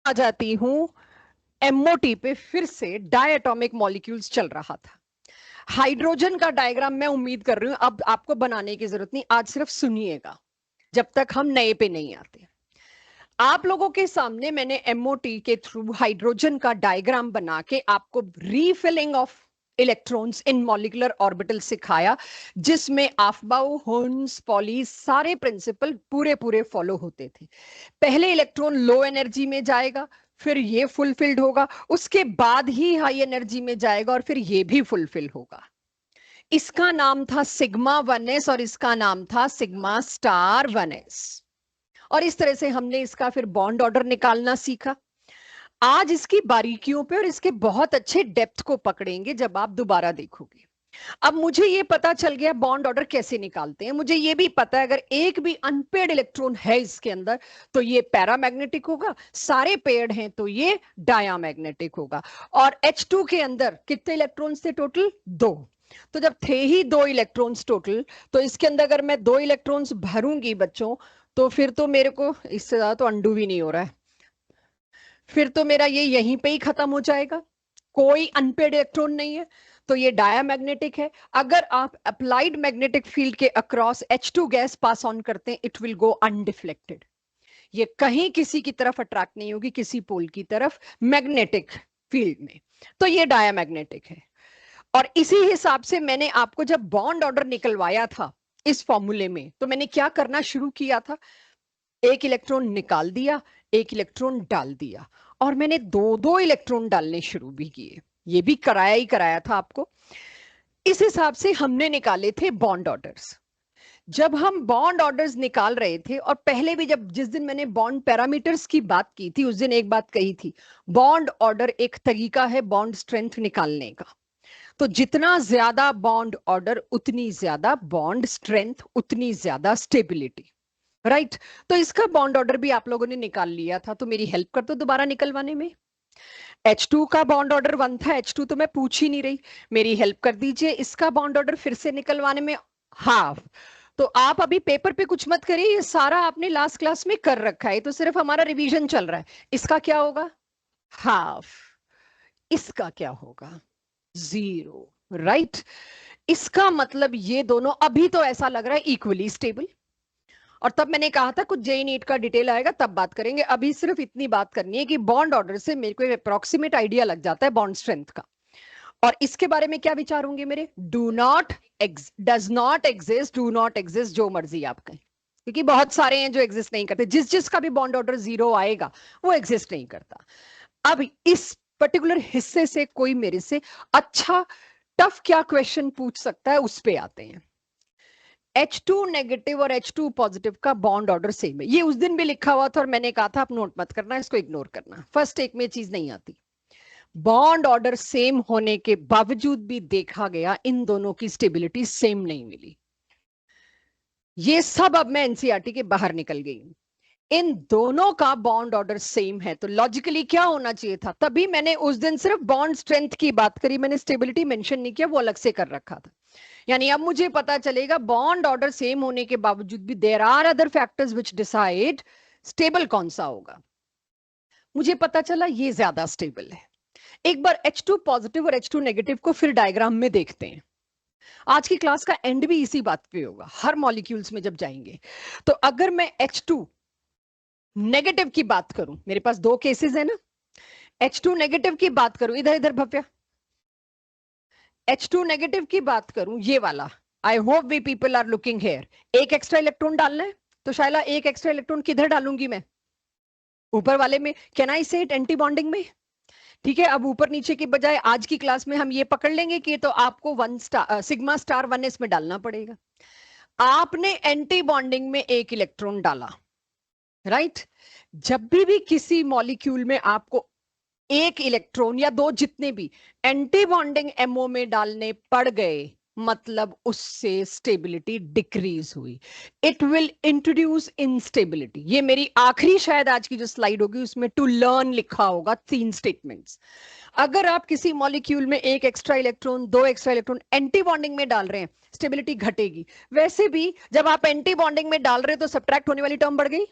आ जाती हूं एमओटी पे। फिर से डायटोमिक मॉलिक्यूल्स चल रहा था। हाइड्रोजन का डायग्राम मैं उम्मीद कर रही हूं अब आपको बनाने की जरूरत नहीं, आज सिर्फ सुनिएगा जब तक हम नए पे नहीं आते। आप लोगों के सामने मैंने एमओटी के थ्रू हाइड्रोजन का डायग्राम बना के आपको refilling of electrons in molecular orbital सिखाया, जिसमें आफबाउ, हुन्स, पॉलीज सारे प्रिंसिपल पूरे पूरे फॉलो होते थे। पहले इलेक्ट्रॉन लो एनर्जी में जाएगा, फिर ये फुलफिल्ड होगा, उसके बाद ही हाई एनर्जी में जाएगा और फिर ये भी फुलफिल होगा। इसका नाम था सिग्मा 1s और इसका नाम था सिग्मा स्टार 1s। और इस तरह से हमने इसका फिर बॉन्ड ऑर्डर निकालना सीखा। आज इसकी बारीकियों पे और इसके बहुत अच्छे डेप्थ को पकड़ेंगे जब आप दोबारा देखोगे। अब मुझे ये पता चल गया बॉन्ड ऑर्डर कैसे निकालते हैं। मुझे ये भी पता है अगर एक भी अनपेड इलेक्ट्रॉन है इसके अंदर तो ये पैरामैग्नेटिक होगा, सारे पेड हैं तो ये डायामैग्नेटिक होगा। और H2 के अंदर कितने इलेक्ट्रॉन्स थे टोटल? 2। तो जब थे ही 2 इलेक्ट्रॉन्स टोटल, तो इसके अंदर अगर मैं 2 इलेक्ट्रॉन्स भरूंगी बच्चों, तो फिर तो मेरे को इससे ज्यादा तो अंडू भी नहीं हो रहा है, फिर तो मेरा ये यहीं पे ही खत्म हो जाएगा। कोई अनपेड इलेक्ट्रॉन नहीं है, तो ये डायामैग्नेटिक है। अगर आप अप्लाइड मैग्नेटिक फील्ड के across H2 gas pass on करते हैं, इट विल गो अनडिफ्लेक्टेड। ये कहीं किसी की तरफ अट्रैक्ट नहीं होगी, किसी पोल की तरफ मैग्नेटिक फील्ड में, तो ये डायामैग्नेटिक है। और इसी हिसाब से मैंने आपको जब बॉन्ड ऑर्डर निकलवाया था इस फॉर्मूले में, तो मैंने क्या करना शुरू किया था? एक इलेक्ट्रॉन निकाल दिया, एक इलेक्ट्रॉन डाल दिया, और मैंने 2-2 इलेक्ट्रॉन डालने शुरू भी किए। ये भी कराया ही कराया था आपको। इस हिसाब से हमने निकाले थे बॉन्ड ऑर्डर्स। जब हम बॉन्ड ऑर्डर्स निकाल रहे थे, और पहले भी जब जिस दिन मैंने बॉन्ड पैरामीटर्स की बात की थी, उस दिन एक बात कही थी, बॉन्ड ऑर्डर एक तरीका है बॉन्ड स्ट्रेंथ निकालने का। तो जितना ज्यादा बॉन्ड ऑर्डर उतनी ज्यादा बॉन्ड स्ट्रेंथ, उतनी ज्यादा स्टेबिलिटी, राइट। तो इसका बॉन्ड ऑर्डर भी आप लोगों ने निकाल लिया था, तो मेरी हेल्प कर दो दोबारा निकलवाने में। H2 का बॉन्ड ऑर्डर 1 था, H2 तो मैं पूछ ही नहीं रही, मेरी हेल्प कर दीजिए इसका बॉन्ड ऑर्डर फिर से निकलवाने में। हाफ। तो आप अभी पेपर पे कुछ मत करिए, ये सारा आपने लास्ट क्लास में कर रखा है, तो सिर्फ हमारा रिवीजन चल रहा है। इसका क्या होगा? हाफ। इसका क्या होगा? 0, राइट। इसका मतलब ये दोनों अभी तो ऐसा लग रहा है इक्वली स्टेबल। और तब मैंने कहा था कुछ जेई नीट का डिटेल आएगा तब बात करेंगे, अभी सिर्फ इतनी बात करनी है कि बॉन्ड ऑर्डर से मेरे को एक अप्रोक्सीमेट आइडिया लग जाता है बॉन्ड स्ट्रेंथ का। और इसके बारे में क्या विचार होंगे मेरे? Do not, does not exist, do not exist, जो मर्जी आप कहें, क्योंकि बहुत सारे हैं जो एग्जिस्ट नहीं करते। जिस जिसका भी बॉन्ड ऑर्डर 0 आएगा वो एग्जिस्ट नहीं करता। अब इस पर्टिकुलर हिस्से से कोई मेरे से अच्छा टफ क्या क्वेश्चन पूछ सकता है, उस पे आते हैं। H2 नेगेटिव और H2 पॉजिटिव का बॉन्ड ऑर्डर सेम है, ये उस दिन भी लिखा हुआ था और मैंने कहा था आप नोट मत करना, इसको इग्नोर करना, फर्स्ट टेक में चीज नहीं आती। बॉन्ड ऑर्डर सेम होने के बावजूद भी देखा गया इन दोनों की स्टेबिलिटी सेम नहीं मिली। ये सब अब मैं एनसीईआरटी के बाहर निकल गई हूं। इन दोनों का बॉन्ड ऑर्डर सेम है, तो लॉजिकली क्या होना चाहिए था? तभी मैंने उस दिन सिर्फ बॉन्ड स्ट्रेंथ की बात करी, मैंने स्टेबिलिटी मेंशन नहीं किया, वो अलग से कर रखा था। यानी अब मुझे पता चलेगा बॉन्ड ऑर्डर सेम होने के बावजूद भी there are other factors which decide stable कौन सा होगा। मुझे पता चला ये ज्यादा स्टेबल है। एक बार H2 पॉजिटिव और H2 नेगेटिव को फिर डायग्राम में देखते हैं। आज की क्लास का एंड भी इसी बात पे होगा, हर मॉलिक्यूल्स में जब जाएंगे। तो अगर मैं H2 नेगेटिव की बात करूं, मेरे पास 2 केसेस है ना, H2 नेगेटिव की बात करूं, इधर इधर भव्या, H2 नेगेटिव की बात करूं, ये वाला, I hope we people are looking here, एक एक्स्ट्रा इलेक्ट्रॉन डालना है, तो शायला एक एक्स्ट्रा इलेक्ट्रॉन किधर डालूंगी मैं? ऊपर वाले में। कैन आई से इट एंटी बॉन्डिंग में? ठीक है, अब ऊपर नीचे की बजाय आज की क्लास में हम ये पकड़ लेंगे कि तो आपको 1 स्टार सिग्मा स्टार 1s में डालना पड़ेगा। आपने एंटी बॉन्डिंग में एक इलेक्ट्रॉन डाला, राइट। जब भी किसी मॉलिक्यूल में आपको एक इलेक्ट्रॉन या 2 जितने भी एंटी बॉन्डिंग एमओ में डालने पड़ गए, मतलब उससे स्टेबिलिटी डिक्रीज हुई। It will introduce instability. ये मेरी आखिरी शायद आज की जो स्लाइड होगी उसमें टू लर्न लिखा होगा 3 स्टेटमेंट्स। अगर आप किसी मॉलिक्यूल में एक extra electron, 2 extra electron anti bonding में डाल रहे हैं, स्टेबिलिटी घटेगी। वैसे भी जब आप एंटी बॉन्डिंग में डाल रहे हो तो सब्ट्रैक्ट होने वाली टर्म बढ़ गई,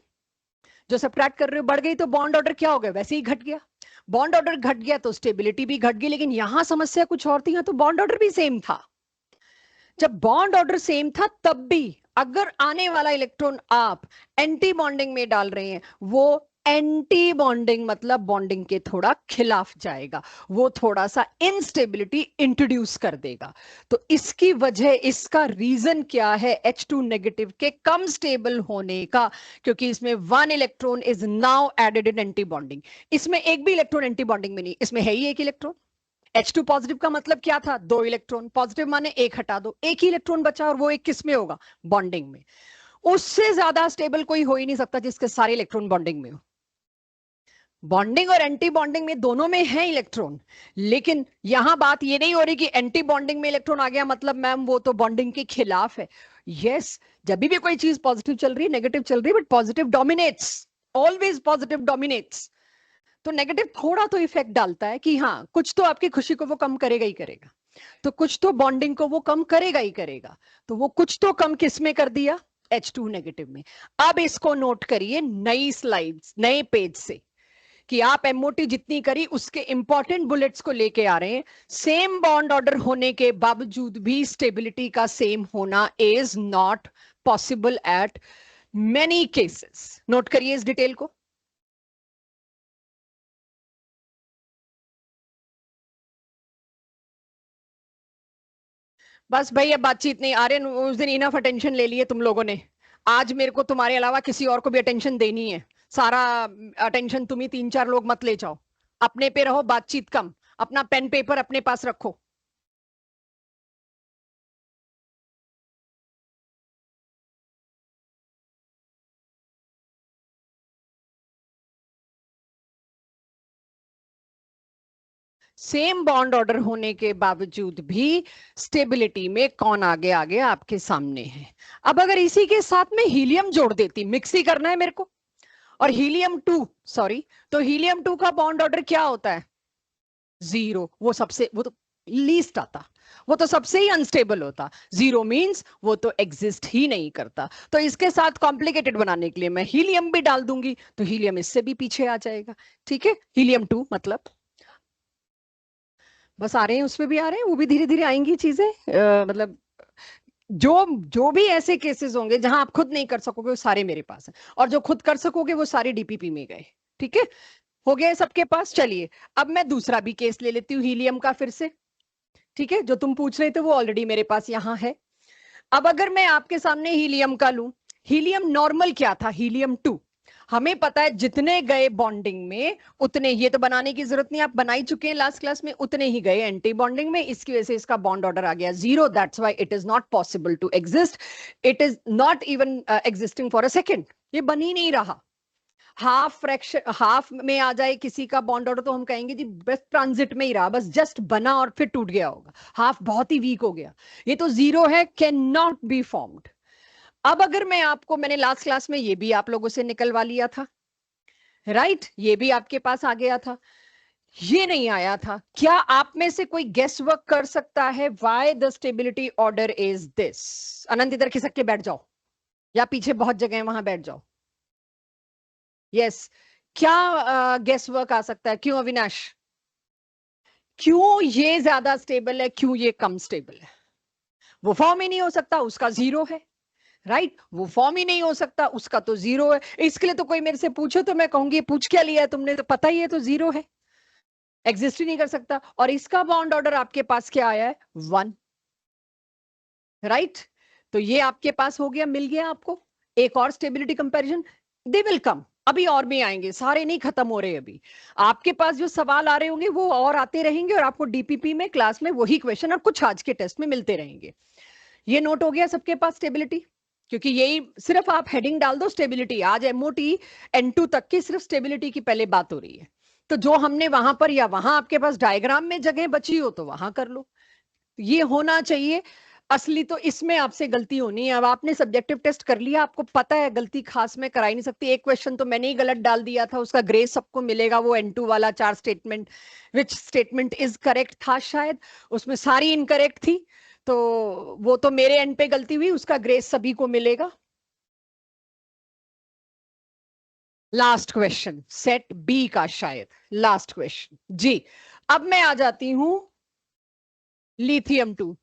जो सब्ट्रैक्ट कर रहे हो बढ़ गई, तो बॉन्ड ऑर्डर क्या हो गया, वैसे ही घट गया। बॉन्ड ऑर्डर घट गया तो स्टेबिलिटी भी घट गई, लेकिन यहां समस्या कुछ और थी, यहां तो बॉन्ड ऑर्डर भी सेम था। जब बॉन्ड ऑर्डर सेम था तब भी अगर आने वाला इलेक्ट्रॉन आप एंटी बॉन्डिंग में डाल रहे हैं, वो एंटी बॉन्डिंग मतलब बॉन्डिंग के थोड़ा खिलाफ जाएगा, वो थोड़ा सा इनस्टेबिलिटी इंट्रोड्यूस कर देगा। तो इसकी वजह, इसका रीजन क्या है H2 नेगेटिव के कम स्टेबल होने का? क्योंकि इसमें 1 electron is now added in anti bonding. इसमें एक भी इलेक्ट्रॉन एंटी बॉन्डिंग में नहीं, इसमें है ही एक इलेक्ट्रॉन। H2 पॉजिटिव का मतलब क्या था, 2 इलेक्ट्रॉन। पॉजिटिव माने एक हटा दो, एक ही इलेक्ट्रॉन बचा, और वो एक किस में होगा, बॉन्डिंग में। उससे ज्यादा स्टेबल कोई हो ही नहीं सकता जिसके सारे इलेक्ट्रॉन बॉन्डिंग में हो। बॉन्डिंग और एंटी बॉन्डिंग में दोनों में है इलेक्ट्रॉन, लेकिन यहां बात ये नहीं हो रही कि एंटी बॉन्डिंग में इलेक्ट्रॉन आ गया मतलब मैम वो तो बॉन्डिंग के खिलाफ है। यस, जब भी कोई चीज पॉजिटिव चल रही है, नेगेटिव चल रही है, but positive dominates, always positive dominates. तो नेगेटिव थोड़ा तो इफेक्ट डालता है कि हाँ, कुछ तो आपकी खुशी को वो कम करेगा ही करेगा, तो कुछ तो बॉन्डिंग को वो कम करेगा ही करेगा। तो वो कुछ तो कम किस में कर दिया, H2 नेगेटिव में। अब इसको नोट करिए नई स्लाइड्स, नए पेज से, कि आप MOT जितनी करी उसके इंपॉर्टेंट बुलेट्स को लेके आ रहे हैं। सेम बॉन्ड ऑर्डर होने के बावजूद भी स्टेबिलिटी का सेम होना is not possible at many cases. Note करिए इस डिटेल को। बस भाई, अब बातचीत नहीं, आर्यन उस दिन इनफ अटेंशन ले लिए तुम लोगों ने। आज मेरे को तुम्हारे अलावा किसी और को भी अटेंशन देनी है। सारा अटेंशन तुम ही 3-4 लोग मत ले जाओ। अपने पे रहो, बातचीत कम। अपना पेन पेपर अपने पास रखो। सेम बॉन्ड ऑर्डर होने के बावजूद भी स्टेबिलिटी में कौन आगे आगे आपके सामने है। अब अगर इसी के साथ में हीलियम जोड़ देती, मिक्स ही करना है मेरे को, और हीलियम 2, सॉरी, तो हीलियम 2 का बॉन्ड ऑर्डर क्या होता है, 0। वो सबसे, वो तो लीस्ट आता, वो तो सबसे ही अनस्टेबल होता। 0 मींस वो तो एग्जिस्ट ही नहीं करता। तो इसके साथ कॉम्प्लिकेटेड बनाने के लिए मैं हीलियम भी डाल दूंगी, तो हीलियम इससे भी पीछे आ जाएगा। ठीक है, हीलियम 2 मतलब, बस आ रहे हैं, उसमें भी आ रहे हैं, वो भी धीरे धीरे आएंगी चीजें। मतलब जो जो भी ऐसे केसेस होंगे जहां आप खुद नहीं कर सकोगे, वो सारे मेरे पास हैं, और जो खुद कर सकोगे वो सारे DPP में गए। ठीक है, हो गया सबके पास। चलिए, अब मैं दूसरा भी केस ले लेती हूँ हीलियम का फिर से। ठीक है, जो तुम पूछ रहे थे वो ऑलरेडी मेरे पास यहाँ है। अब अगर मैं आपके सामने हीलियम का लूं, हीलियम नॉर्मल क्या था, हीलियम 2। हमें पता है जितने गए बॉन्डिंग में उतने, ये तो बनाने की जरूरत नहीं, आप बना ही चुके हैं लास्ट क्लास में, उतने ही गए एंटी बॉन्डिंग में। इसकी वजह से इसका बॉन्ड ऑर्डर आ गया 0। That's why it is not possible to exist. It is not even existing for a second. ये बन ही नहीं रहा। हाफ फ्रैक्शन, हाफ में आ जाए किसी का बॉन्ड ऑर्डर तो हम कहेंगे जी बस ट्रांजिट में ही रहा, बस जस्ट बना और फिर टूट गया होगा, हाफ बहुत ही वीक हो गया। ये तो 0 है, कैन नॉट बी फॉर्म्ड। अब अगर मैं आपको, मैंने लास्ट क्लास में ये भी आप लोगों से निकलवा लिया था, राइट, ये भी आपके पास आ गया था, ये नहीं आया था। क्या आप में से कोई गेस वर्क कर सकता है why the stability order is this? Anant इधर खिसक के बैठ जाओ, या पीछे बहुत जगह है वहां बैठ जाओ। यस, क्या गेस वर्क आ सकता है, क्यों अविनाश? क्यों ये ज्यादा स्टेबल है, क्यों ये कम स्टेबल है? वो फॉर्म ही नहीं हो सकता, उसका 0 है, राइट। वो फॉर्म ही नहीं हो सकता, उसका तो 0 है। इसके लिए तो कोई मेरे से पूछो तो मैं कहूंगी पूछ क्या लिया है तुमने, तो पता ही है, तो 0 है, एग्जिस्ट ही नहीं कर सकता। और इसका बॉन्ड ऑर्डर आपके पास क्या आया है, 1, राइट। तो ये आपके पास हो गया, मिल गया आपको। एक और stability comparison, they will come, अभी और भी आएंगे, सारे नहीं खत्म हो रहे अभी। आपके पास जो सवाल आ रहे होंगे वो और आते रहेंगे, और आपको DPP में क्लास में वही क्वेश्चन और कुछ आज के टेस्ट में मिलते रहेंगे। ये नोट हो गया सबके पास स्टेबिलिटी? क्योंकि यही सिर्फ आप हेडिंग डाल दो स्टेबिलिटी, आज MOT N2 तक की सिर्फ स्टेबिलिटी की पहले बात हो रही है। तो जो हमने वहां पर, या वहां आपके पास डायग्राम में जगह बची हो तो वहां कर लो, ये होना चाहिए। असली तो इसमें आपसे गलती होनी है। अब आपने सब्जेक्टिव टेस्ट कर लिया, आपको पता है गलती खास में करा ही नहीं सकती। एक क्वेश्चन तो मैंने ही गलत डाल दिया था, उसका ग्रेस सबको मिलेगा, वो N2 वाला 4 statement, which statement is correct था शायद, उसमें सारी इनकरेक्ट थी, तो वो तो मेरे एंड पे गलती हुई, उसका ग्रेस सभी को मिलेगा। लास्ट क्वेश्चन सेट बी का, शायद लास्ट क्वेश्चन जी। अब मैं आ जाती हूं लिथियम 2।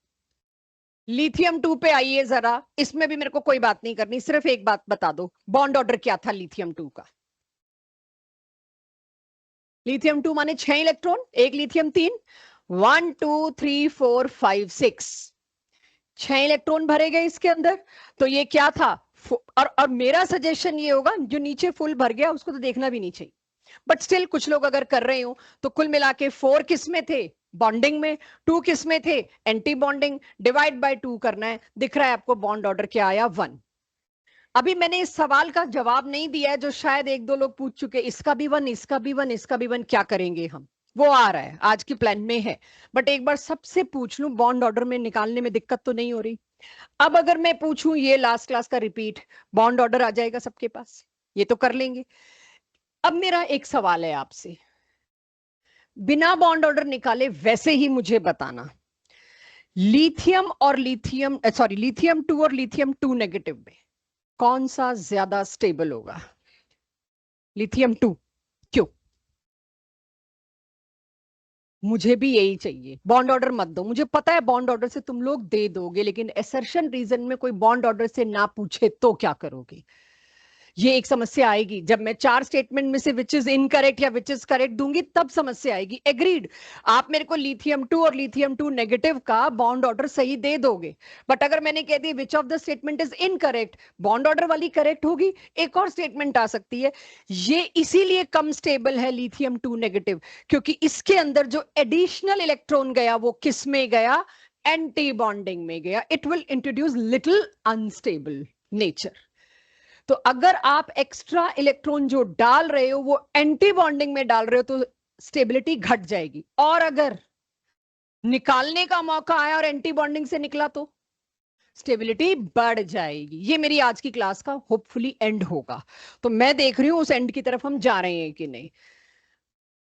लिथियम 2 पे आइए जरा। इसमें भी मेरे को कोई बात नहीं करनी, सिर्फ एक बात बता दो, बॉन्ड ऑर्डर क्या था लिथियम 2 का? लिथियम 2 माने 6 इलेक्ट्रॉन, एक लिथियम 3, 1 2 3 4 5 6, 6 इलेक्ट्रॉन भरे गए इसके अंदर। तो ये क्या था? और मेरा सजेशन ये होगा, जो नीचे फुल भर गया उसको तो देखना भी नहीं चाहिए, बट स्टिल कुछ लोग अगर कर रहे हो तो कुल मिला के 4 किस में थे? बॉन्डिंग में। 2 किस में थे? Anti bonding. डिवाइड बाय 2 करना है। दिख रहा है आपको बॉन्ड ऑर्डर क्या आया? 1। अभी मैंने इस सवाल का जवाब नहीं दिया है, जो शायद एक दो लोग पूछ चुके, इसका भी 1, इसका भी 1, इसका भी 1, क्या करेंगे हम? वो आ रहा है, आज की प्लान में है। बट एक बार सबसे पूछ लूं, बॉन्ड ऑर्डर में निकालने में दिक्कत तो नहीं हो रही? अब अगर मैं पूछूं ये लास्ट क्लास का रिपीट, बॉन्ड ऑर्डर आ जाएगा सबके पास, ये तो कर लेंगे। अब मेरा एक सवाल है आपसे, बिना बॉन्ड ऑर्डर निकाले वैसे ही मुझे बताना, लिथियम और लिथियम 2 और लिथियम 2 नेगेटिव में कौन सा ज्यादा स्टेबल होगा? लिथियम 2। क्यों? मुझे भी यही चाहिए, बॉन्ड ऑर्डर मत दो। मुझे पता है बॉन्ड ऑर्डर से तुम लोग दे दोगे, लेकिन एसर्शन रीजन में कोई बॉन्ड ऑर्डर से ना पूछे तो क्या करोगे? ये एक समस्या आएगी जब मैं 4 स्टेटमेंट में से विच इज इनकरेक्ट या विच इज करेक्ट दूंगी, तब समस्या आएगी। एग्रीड। आप मेरे को लिथियम 2 और लिथियम 2 नेगेटिव का बॉन्ड ऑर्डर सही दे दोगे, बट अगर मैंने कह दिया which of the statement is incorrect, bond order वाली करेक्ट होगी, एक और स्टेटमेंट आ सकती है। ये इसीलिए कम स्टेबल है लिथियम 2 नेगेटिव, क्योंकि इसके अंदर जो एडिशनल इलेक्ट्रॉन गया वो किस में गया? एंटी बॉन्डिंग में गया। It will introduce little unstable nature. तो अगर आप एक्स्ट्रा इलेक्ट्रॉन जो डाल रहे हो वो एंटी बॉन्डिंग में डाल रहे हो तो स्टेबिलिटी घट जाएगी, और अगर निकालने का मौका आया और एंटी बॉन्डिंग से निकला तो स्टेबिलिटी बढ़ जाएगी। ये मेरी आज की क्लास का होपफुली एंड होगा। तो मैं देख रही हूं उस एंड की तरफ हम जा रहे हैं कि नहीं।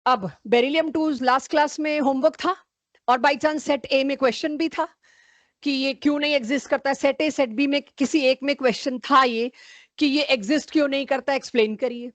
अब बेरिलियम 2 लास्ट क्लास में होमवर्क था, और बाई चांस सेट ए में क्वेश्चन भी था कि ये क्यों नहीं एग्जिस्ट करता। सेट ए सेट बी में किसी एक में क्वेश्चन था ये कि ये एग्जिस्ट क्यों नहीं करता, एक्सप्लेन करिए।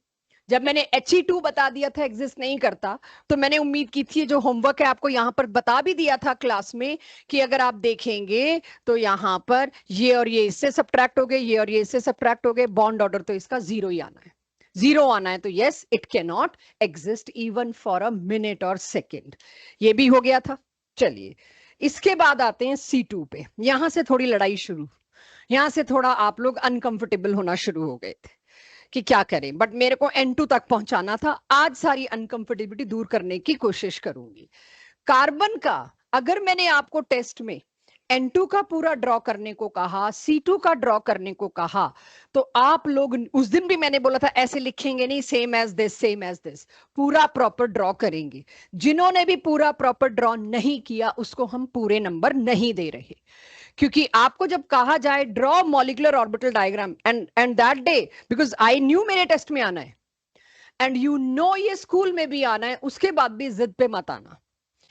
जब मैंने He2 बता दिया था एग्जिस्ट नहीं करता, तो मैंने उम्मीद की थी जो होमवर्क है आपको यहां पर बता भी दिया था क्लास में, कि अगर आप देखेंगे तो यहां पर ये और ये इससे सब्ट्रैक्ट हो गए, ये और ये इससे सब्ट्रैक्ट हो गए, बॉन्ड ऑर्डर तो इसका 0 ही आना है। 0 आना है, तो yes it can not exist even for a minute और सेकेंड। ये भी हो गया था। चलिए इसके बाद आते हैं C2 पे। यहां से थोड़ी लड़ाई शुरू, यहां से थोड़ा आप लोग अनकंफर्टेबल होना शुरू हो गए थे कि क्या करें, बट मेरे को N2 तक पहुंचाना था। आज सारी अनकंफर्टेबिलिटी दूर करने की कोशिश करूंगी। कार्बन का अगर मैंने आपको टेस्ट में N2 का पूरा ड्रॉ करने को कहा, C2 का ड्रॉ करने को कहा, तो आप लोग, उस दिन भी मैंने बोला था ऐसे लिखेंगे नहीं, same as this same as this, पूरा प्रॉपर ड्रॉ करेंगे। जिन्होंने भी पूरा प्रॉपर ड्रॉ नहीं किया उसको हम पूरे नंबर नहीं दे रहे, क्योंकि आपको जब कहा जाए draw molecular orbital diagram, and that day because I knew मेरे टेस्ट में आना है, एंड यू नो ये स्कूल में भी आना है, उसके बाद भी जिद पे मत आना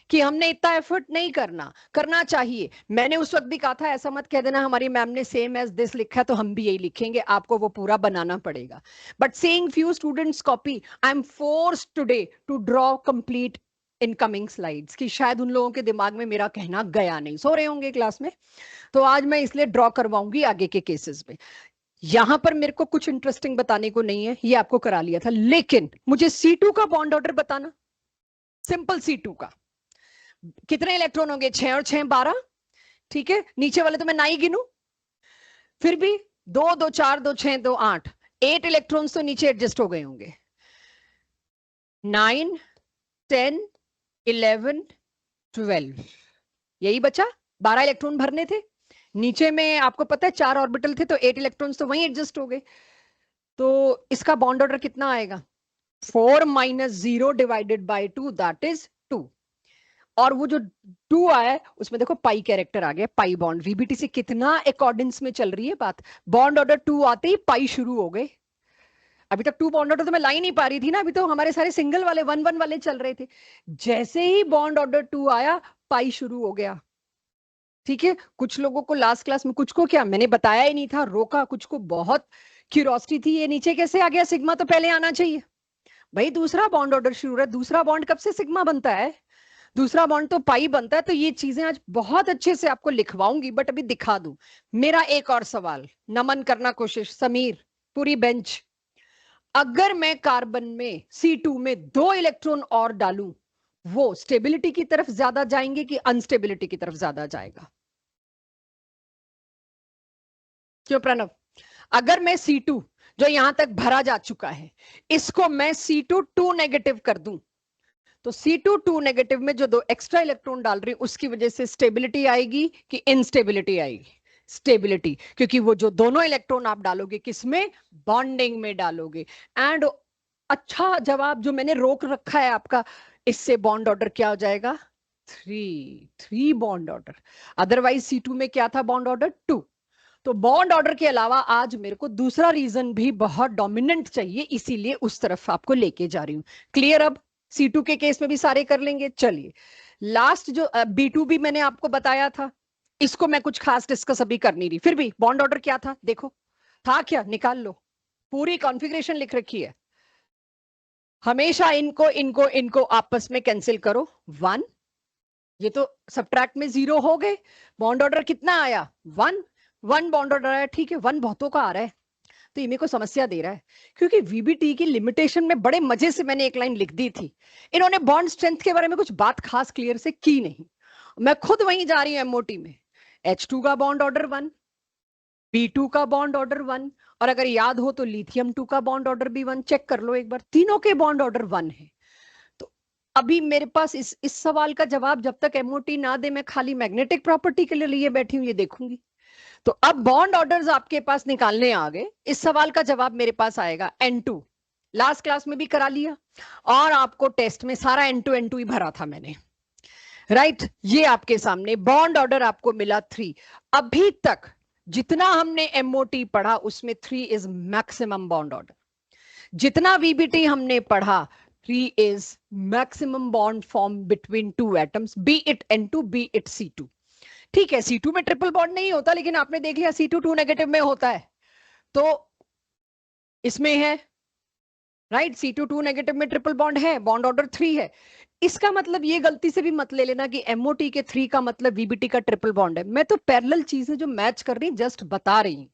कि हमने इतना एफर्ट नहीं करना, करना चाहिए। मैंने उस वक्त भी कहा था ऐसा मत कह देना हमारी मैम ने सेम एज दिस लिखा है तो हम भी यही लिखेंगे, आपको वो पूरा बनाना पड़ेगा। But saying few students copy, I am forced today to draw complete incoming slides, कि शायद उन लोगों के दिमाग में मेरा कहना गया नहीं, सो रहे होंगे क्लास में, तो आज मैं इसलिए ड्रॉ करवाऊंगी आगे के केसेस में। यहां पर मेरे को कुछ इंटरेस्टिंग बताने को नहीं है, ये आपको करा लिया था, लेकिन मुझे C2 का बॉन्ड ऑर्डर बताना, सिंपल C2 का। कितने इलेक्ट्रॉन होंगे? 6 और 6 12, ठीक है। नीचे वाले तो मैं ना ही गिनूं, फिर भी 2 2 4 2 6 2 8, 8 इलेक्ट्रॉन्स तो नीचे एडजस्ट हो गए होंगे। 9 10 11 12, यही बचा। 12 इलेक्ट्रॉन भरने थे नीचे में, आपको पता है 4 ऑर्बिटल थे तो 8 इलेक्ट्रॉन्स तो वहीं एडजस्ट हो गए। तो इसका बॉन्ड ऑर्डर कितना आएगा? 4 - 0 डिवाइडेड बाय 2, दैट इज 2। और वो जो 2 आया है उसमें देखो पाई कैरेक्टर आ गया, पाई बॉन्ड। वीबीटी से कितना अकॉर्डेंस में चल रही है बात। बॉन्ड ऑर्डर 2 आते ही पाई शुरू हो गए। अभी तक 2 बॉन्ड ऑर्डर तो मैं ला ही नहीं पा रही थी ना, अभी तो हमारे सारे सिंगल वाले 1 1 वाले चल रहे थे। जैसे ही बॉन्ड ऑर्डर 2 आया पाई शुरू हो गया, ठीक है। कुछ लोगों को लास्ट क्लास में, कुछ को क्या मैंने बताया ही नहीं था, रोका, कुछ को बहुत क्यूरोसिटी थी ये नीचे कैसे आ गया, सिग्मा तो पहले आना चाहिए भाई। दूसरा बॉन्ड ऑर्डर शुरू है, दूसरा बॉन्ड कब से सिग्मा बनता है, दूसरा बॉन्ड तो पाई बनता है। तो ये चीजें आज बहुत अच्छे से आपको लिखवाऊंगी, बट अभी दिखा दूं। मेरा एक और सवाल, नमन करना कोशिश समीर, पूरी बेंच। अगर मैं कार्बन में C2 में 2 इलेक्ट्रॉन और डालूं, वो स्टेबिलिटी की तरफ ज्यादा जाएंगे कि अनस्टेबिलिटी की तरफ ज्यादा जाएगा? क्यों प्रणव? अगर मैं C2 जो यहां तक भरा जा चुका है, इसको मैं C2 नेगेटिव कर दूं, तो C2 नेगेटिव में जो 2 एक्स्ट्रा इलेक्ट्रॉन डाल रही उसकी वजह से स्टेबिलिटी आएगी कि इनस्टेबिलिटी आएगी? स्टेबिलिटी, क्योंकि वो जो दोनों इलेक्ट्रॉन आप डालोगे किसमें, बॉन्डिंग में डालोगे। एंड अच्छा जवाब जो मैंने रोक रखा है आपका, इससे बॉन्ड ऑर्डर क्या हो जाएगा, 3 बॉन्ड ऑर्डर। अदरवाइज C2 में क्या था, बॉन्ड ऑर्डर 2। तो बॉन्ड ऑर्डर के अलावा आज मेरे को दूसरा रीजन भी बहुत डोमिनेंट चाहिए, इसीलिए उस तरफ आपको लेके जा रही हूं। क्लियर? अब C2 के केस में भी सारे कर लेंगे। चलिए लास्ट जो B2 भी मैंने आपको बताया था, इसको मैं कुछ खास डिस्कस अभी कर नहीं रही, फिर भी बॉन्ड ऑर्डर क्या था देखो, था क्या, निकाल लो, पूरी कॉन्फ़िगरेशन लिख रखी है। हमेशा इनको इनको इनको आपस में कैंसिल करो, 1, ये तो सब्ट्रैक्ट में 0 हो गए। बॉन्ड ऑर्डर कितना आया, 1 बॉन्ड ऑर्डर आया, ठीक है, 1 बहुतों का आ रहा है, तो ये मेरे को समस्या दे रहा है, क्योंकि VBT की लिमिटेशन में बड़े मजे से मैंने एक लाइन लिख दी थी, इन्होंने बॉन्ड स्ट्रेंथ के बारे में कुछ बात खास क्लियर से की नहीं। मैं खुद वहीं जा रही हूं MOT में, H2 का बॉन्ड ऑर्डर 1, B2 का बॉन्ड ऑर्डर 1, और अगर याद हो तो लिथियम 2 का बॉन्ड ऑर्डर भी 1, चेक कर लो एक बार, तीनों के बॉन्ड ऑर्डर 1 है। तो अभी मेरे पास इस सवाल का जवाब जब तक MOT ना दे, मैं खाली मैग्नेटिक प्रॉपर्टी के लिए बैठी हूं, ये देखूंगी। तो अब बॉन्ड ऑर्डर्स आपके पास निकालने आ गए, इस सवाल का जवाब मेरे पास आएगा N2। लास्ट क्लास में भी करा लिया, और आपको टेस्ट में सारा N2 ही भरा था मैंने, राइट? ये आपके सामने बॉन्ड ऑर्डर आपको मिला 3। अभी तक जितना हमने MOT पढ़ा उसमें 3 इज मैक्सिमम बॉन्ड ऑर्डर, जितना VBT हमने पढ़ा 3 is maximum bond form between 2 atoms, B it N2 B it C2। ठीक है, C2 में ट्रिपल बॉन्ड नहीं होता, लेकिन आपने देख लिया C2 नेगेटिव में होता है, तो इसमें है, राइट? C2 नेगेटिव में ट्रिपल बॉन्ड है, बॉन्ड ऑर्डर 3 है। इसका मतलब ये गलती से भी मत ले लेना कि MOT के 3 का मतलब VBT का ट्रिपल बॉन्ड है। मैं तो पैरेलल चीजें जो मैच कर रही जस्ट बता रही हूं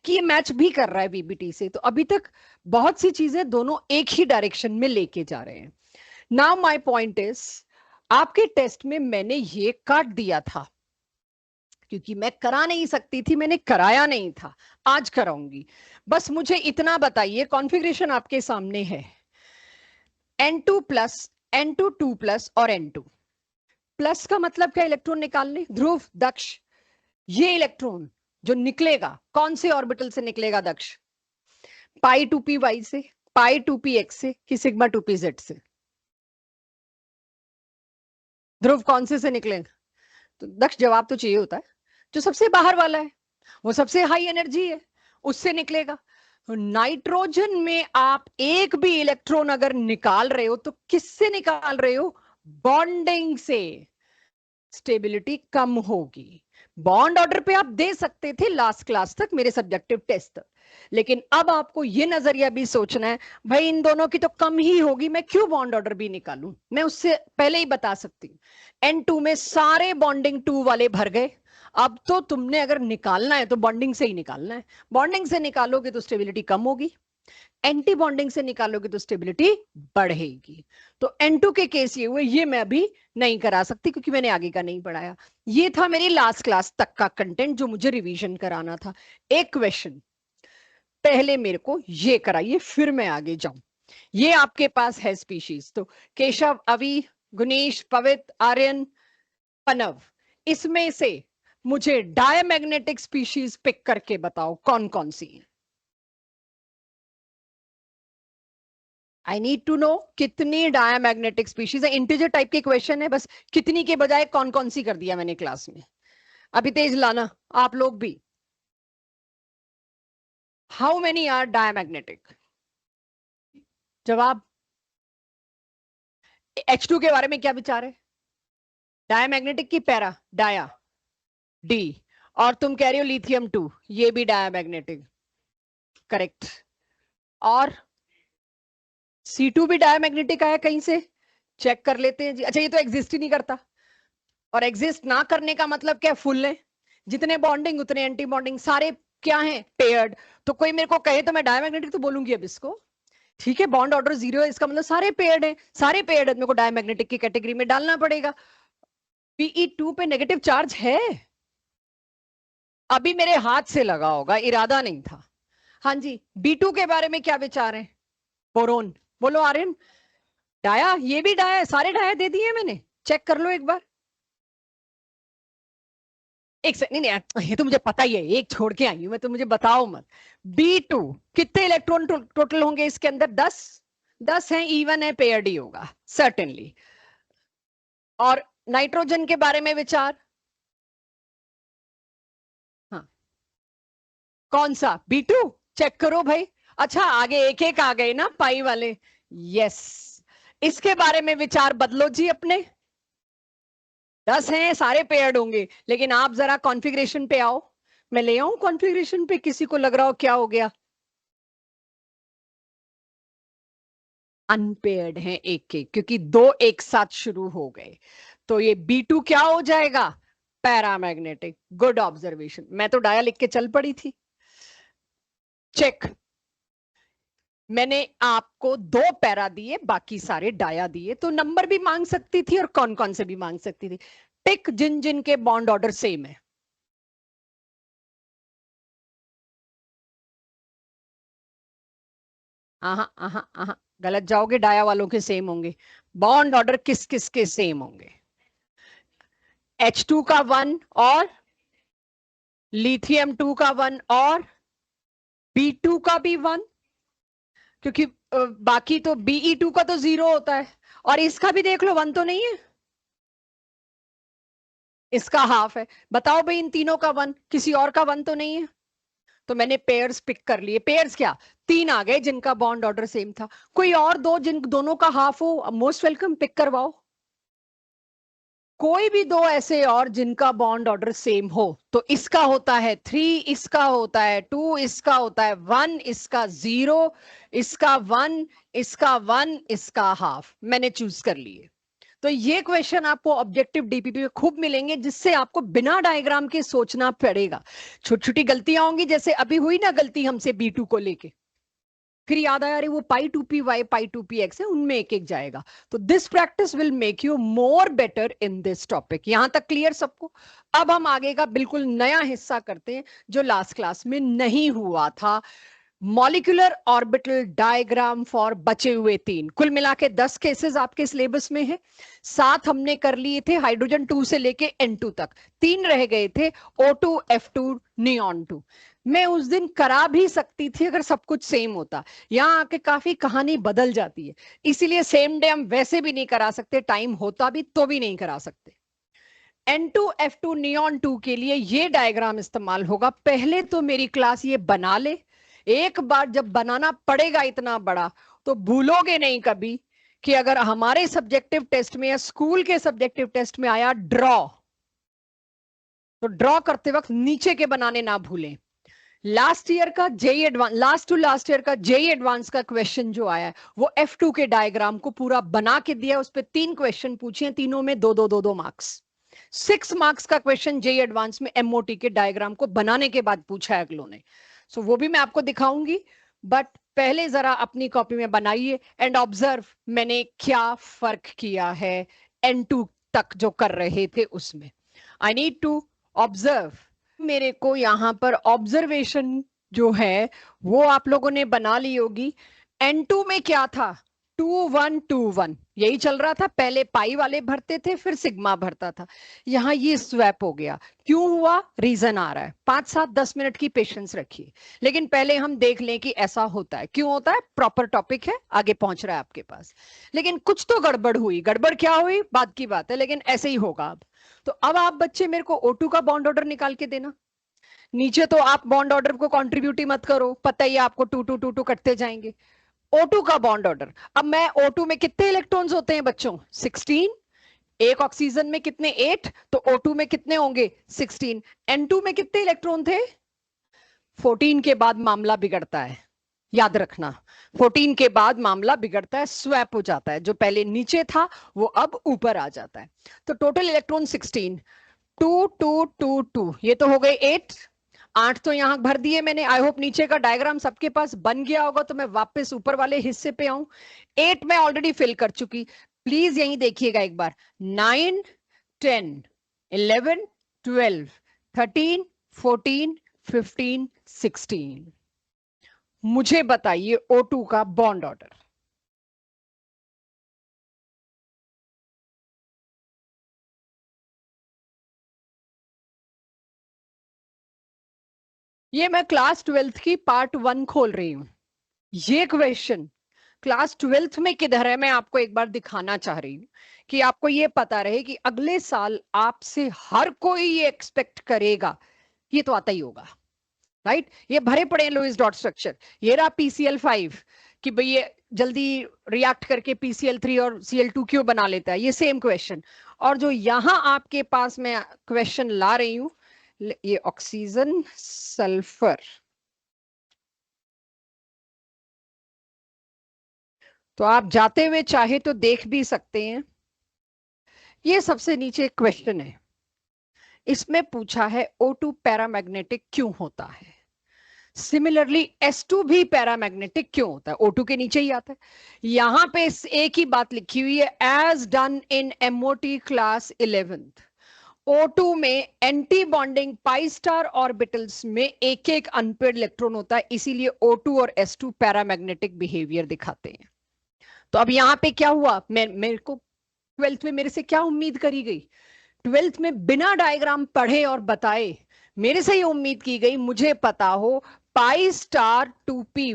कि ये मैच भी कर रहा है VBT से। तो अभी तक बहुत सी चीजें दोनों एक ही डायरेक्शन में लेके जा रहे हैं। नाउ माय पॉइंट इज, आपके टेस्ट में मैंने ये काट दिया था क्योंकि मैं करा नहीं सकती थी, मैंने कराया नहीं था, आज कराऊंगी। बस मुझे इतना बताइए, कॉन्फ़िगरेशन आपके सामने है, N2 प्लस, N2 2 प्लस और N2 प्लस का मतलब क्या, इलेक्ट्रॉन निकालने। ध्रुव, दक्ष, ये इलेक्ट्रॉन जो निकलेगा कौन से ऑर्बिटल से निकलेगा दक्ष, पाई 2p वाई से, पाई 2p एक्स से, कि सिग्मा 2p जेड से? ध्रुव कौन से निकलेगा? तो दक्ष जवाब तो चाहिए होता है, जो सबसे बाहर वाला है, वो सबसे हाई एनर्जी है, उससे निकलेगा। तो नाइट्रोजन में आप एक भी इलेक्ट्रॉन अगर निकाल रहे हो तो किससे निकाल रहे हो, बॉन्डिंग से, स्टेबिलिटी कम होगी। बॉन्ड ऑर्डर पे आप दे सकते थे लास्ट क्लास तक, मेरे सब्जेक्टिव टेस्ट तक, लेकिन अब आपको ये नजरिया भी सोचना है, भाई इन दोनों की तो कम ही होगी, मैं क्यों बॉन्ड ऑर्डर भी निकालूं। मैं उससे पहले ही बता सकती हूँ, N2 में सारे बॉन्डिंग 2 वाले भर गए। अब तो तुमने अगर निकालना है तो बॉन्डिंग से ही निकालना है, बॉन्डिंग से निकालोगे तो स्टेबिलिटी कम होगी, एंटी बॉन्डिंग से निकालोगे तो स्टेबिलिटी बढ़ेगी। तो N2 के केस ये हुए, ये मैं अभी नहीं करा सकती क्योंकि मैंने आगे का नहीं पढ़ाया। ये था मेरी लास्ट क्लास तक का कंटेंट जो मुझे रिवीजन कराना था। एक क्वेश्चन पहले मेरे को ये कराइए, फिर मैं आगे जाऊं। ये आपके पास है स्पीशीज, तो केशव, अवि, गुनीश, पवित्र, आर्यन, पनव, इसमें से मुझे डायमैग्नेटिक स्पीशीज पिक करके बताओ कौन कौन सी है। आई नीड टू नो कितनी डायमैग्नेटिक स्पीशीज है। इंटीजर टाइप के क्वेश्चन है, बस कितनी के बजाय कौन कौन सी कर दिया मैंने क्लास में। अभी तेज लाना आप लोग भी। How many are diamagnetic? जवाब। H2 के बारे में क्या विचार है, डायमैग्नेटिक की पैरा, डाया, डी। और तुम कह रही हो लिथियम 2, ये भी डायमैग्नेटिक। करेक्ट। और C2 भी डायमैग्नेटिक आया कहीं से, चेक कर लेते हैं जी। अच्छा, ये तो एग्जिस्ट ही नहीं करता, और एग्जिस्ट ना करने का मतलब क्या, फुल है, जितने बॉन्डिंग उतने एंटी बॉन्डिंग, सारे क्या है, पेयर्ड। तो कोई मेरे को कहे तो मैं डायमैग्नेटिक तो बोलूंगी अब इसको, ठीक है, बॉन्ड ऑर्डर 0 है, इसका मतलब सारे पेयर्ड है, सारे पेयर्ड है, मेरे को डायमैग्नेटिक की कैटेगरी में डालना पड़ेगा। Pe2 पे नेगेटिव चार्ज है, अभी मेरे हाथ से लगा होगा, इरादा नहीं था। हाँ जी, B2 के बारे में क्या विचार है, बोरोन, बोलो आर्यन। डाया, ये भी डाया है, सारे डाया दे दिए मैंने, चेक कर लो एक बार। एक से नहीं नहीं, ये तो मुझे पता ही है, एक छोड़ के आई हूं मैं, तो मुझे बताओ मत। B2 कितने इलेक्ट्रॉन टोटल होंगे इसके अंदर, 10, 10 है, इवन है, पेयर्ड ही होगा सर्टेनली। और नाइट्रोजन के बारे में विचार, हाँ, कौन सा, B2, चेक करो भाई। अच्छा, आगे एक एक आ गए ना पाई वाले, यस। इसके बारे में विचार बदलो जी अपने, 10 हैं, सारे पेयर्ड होंगे, लेकिन आप जरा कॉन्फ़िगरेशन पे आओ, मैं ले आऊं कॉन्फ़िगरेशन पे, किसी को लग रहा हो क्या हो गया, अनपेयर्ड हैं एक एक, क्योंकि दो एक साथ शुरू हो गए, तो ये B2 क्या हो जाएगा, पैरामैग्नेटिक। गुड ऑब्जर्वेशन, मैं तो डाया लिख के चल पड़ी थी। चेक, मैंने आपको 2 पैरा दिए, बाकी सारे डाया दिए, तो नंबर भी मांग सकती थी और कौन कौन से भी मांग सकती थी। टिक जिन जिन के बॉन्ड ऑर्डर सेम है, आहा आहा आहा, गलत जाओगे, डाया वालों के सेम होंगे, बॉन्ड ऑर्डर किस किस के सेम होंगे, H2 का 1 और लिथियम 2 का 1 और B2 का भी 1, क्योंकि बाकी तो Be2 का तो 0 होता है, और इसका भी देख लो 1 तो नहीं है, इसका हाफ है। बताओ भाई, इन तीनों का 1, किसी और का 1 तो नहीं है, तो मैंने पेयर्स पिक कर लिए। पेयर्स क्या, 3 आ गए जिनका बॉन्ड ऑर्डर सेम था, कोई और दो जिन दोनों का हाफ हो, मोस्ट वेलकम, पिक करवाओ। कोई भी दो ऐसे और जिनका बॉन्ड ऑर्डर सेम हो, तो इसका होता है 3, इसका होता है 2, इसका होता है 1, इसका 0, इसका 1, इसका 1, इसका हाफ, मैंने चूज कर लिए। तो ये क्वेश्चन आपको ऑब्जेक्टिव डीपीपी में खूब मिलेंगे, जिससे आपको बिना डायग्राम के सोचना पड़ेगा। छोटी छोटी गलतियां होंगी, जैसे अभी हुई ना गलती हमसे B2 को लेके, फिर याद आया, अरे वो π2py π2px है, उनमें एक एक जाएगा। तो this practice will make you more better in this topic. यहां तक क्लियर सबको। अब हम आगे का बिल्कुल नया हिस्सा करते हैं, जो लास्ट क्लास में नहीं हुआ था, मॉलिक्यूलर ऑर्बिटल डायग्राम फॉर बचे हुए 3, कुल मिला के 10 केसेस आपके सिलेबस में है। 7 हमने कर लिए थे हाइड्रोजन 2 से लेके N2 तक, 3 रह गए थे O2 F2 नियॉन 2। मैं उस दिन करा भी सकती थी अगर सब कुछ सेम होता, यहाँ आके काफी कहानी बदल जाती है, इसीलिए सेम डे हम वैसे भी नहीं करा सकते, टाइम होता भी तो भी नहीं करा सकते। N2 F2 नियॉन 2 के लिए ये डायग्राम इस्तेमाल होगा। पहले तो मेरी क्लास ये बना ले, एक बार जब बनाना पड़ेगा इतना बड़ा, तो भूलोगे नहीं कभी कि अगर हमारे सब्जेक्टिव टेस्ट में या स्कूल के सब्जेक्टिव टेस्ट में आया ड्रॉ, तो ड्रॉ करते वक्त नीचे के बनाने ना भूलें। लास्ट ईयर का JEE advance, last to last year का जेई एडवांस का क्वेश्चन जो आया है, वो F2 के डायग्राम को पूरा बना के दिया, उस पर 3 क्वेश्चन पूछे, तीनों में 2-2 मार्क्स, 6 मार्क्स का क्वेश्चन जेई एडवांस में MOT के डायग्राम को बनाने के बाद पूछा है अगलों ने। सो वो भी मैं आपको दिखाऊंगी, बट पहले जरा अपनी कॉपी में बनाइए एंड ऑब्जर्व मैंने क्या फर्क किया है N2 तक जो कर रहे थे उसमें। आई नीड टू ऑब्जर्व, मेरे को यहां पर ऑब्जर्वेशन जो है वो आप लोगों ने बना ली होगी। N2 में क्या था, 2-1-2-1 यही चल रहा था, पहले पाई वाले भरते थे फिर सिग्मा भरता था, यहां ये स्वैप हो गया। क्यों हुआ, रीजन आ रहा है, 5-7-10 मिनट की पेशेंस रखिए, लेकिन पहले हम देख लें कि ऐसा होता है, क्यों होता है, प्रॉपर टॉपिक है, आगे पहुंच रहा है आपके पास। लेकिन कुछ तो गड़बड़ हुई, गड़बड़ क्या हुई बात की बात है, लेकिन ऐसे ही होगा अब। तो अब आप बच्चे मेरे को O2 का बॉन्ड ऑर्डर निकाल के देना। नीचे तो आप बॉन्ड ऑर्डर को कंट्रीब्यूट ही मत करो, पता ही आपको 2-2-2-2 कटते जाएंगे। O2 का बॉन्ड ऑर्डर, अब मैं O2 में कितने इलेक्ट्रॉन्स होते हैं बच्चों, 16, एक ऑक्सीजन में कितने, 8, तो O2 में कितने होंगे, 16। N2 में कितने इलेक्ट्रॉन थे, 14 के बाद मामला बिगड़ता है, याद रखना। 14 के बाद मामला बिगड़ता है, स्वैप हो जाता है, जो पहले नीचे था वो अब ऊपर आ जाता है। तो टोटल इलेक्ट्रॉन 16, 2 2 2 2, ये तो हो गए 8। 8 तो यहां भर दिए मैंने। आई होप नीचे का डायग्राम सबके पास बन गया होगा, तो मैं वापस ऊपर वाले हिस्से पे आऊं। 8 मैं ऑलरेडी फिल कर चुकी, प्लीज यहीं देखिएगा एक बार। 9 10 11 12 13 14 15 16। मुझे बताइए O2 का बॉन्ड ऑर्डर। ये मैं क्लास 12th की पार्ट 1 खोल रही हूं। ये क्वेश्चन क्लास 12th में किधर है, मैं आपको एक बार दिखाना चाह रही हूँ, कि आपको ये पता रहे कि अगले साल आपसे हर कोई ये एक्सपेक्ट करेगा, ये तो आता ही होगा, राइट। ये भरे पड़े हैं लुईस डॉट स्ट्रक्चर। ये रहा PCl5, कि भाई ये जल्दी रिएक्ट करके PCl3 और Cl2 क्यों बना लेता है, ये सेम क्वेश्चन। और जो यहां आपके पास मैं क्वेश्चन ला रही हूं, ये ऑक्सीजन सल्फर, तो आप जाते हुए चाहे तो देख भी सकते हैं। ये सबसे नीचे क्वेश्चन है, इसमें पूछा है O2 पैरामैग्नेटिक क्यों होता है। सिमिलरली S2 भी पैरामैग्नेटिक क्यों होता है, O2 के नीचे ही आता है। यहां पे एक ही बात लिखी हुई है, as done in MOT class 11th। O2 में anti bonding pi star orbitals में एक एक अनपेड इलेक्ट्रॉन होता है, इसीलिए O2 और S2 पैरामैग्नेटिक बिहेवियर दिखाते हैं। तो अब यहां पे क्या हुआ, मेरे को 12th में मेरे से क्या उम्मीद करी गई, 12th में बिना डायग्राम पढ़े और बताए मेरे से ये उम्मीद की गई मुझे पता हो पाई star 2p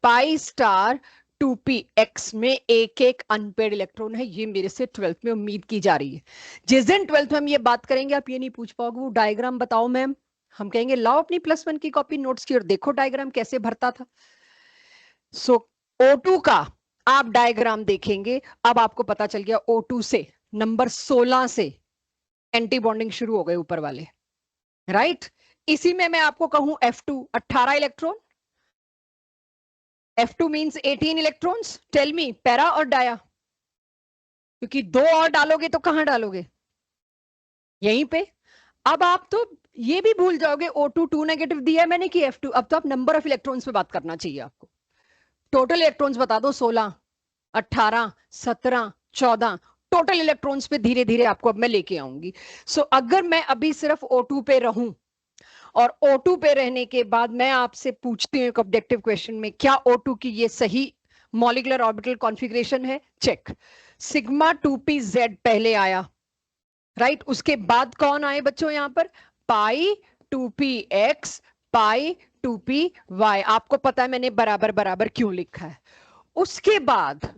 pi star 2px में एक एक अनपेड इलेक्ट्रॉन है, ये मेरे से 12th में उम्मीद की जा रही है। जिस दिन 12th में हम ये बात करेंगे, आप ये नहीं पूछ पाओगे वो डायग्राम बताओ मैम, हम कहेंगे लाओ अपनी +1 की कॉपी नोट्स की और देखो डायग्राम कैसे भरता था। सो O2 का आप डायग्राम देखेंगे, अब आपको पता चल गया O2 से नंबर 16 से एंटी बॉन्डिंग शुरू हो गए ऊपर वाले, राइट। इसी में मैं आपको कहूं F2 18 electron, F2 means 18 electrons, tell me para और डाया, क्योंकि दो और डालोगे तो कहां डालोगे, यहीं पे। अब आप तो ये भी भूल जाओगे O2 2 नेगेटिव दिया है मैंने कि F2, अब तो आप नंबर ऑफ इलेक्ट्रॉन्स पे बात करना चाहिए आपको। टोटल इलेक्ट्रॉन्स बता दो, 16 18 17 14, टोटल इलेक्ट्रॉन्स पे धीरे धीरे आपको अब मैं लेके आऊंगी। सो अगर मैं अभी सिर्फ O2 पे रहूं, और O2 पे रहने के बाद मैं आपसे पूछती हूँ एक ऑब्जेक्टिव क्वेश्चन में, क्या O2 की ये सही मॉलिक्यूलर ऑर्बिटल कॉन्फ़िगरेशन है, चेक। सिग्मा 2pz पहले आया, राइट। उसके बाद कौन आए बच्चों यहां पर, पाई 2px पाई 2py। आपको पता है मैंने बराबर बराबर क्यों लिखा है। उसके बाद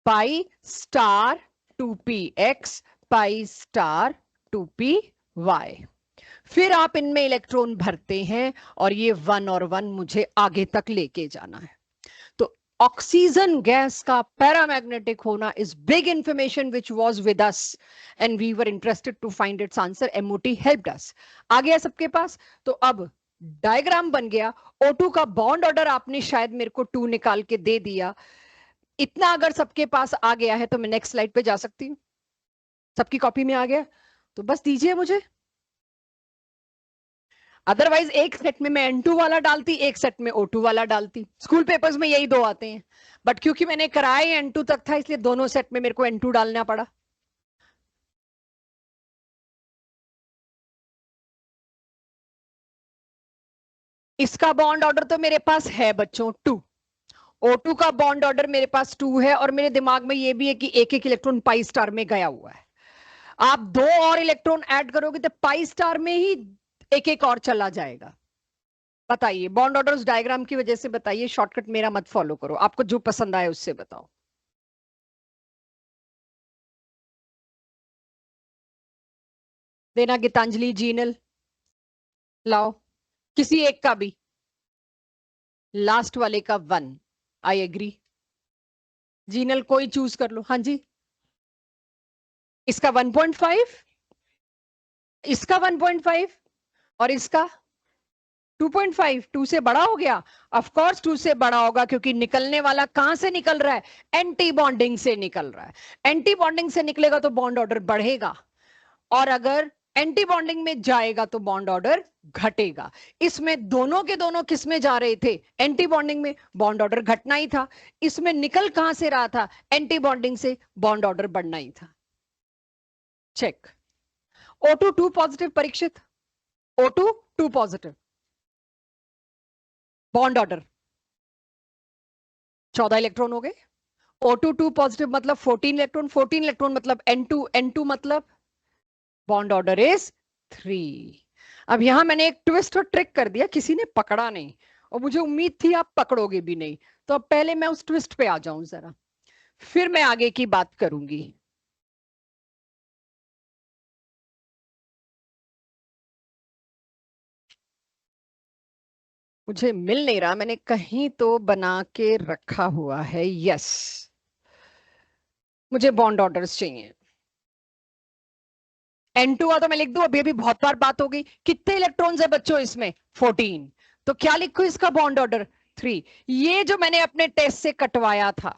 pi star 2px pi star 2py, फिर आप इनमें इलेक्ट्रॉन भरते हैं और ये 1 और 1 मुझे आगे तक लेके जाना है। तो ऑक्सीजन गैस का पैरामैग्नेटिक होना is big information which was with us and we were interested to find its answer. MOT helped us. आ गया सबके पास, तो अब डायग्राम बन गया। O2 का बॉन्ड ऑर्डर आपने शायद मेरे को 2 निकाल के दे दिया। इतना अगर सबके पास आ गया है तो मैं नेक्स्ट स्लाइड पे जा सकती हूँ। सबकी कॉपी में आ गया तो बस दीजिए मुझे, अदरवाइज एक सेट में मैं N2 वाला डालती, एक सेट में O2 वाला डालती। स्कूल पेपर्स में यही दो आते हैं, बट क्योंकि मैंने कराए N2 तक था, इसलिए दोनों सेट में मेरे को N2 डालना पड़ा। इसका बॉन्ड ऑर्डर तो मेरे पास है बच्चों 2। O2 का बॉन्ड ऑर्डर मेरे पास 2 है, और मेरे दिमाग में ये भी है कि एक एक इलेक्ट्रॉन पाई स्टार में गया हुआ है। आप 2 और इलेक्ट्रॉन ऐड करोगे तो पाई स्टार में ही एक एक और चला जाएगा। बताइए बॉन्ड ऑर्डर उस डायग्राम की वजह से बताइए, शॉर्टकट मेरा मत फॉलो करो, आपको जो पसंद आए उससे बताओ। देना गीतांजलि, जीनल, लाओ किसी एक का भी, लास्ट वाले का 1। I agree. जीनल कोई चूज कर लो, हाँ जी। इसका 1.5, इसका 1.5, और इसका 2.5 2 से बड़ा हो गया, ऑफ कोर्स 2 से बड़ा होगा, क्योंकि निकलने वाला कहां से निकल रहा है, एंटी बॉन्डिंग से निकल रहा है। एंटी बॉन्डिंग से निकलेगा तो बॉन्ड ऑर्डर बढ़ेगा, और अगर एंटी बॉन्डिंग में जाएगा तो बॉन्ड ऑर्डर घटेगा। इसमें दोनों के दोनों किस में जा रहे थे, एंटी बॉन्डिंग में, बॉन्ड ऑर्डर घटना ही था। इसमें निकल कहां से रहा था, एंटी बॉन्डिंग से, बॉन्ड ऑर्डर बढ़ना ही था। Check. O2 2 positive Parikshit, O2 2 positive, bond order 14 electron हो गए। O2 2 पॉजिटिव मतलब 14 इलेक्ट्रॉन, 14 इलेक्ट्रॉन मतलब N2, N2 मतलब बॉन्ड ऑर्डर इज 3। अब यहां मैंने एक ट्विस्ट और ट्रिक कर दिया, किसी ने पकड़ा नहीं, और मुझे उम्मीद थी आप पकड़ोगे भी नहीं। तो अब पहले मैं उस ट्विस्ट पे आ जाऊं जरा, फिर मैं आगे की बात करूंगी। मुझे मिल नहीं रहा, मैंने कहीं तो बना के रखा हुआ है। यस, मुझे बॉन्ड ऑर्डर्स चाहिए। N2 तो मैं लिख दूं, अभी अभी बहुत बार बात हो गई, कितने इलेक्ट्रॉन्स है बच्चों इसमें, 14। तो क्या लिखूं इसका बॉन्ड ऑर्डर, 3। ये जो मैंने अपने टेस्ट से कटवाया था,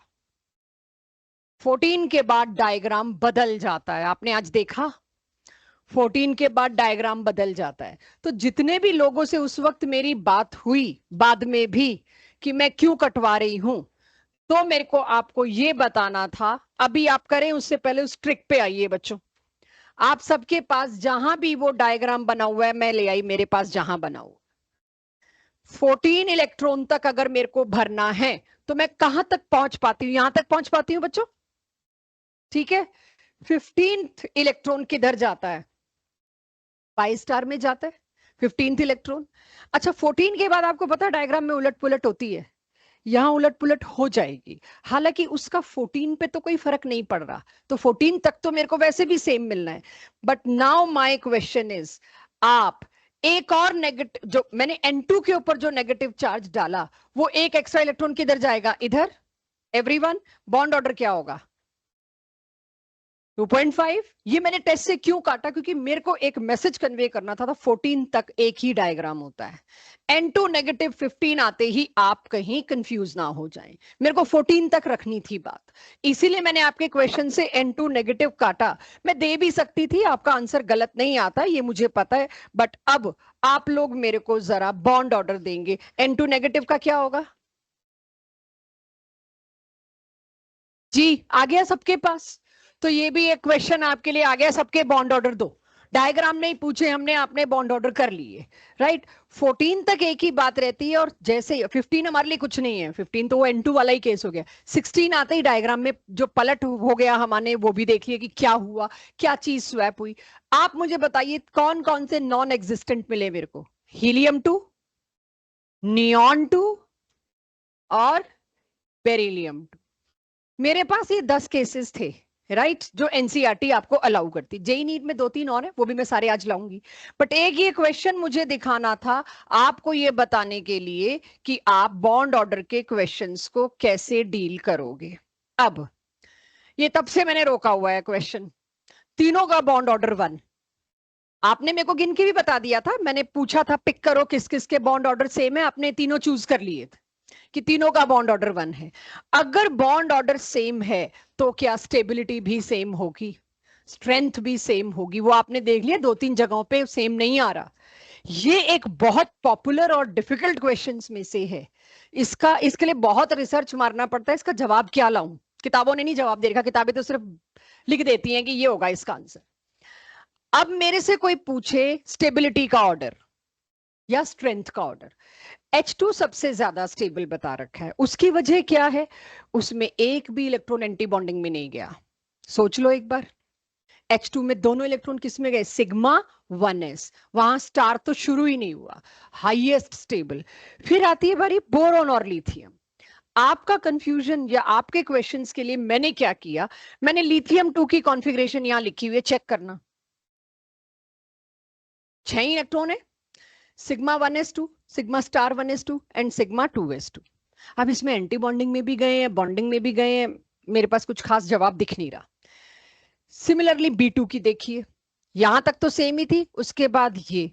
14 के बाद डायग्राम बदल जाता है, आपने आज देखा, 14 के बाद डायग्राम बदल जाता है। तो जितने भी लोगों से उस वक्त मेरी बात हुई बाद में भी कि मैं क्यों कटवा रही हूं, तो मेरे को आपको ये बताना था। अभी आप करें उससे पहले उस ट्रिक पे आइए बच्चों। आप सबके पास जहां भी वो डायग्राम बना हुआ है, मैं ले आई मेरे पास जहां बना हुआ, 14 इलेक्ट्रॉन तक अगर मेरे को भरना है तो मैं कहां तक पहुंच पाती हूं, यहां तक पहुंच पाती हूं बच्चों, ठीक है। 15th इलेक्ट्रॉन किधर जाता है, पाई स्टार में जाता है 15th इलेक्ट्रॉन। अच्छा, 14 के बाद आपको पता है डायग्राम में उलट पुलट होती है, यहां उलट पुलट हो जाएगी। हालांकि उसका 14 पे तो कोई फर्क नहीं पड़ रहा, तो 14 तक तो मेरे को वैसे भी सेम मिलना है। But now my question is, आप एक और नेगेटिव, जो मैंने N2 के ऊपर जो नेगेटिव चार्ज डाला, वो एक एक्स्ट्रा इलेक्ट्रॉन किधर जाएगा, इधर। एवरीवन, बॉन्ड ऑर्डर क्या होगा, 2.5। ये मैंने टेस्ट से क्यों काटा, क्योंकि मेरे को एक मैसेज कन्वे करना था 14 तक एक ही डायग्राम होता है। N2 नेगेटिव 15 आते ही आप कहीं कंफ्यूज ना हो जाएं, मेरे को 14 तक रखनी थी बात, इसीलिए मैंने आपके क्वेश्चन से N2 नेगेटिव काटा। मैं दे भी सकती थी, आपका आंसर गलत नहीं आता, ये मुझे पता है, बट अब आप लोग मेरे को जरा बॉन्ड ऑर्डर देंगे, N2 नेगेटिव का क्या होगा। जी आ गया सबके पास, तो ये भी एक क्वेश्चन आपके लिए आ गया, सबके बॉन्ड ऑर्डर दो। डायग्राम नहीं पूछे हमने, आपने बॉन्ड ऑर्डर कर लिए, राइट। 14 तक एक ही बात रहती है, और जैसे 15 हमारे लिए कुछ नहीं है, 15 तो वो N2 वाला ही केस हो गया। 16 आते ही डायग्राम में जो पलट हो गया, हमने वो भी देख लिया कि क्या हुआ, क्या चीज स्वैप हुई। आप मुझे बताइए कौन कौन से नॉन एग्जिस्टेंट मिले मेरे को, हीलियम 2, नियॉन 2 और बेरिलियम 2। मेरे पास ये 10 केसेस थे, राइट, जो एनसीईआरटी आपको अलाउ करती। जेई नीट में 2-3 और है, वो भी मैं सारे आज लाऊंगी, बट एक ये क्वेश्चन मुझे दिखाना था आपको, ये बताने के लिए कि आप बॉन्ड ऑर्डर के क्वेश्चंस को कैसे डील करोगे। अब ये तब से मैंने रोका हुआ है क्वेश्चन, तीनों का बॉन्ड ऑर्डर 1। आपने मेरे को गिन के भी बता दिया था, मैंने पूछा था पिक करो किस किस के बॉन्ड ऑर्डर सेम है, आपने तीनों चूज कर लिए थे कि तीनों का बॉन्ड ऑर्डर 1 है। अगर बॉन्ड ऑर्डर सेम है तो क्या स्टेबिलिटी भी सेम होगी, स्ट्रेंथ भी सेम होगी, वो आपने देख लिया 2-3 जगहों पे सेम नहीं आ रहा। ये एक बहुत पॉपुलर और डिफिकल्ट क्वेश्चंस में से है, इसके लिए बहुत रिसर्च मारना पड़ता है, इसका जवाब क्या लाऊं, किताबों ने नहीं जवाब दे रखा, किताबें तो सिर्फ लिख देती हैं कि ये होगा इसका आंसर। अब मेरे से कोई पूछे स्टेबिलिटी का ऑर्डर या स्ट्रेंथ का ऑर्डर, H2 सबसे ज्यादा स्टेबल बता रखा है, उसकी वजह क्या है, उसमें एक भी इलेक्ट्रॉन एंटी बॉन्डिंग में नहीं गया। सोच लो एक बार, H2 में दोनों इलेक्ट्रॉन किस में गए, सिग्मा 1s, वहां स्टार तो शुरू ही नहीं हुआ, हाईएस्ट स्टेबल। फिर आती है बारी बोरोन और लिथियम। आपका कंफ्यूजन या आपके क्वेश्चंस के लिए मैंने क्या किया, मैंने लिथियम 2 की कॉन्फ़िगरेशन यहां लिखी हुई है, चेक करना, 6 इलेक्ट्रॉन है, sigma 1s2, sigma star 1s2 and sigma 2s2। अब इसमें एंटी बॉन्डिंग में भी गए हैं, बॉन्डिंग में भी गए हैं, मेरे पास कुछ खास जवाब दिख नहीं रहा। सिमिलरली B2 की देखिए, यहां तक तो सेम ही थी, उसके बाद ये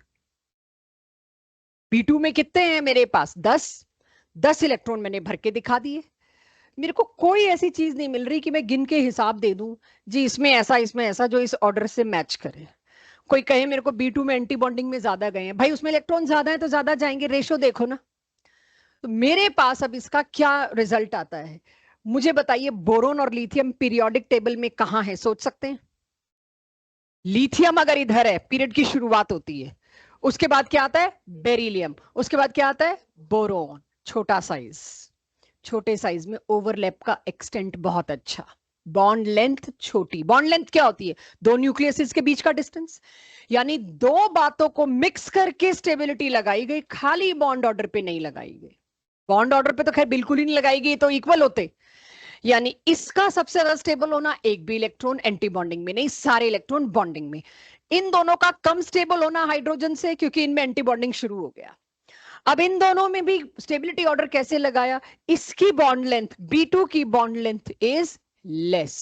P2 में कितने हैं मेरे पास? 10 इलेक्ट्रॉन मैंने भर के दिखा दिए। मेरे को कोई ऐसी चीज नहीं मिल रही कि मैं गिन के हिसाब दे दूं जी इसमें ऐसा जो इस ऑर्डर से मैच करे। कोई कहे मेरे को B2 में एंटी बॉन्डिंग में ज्यादा गए हैं, भाई उसमें इलेक्ट्रॉन ज्यादा है तो ज्यादा जाएंगे, रेशो देखो ना। तो मेरे पास अब इसका क्या रिजल्ट आता है, मुझे बताइए। बोरोन और लिथियम पीरियोडिक टेबल में कहां है, सोच सकते हैं? लिथियम अगर इधर है, पीरियड की शुरुआत होती है, उसके बाद क्या आता है? बेरिलियम, उसके बाद क्या आता है? बोरोन। छोटा साइज, छोटे साइज में ओवरलैप का एक्सटेंट बहुत अच्छा, बॉन्ड लेंथ छोटी। बॉन्ड लेंथ क्या होती है? दो न्यूक्लियस के बीच का डिस्टेंस। यानी दो बातों को मिक्स करके स्टेबिलिटी लगाई गई, खाली बॉन्ड ऑर्डर पे नहीं लगाई गई। बॉन्ड ऑर्डर पे तो खैर बिल्कुल ही नहीं लगाई गई, तो इक्वल होते। यानी इसका सबसे ज्यादा स्टेबल होना, एक भी इलेक्ट्रॉन एंटी बॉन्डिंग में नहीं, सारे इलेक्ट्रॉन बॉन्डिंग में। इन दोनों का कम स्टेबल होना हाइड्रोजन से, क्योंकि इनमें एंटी बॉन्डिंग शुरू हो गया। अब इन दोनों में भी स्टेबिलिटी ऑर्डर कैसे लगाया? इसकी बॉन्ड लेंथ, B2 की बॉन्ड लेंथ इज लेस,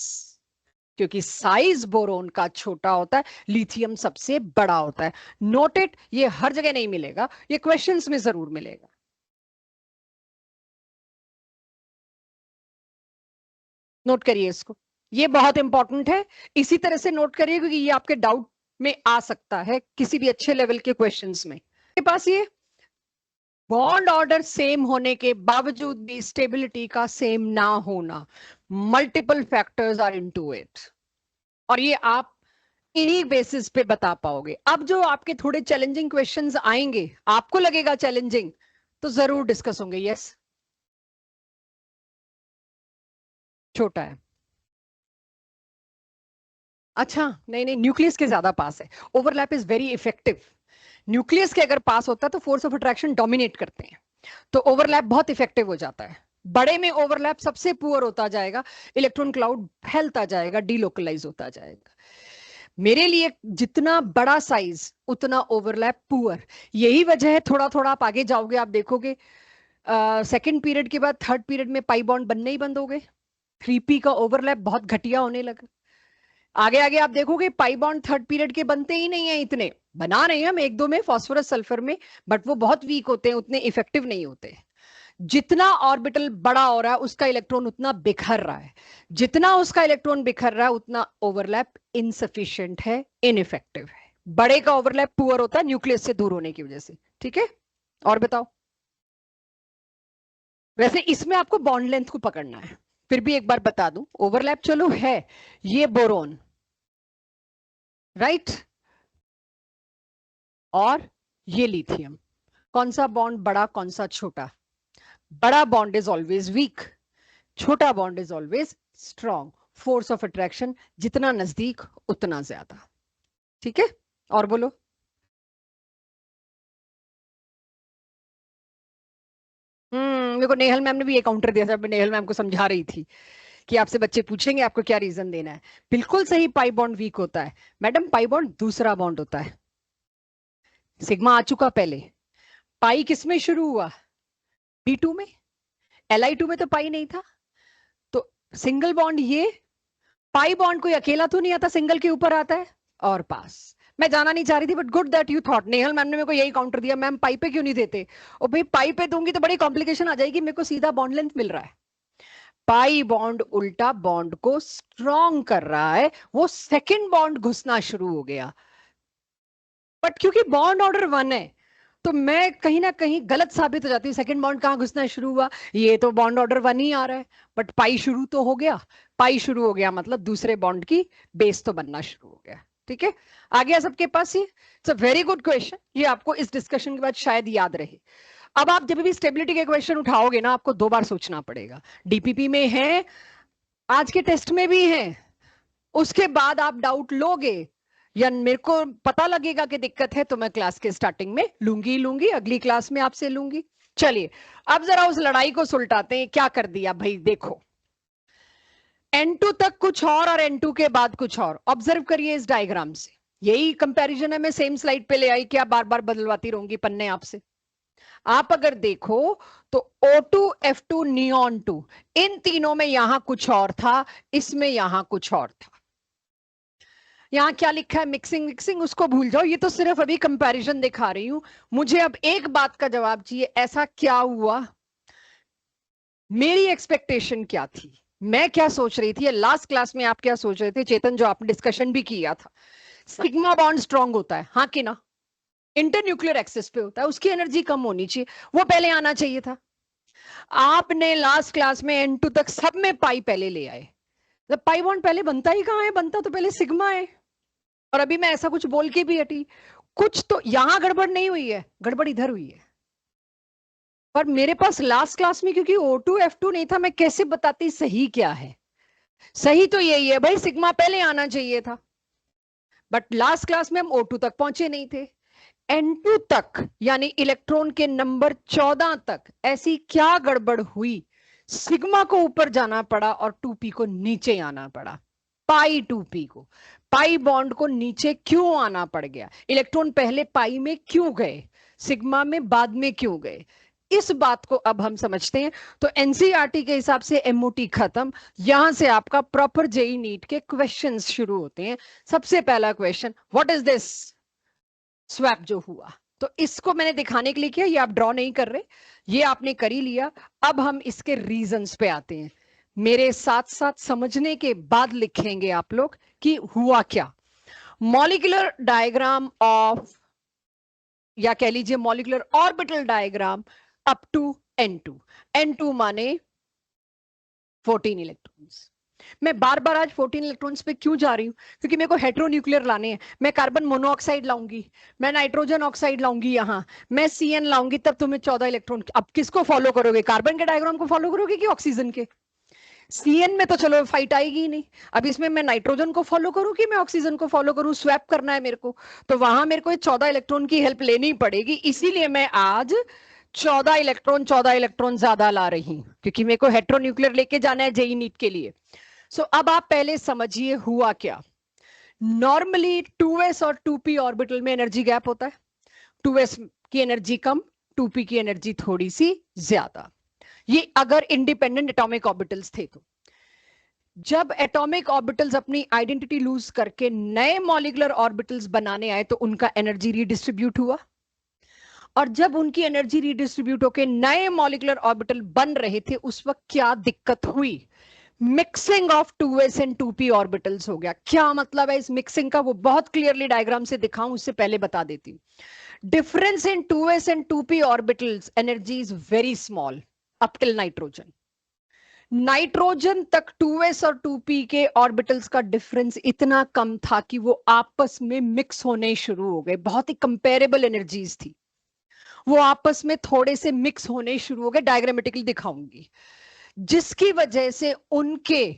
क्योंकि साइज बोरोन का छोटा होता है, लिथियम सबसे बड़ा होता है। नोट इट, ये हर जगह नहीं मिलेगा, ये क्वेश्चंस में जरूर मिलेगा। नोट करिए इसको, ये बहुत इंपॉर्टेंट है। इसी तरह से नोट करिए, क्योंकि ये आपके डाउट में आ सकता है किसी भी अच्छे लेवल के क्वेश्चंस में। के पास ये बॉन्ड ऑर्डर सेम होने के बावजूद भी स्टेबिलिटी का सेम ना होना, multiple factors are into it, और ये आप इन्हीं बेसिस पे बता पाओगे। अब जो आपके थोड़े चैलेंजिंग क्वेश्चंस आएंगे, आपको लगेगा चैलेंजिंग, तो जरूर डिस्कस होंगे। यस, छोटा है। अच्छा, नहीं नहीं, न्यूक्लियस के ज्यादा पास है। Overlap is very effective. Nucleus के अगर पास होता है तो फोर्स ऑफ अट्रैक्शन डोमिनेट करते हैं, तो ओवरलैप बहुत इफेक्टिव हो जाता है। बड़े में ओवरलैप सबसे पुअर होता जाएगा, इलेक्ट्रॉन क्लाउड फैलता जाएगा, डीलोकलाइज होता जाएगा। मेरे लिए जितना बड़ा साइज उतना ओवरलैप पुअर। यही वजह है, थोड़ा थोड़ा आप आगे जाओगे आप देखोगे, सेकंड पीरियड के बाद थर्ड पीरियड में पाई बॉन्ड बनने ही बंद हो गए। 3p का ओवरलैप बहुत घटिया होने लगा। आगे आगे आप देखोगे पाई बॉन्ड थर्ड पीरियड के बनते ही नहीं है, इतने बना रहे हैं हम एक दो में फॉस्फोरस सल्फर में, बट वो बहुत वीक होते हैं, उतने इफेक्टिव नहीं होते। जितना ऑर्बिटल बड़ा हो रहा है उसका इलेक्ट्रॉन उतना बिखर रहा है, जितना उसका इलेक्ट्रॉन बिखर रहा है उतना ओवरलैप इनसफिशिएंट है, इनइफेक्टिव है। बड़े का ओवरलैप पुअर होता है न्यूक्लियस से दूर होने की वजह से। ठीक है, और बताओ। वैसे इसमें आपको बॉन्ड लेंथ को पकड़ना है, फिर भी एक बार बता दूं, ओवरलैप चलो है, ये बोरोन, राइट, और ये लिथियम। कौन सा बॉन्ड बड़ा, कौन सा छोटा? बड़ा बॉन्ड इज ऑलवेज वीक, छोटा bond is always strong. Force of attraction जितना नजदीक उतना ज्यादा। ठीक है, और बोलो। मेरे को नेहल मैम ने भी ये काउंटर दिया था, मैं नेहल मैम को समझा रही थी कि आपसे बच्चे पूछेंगे आपको क्या रीजन देना है। बिल्कुल सही, पाई बॉन्ड वीक होता है। मैडम पाई बॉन्ड दूसरा बॉन्ड होता है, सिग्मा आ चुका पहले। पाई किसमें शुरू हुआ? B2 में। Li2 में तो पाई नहीं था, तो सिंगल बॉन्ड ये। पाई बॉन्ड कोई अकेला तो नहीं आता, सिंगल के ऊपर आता है और पास। मैं जाना नहीं चाह रही थी, but good that you thought. Nehal ma'am ने मेरे को यही काउंटर दिया, मैम पाई पे क्यों नहीं देते? और भाई पाई पे दूंगी तो बड़ी कॉम्प्लिकेशन आ जाएगी, मेरे को सीधा बॉन्ड लेंथ मिल रहा है। पाई बॉन्ड उल्टा बॉन्ड को स्ट्रॉन्ग कर रहा है, वो सेकंड बॉन्ड घुसना शुरू हो गया। बट क्योंकि बॉन्ड ऑर्डर 1 है, तो मैं कहीं ना कहीं गलत साबित हो जाती है। सेकंड बॉन्ड कहां घुसना शुरू हुआ? ये तो बॉन्ड ऑर्डर 1 ही आ रहा है, बट पाई शुरू तो हो गया। पाई शुरू हो गया मतलब दूसरे बॉन्ड की बेस तो बनना शुरू हो गया। ठीक है, आ गया सबके पास ये? It's a very good question, ये आपको इस डिस्कशन के बाद शायद याद रहे। अब आप जब भी स्टेबिलिटी के क्वेश्चन उठाओगे ना, आपको दो बार सोचना पड़ेगा। डीपीपी में है, आज के टेस्ट में भी है, उसके बाद आप डाउट लोगे, या मेरे को पता लगेगा कि दिक्कत है तो मैं क्लास के स्टार्टिंग में लूंगी ही लूंगी, अगली क्लास में आपसे लूंगी। चलिए, अब जरा उस लड़ाई को सुलटाते हैं। क्या कर दिया भाई, देखो N2 तक कुछ और N2 के बाद कुछ और। ऑब्जर्व करिए इस डायग्राम से, यही कंपैरिजन है, मैं सेम स्लाइड पे ले आई, क्या बार बार बदलवाती रहूंगी पन्ने आपसे। आप अगर देखो तो O2 F2 नियॉन 2, इन तीनों में यहां कुछ और था, इसमें यहां कुछ और था। यहाँ क्या लिखा है, मिक्सिंग मिक्सिंग उसको भूल जाओ, ये तो सिर्फ अभी कंपैरिजन दिखा रही हूं। मुझे अब एक बात का जवाब चाहिए, ऐसा क्या हुआ, मेरी एक्सपेक्टेशन क्या थी, मैं क्या सोच रही थी, लास्ट क्लास में आप क्या सोच रहे थे चेतन, जो आपने डिस्कशन भी किया था। सिग्मा बॉन्ड स्ट्रांग होता है, हाँ कि ना, इंटरन्यूक्लियर एक्सिस पे होता है, उसकी एनर्जी कम होनी चाहिए, वो पहले आना चाहिए था। आपने लास्ट क्लास में N2 तक सब में पाई पहले ले आए, जब पाई बॉन्ड पहले बनता ही कहाँ है, बनता तो पहले सिग्मा है। और अभी मैं ऐसा कुछ बोल के भी हटी, कुछ तो यहां गड़बड़ नहीं हुई है, गड़बड़ इधर हुई है। पर मेरे पास लास्ट क्लास में क्योंकि O2 F2 नहीं था, मैं कैसे बताती सही क्या है। सही तो यही है भाई, सिग्मा पहले आना चाहिए था, बट लास्ट क्लास में हम O2 तक पहुंचे नहीं थे। N2 तक यानी इलेक्ट्रॉन के नंबर 14 तक ऐसी क्या गड़बड़ हुई, सिग्मा को ऊपर जाना पड़ा और 2p को नीचे आना पड़ा। पाई 2p को, पाई बॉन्ड को नीचे क्यों आना पड़ गया, इलेक्ट्रॉन पहले पाई में क्यों गए, सिग्मा में बाद में क्यों गए, इस बात को अब हम समझते हैं। तो एनसीईआरटी के हिसाब से एमओटी खत्म, यहां से आपका प्रॉपर जेई नीट के क्वेश्चंस शुरू होते हैं। सबसे पहला question, what is this swap जो हुआ, तो इसको मैंने दिखाने के लिए किया, ये आप ड्रॉ नहीं कर रहे, ये आपने कर ही लिया। अब हम इसके रीजंस पे आते हैं, मेरे साथ साथ समझने के बाद लिखेंगे आप लोग कि हुआ क्या। मॉलिक्यूलर डायग्राम ऑफ, या कह लीजिए molecular orbital diagram up to N2। N2 माने 14 इलेक्ट्रॉन्स। मैं बार बार आज 14 इलेक्ट्रॉन्स पे क्यों जा रही हूं, क्योंकि मेरे को हेट्रोन्यूक्लियर लाने हैं। मैं कार्बन मोनोऑक्साइड लाऊंगी, मैं नाइट्रोजन ऑक्साइड लाऊंगी, यहां मैं CN लाऊंगी, तब तुम्हें 14 इलेक्ट्रॉन। अब किसको फॉलो करोगे, कार्बन के डायग्राम को फॉलो करोगे कि ऑक्सीजन के। CN में तो चलो फाइट आएगी ही नहीं, अब इसमें मैं नाइट्रोजन को फॉलो करूं कि मैं ऑक्सीजन को फॉलो करूं, स्वैप करना है मेरे को, तो वहां मेरे को 14 इलेक्ट्रॉन की हेल्प लेनी पड़ेगी। इसीलिए मैं आज 14 इलेक्ट्रॉन ज्यादा ला रही हूं, क्योंकि मेरे को हेट्रोन्यूक्लियर लेके जाना है जेई नीट के लिए। सो अब आप पहले समझिए हुआ क्या। नॉर्मली 2s और 2p ऑर्बिटल में एनर्जी गैप होता है, 2s की एनर्जी कम, 2p की एनर्जी थोड़ी सी ज्यादा, ये अगर इंडिपेंडेंट एटॉमिक ऑर्बिटल्स थे तो। जब एटॉमिक ऑर्बिटल्स अपनी आइडेंटिटी लूज करके नए मॉलिक्यूलर ऑर्बिटल्स बनाने आए तो उनका एनर्जी रीडिस्ट्रीब्यूट हुआ, और जब उनकी एनर्जी रीडिस्ट्रीब्यूट होकर नए मॉलिक्यूलर ऑर्बिटल बन रहे थे, उस वक्त क्या दिक्कत हुई, mixing of 2s and 2p orbitals हो गया। क्या मतलब है इस मिक्सिंग का, वो बहुत क्लियरली डायग्राम से दिखाऊं उससे पहले बता देती हूं। Difference in 2s and 2p orbitals energy is very small up till nitrogen. Nitrogen तक 2s और 2p के ऑर्बिटल्स का डिफरेंस इतना कम था कि वो आपस में मिक्स होने शुरू हो गए, बहुत ही कंपेरेबल एनर्जीज थी, वो आपस में थोड़े से मिक्स होने शुरू हो गए, डायग्रामेटिकली दिखाऊंगी, जिसकी वजह से उनके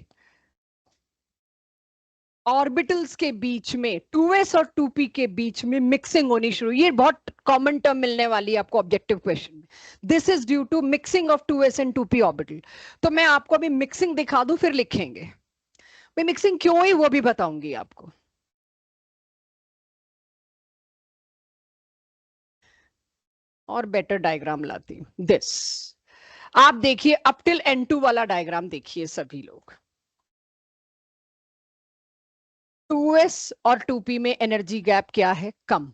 ऑर्बिटल्स के बीच में 2s और 2p के बीच में मिक्सिंग होनी शुरू। ये बहुत कॉमन टर्म मिलने वाली है आपको ऑब्जेक्टिव क्वेश्चन में, this is due to mixing of 2s and 2p orbital. तो मैं आपको अभी मिक्सिंग दिखा दूं फिर लिखेंगे, भाई मिक्सिंग क्यों हुई वो भी बताऊंगी आपको। और बेटर डायग्राम लाती हूं, दिस आप देखिए अप टिल N2 वाला डायग्राम देखिए सभी लोग, 2s और 2p में एनर्जी गैप क्या है, कम,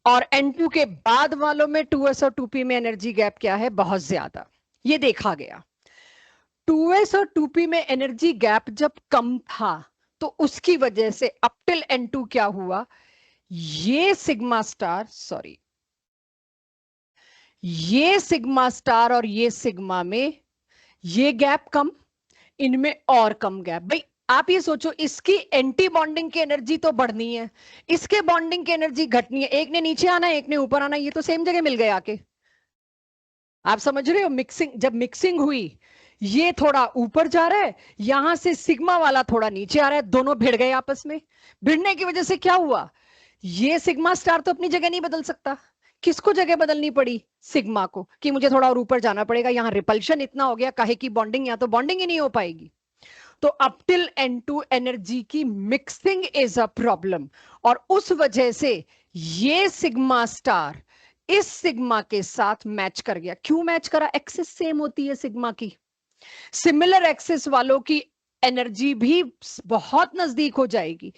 और N2 के बाद वालों में 2s और 2p में एनर्जी गैप क्या है, बहुत ज्यादा। ये देखा गया 2s और 2p में एनर्जी गैप जब कम था तो उसकी वजह से अप टिल N2 क्या हुआ, ये सिग्मा स्टार, सॉरी ये सिग्मा स्टार और ये सिग्मा में ये गैप कम, इनमें और कम गैप। भाई आप ये सोचो, इसकी एंटी बॉन्डिंग की एनर्जी तो बढ़नी है, इसके बॉन्डिंग की एनर्जी घटनी है, एक ने नीचे आना है एक ने ऊपर आना है, ये तो सेम जगह मिल गए आके। आप समझ रहे हो, मिक्सिंग जब मिक्सिंग हुई, ये थोड़ा ऊपर जा रहा है, यहां से सिग्मा वाला थोड़ा नीचे आ रहा है, दोनों भिड़ गए आपस में। भिड़ने की वजह से क्या हुआ, ये सिग्मा स्टार तो अपनी जगह नहीं बदल सकता, किसको जगह बदलनी पड़ी, सिग्मा को, कि मुझे थोड़ा और ऊपर जाना पड़ेगा, यहां रिपल्शन इतना हो गया, काहे की बॉन्डिंग, या तो बॉन्डिंग ही नहीं हो पाएगी। तो अप टिल N2 एनर्जी की मिक्सिंग इज अ प्रॉब्लम, और उस वजह से ये सिग्मा स्टार इस सिग्मा के साथ मैच कर गया। क्यों मैच करा, एक्सिस सेम होती है सिग्मा की, सिमिलर एक्सिस वालों की एनर्जी भी बहुत नजदीक हो जाएगी,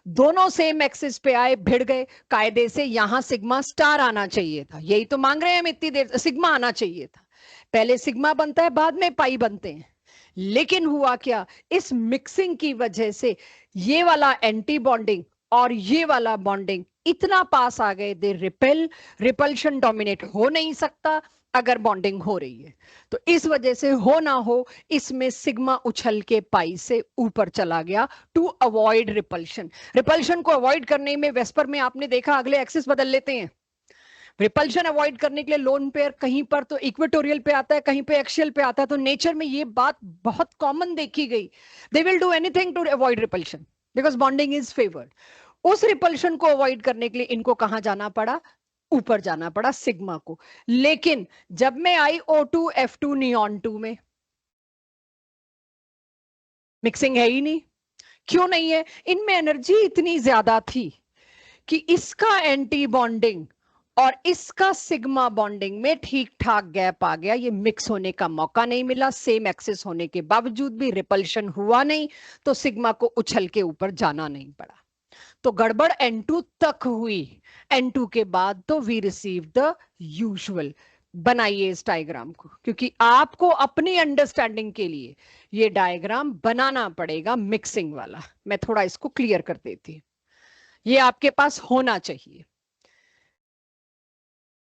दोनों सेम एक्सिस पे आए, भिड़ गए, कायदे से यहां सिग्मा स्टार आना चाहिए था, यही तो मांग रहे हैं हम इतनी देर, सिग्मा आना चाहिए था, पहले सिग्मा बनता है बाद में पाई बनते हैं। लेकिन हुआ क्या, इस मिक्सिंग की वजह से ये वाला एंटी बॉन्डिंग और ये वाला बॉन्डिंग इतना पास आ गए, दे रिपेल, रिपल्शन डोमिनेट हो नहीं सकता अगर बॉन्डिंग हो रही है। तो इस वजह से हो ना हो, इसमें सिग्मा उछल के पाई से ऊपर चला गया टू अवॉइड रिपल्शन। रिपल्शन को अवॉइड करने में वेस्पर में आपने देखा अगले एक्सिस बदल लेते हैं, रिपल्शन अवॉइड करने के लिए लोन पेयर कहीं पर तो इक्वेटोरियल पे आता है, कहीं पे एक्सियल पे आता है, तो नेचर में ये बात बहुत कॉमन देखी गई, they will do anything to avoid repulsion because bonding is favoured. उस रिपल्शन को अवॉइड करने के लिए इनको कहां जाना पड़ा, ऊपर जाना पड़ा सिग्मा को। लेकिन जब मैं आई O2F2 नियॉन 2 में, मिक्सिंग है ही नहीं। क्यों नहीं है, इनमें एनर्जी इतनी ज्यादा थी कि इसका एंटी बॉन्डिंग और इसका सिग्मा बॉन्डिंग में ठीक ठाक गैप आ गया, ये मिक्स होने का मौका नहीं मिला, सेम एक्सिस होने के बावजूद भी रिपल्शन हुआ नहीं, तो सिग्मा को उछल के ऊपर जाना नहीं पड़ा। तो गड़बड़ N2 तक हुई, N2 के बाद तो वी रिसीव द यूजुअल। बनाइए इस डायग्राम को, क्योंकि आपको अपनी अंडरस्टैंडिंग के लिए ये डायग्राम बनाना पड़ेगा मिक्सिंग वाला। मैं थोड़ा इसको क्लियर कर देती हूँ, ये आपके पास होना चाहिए।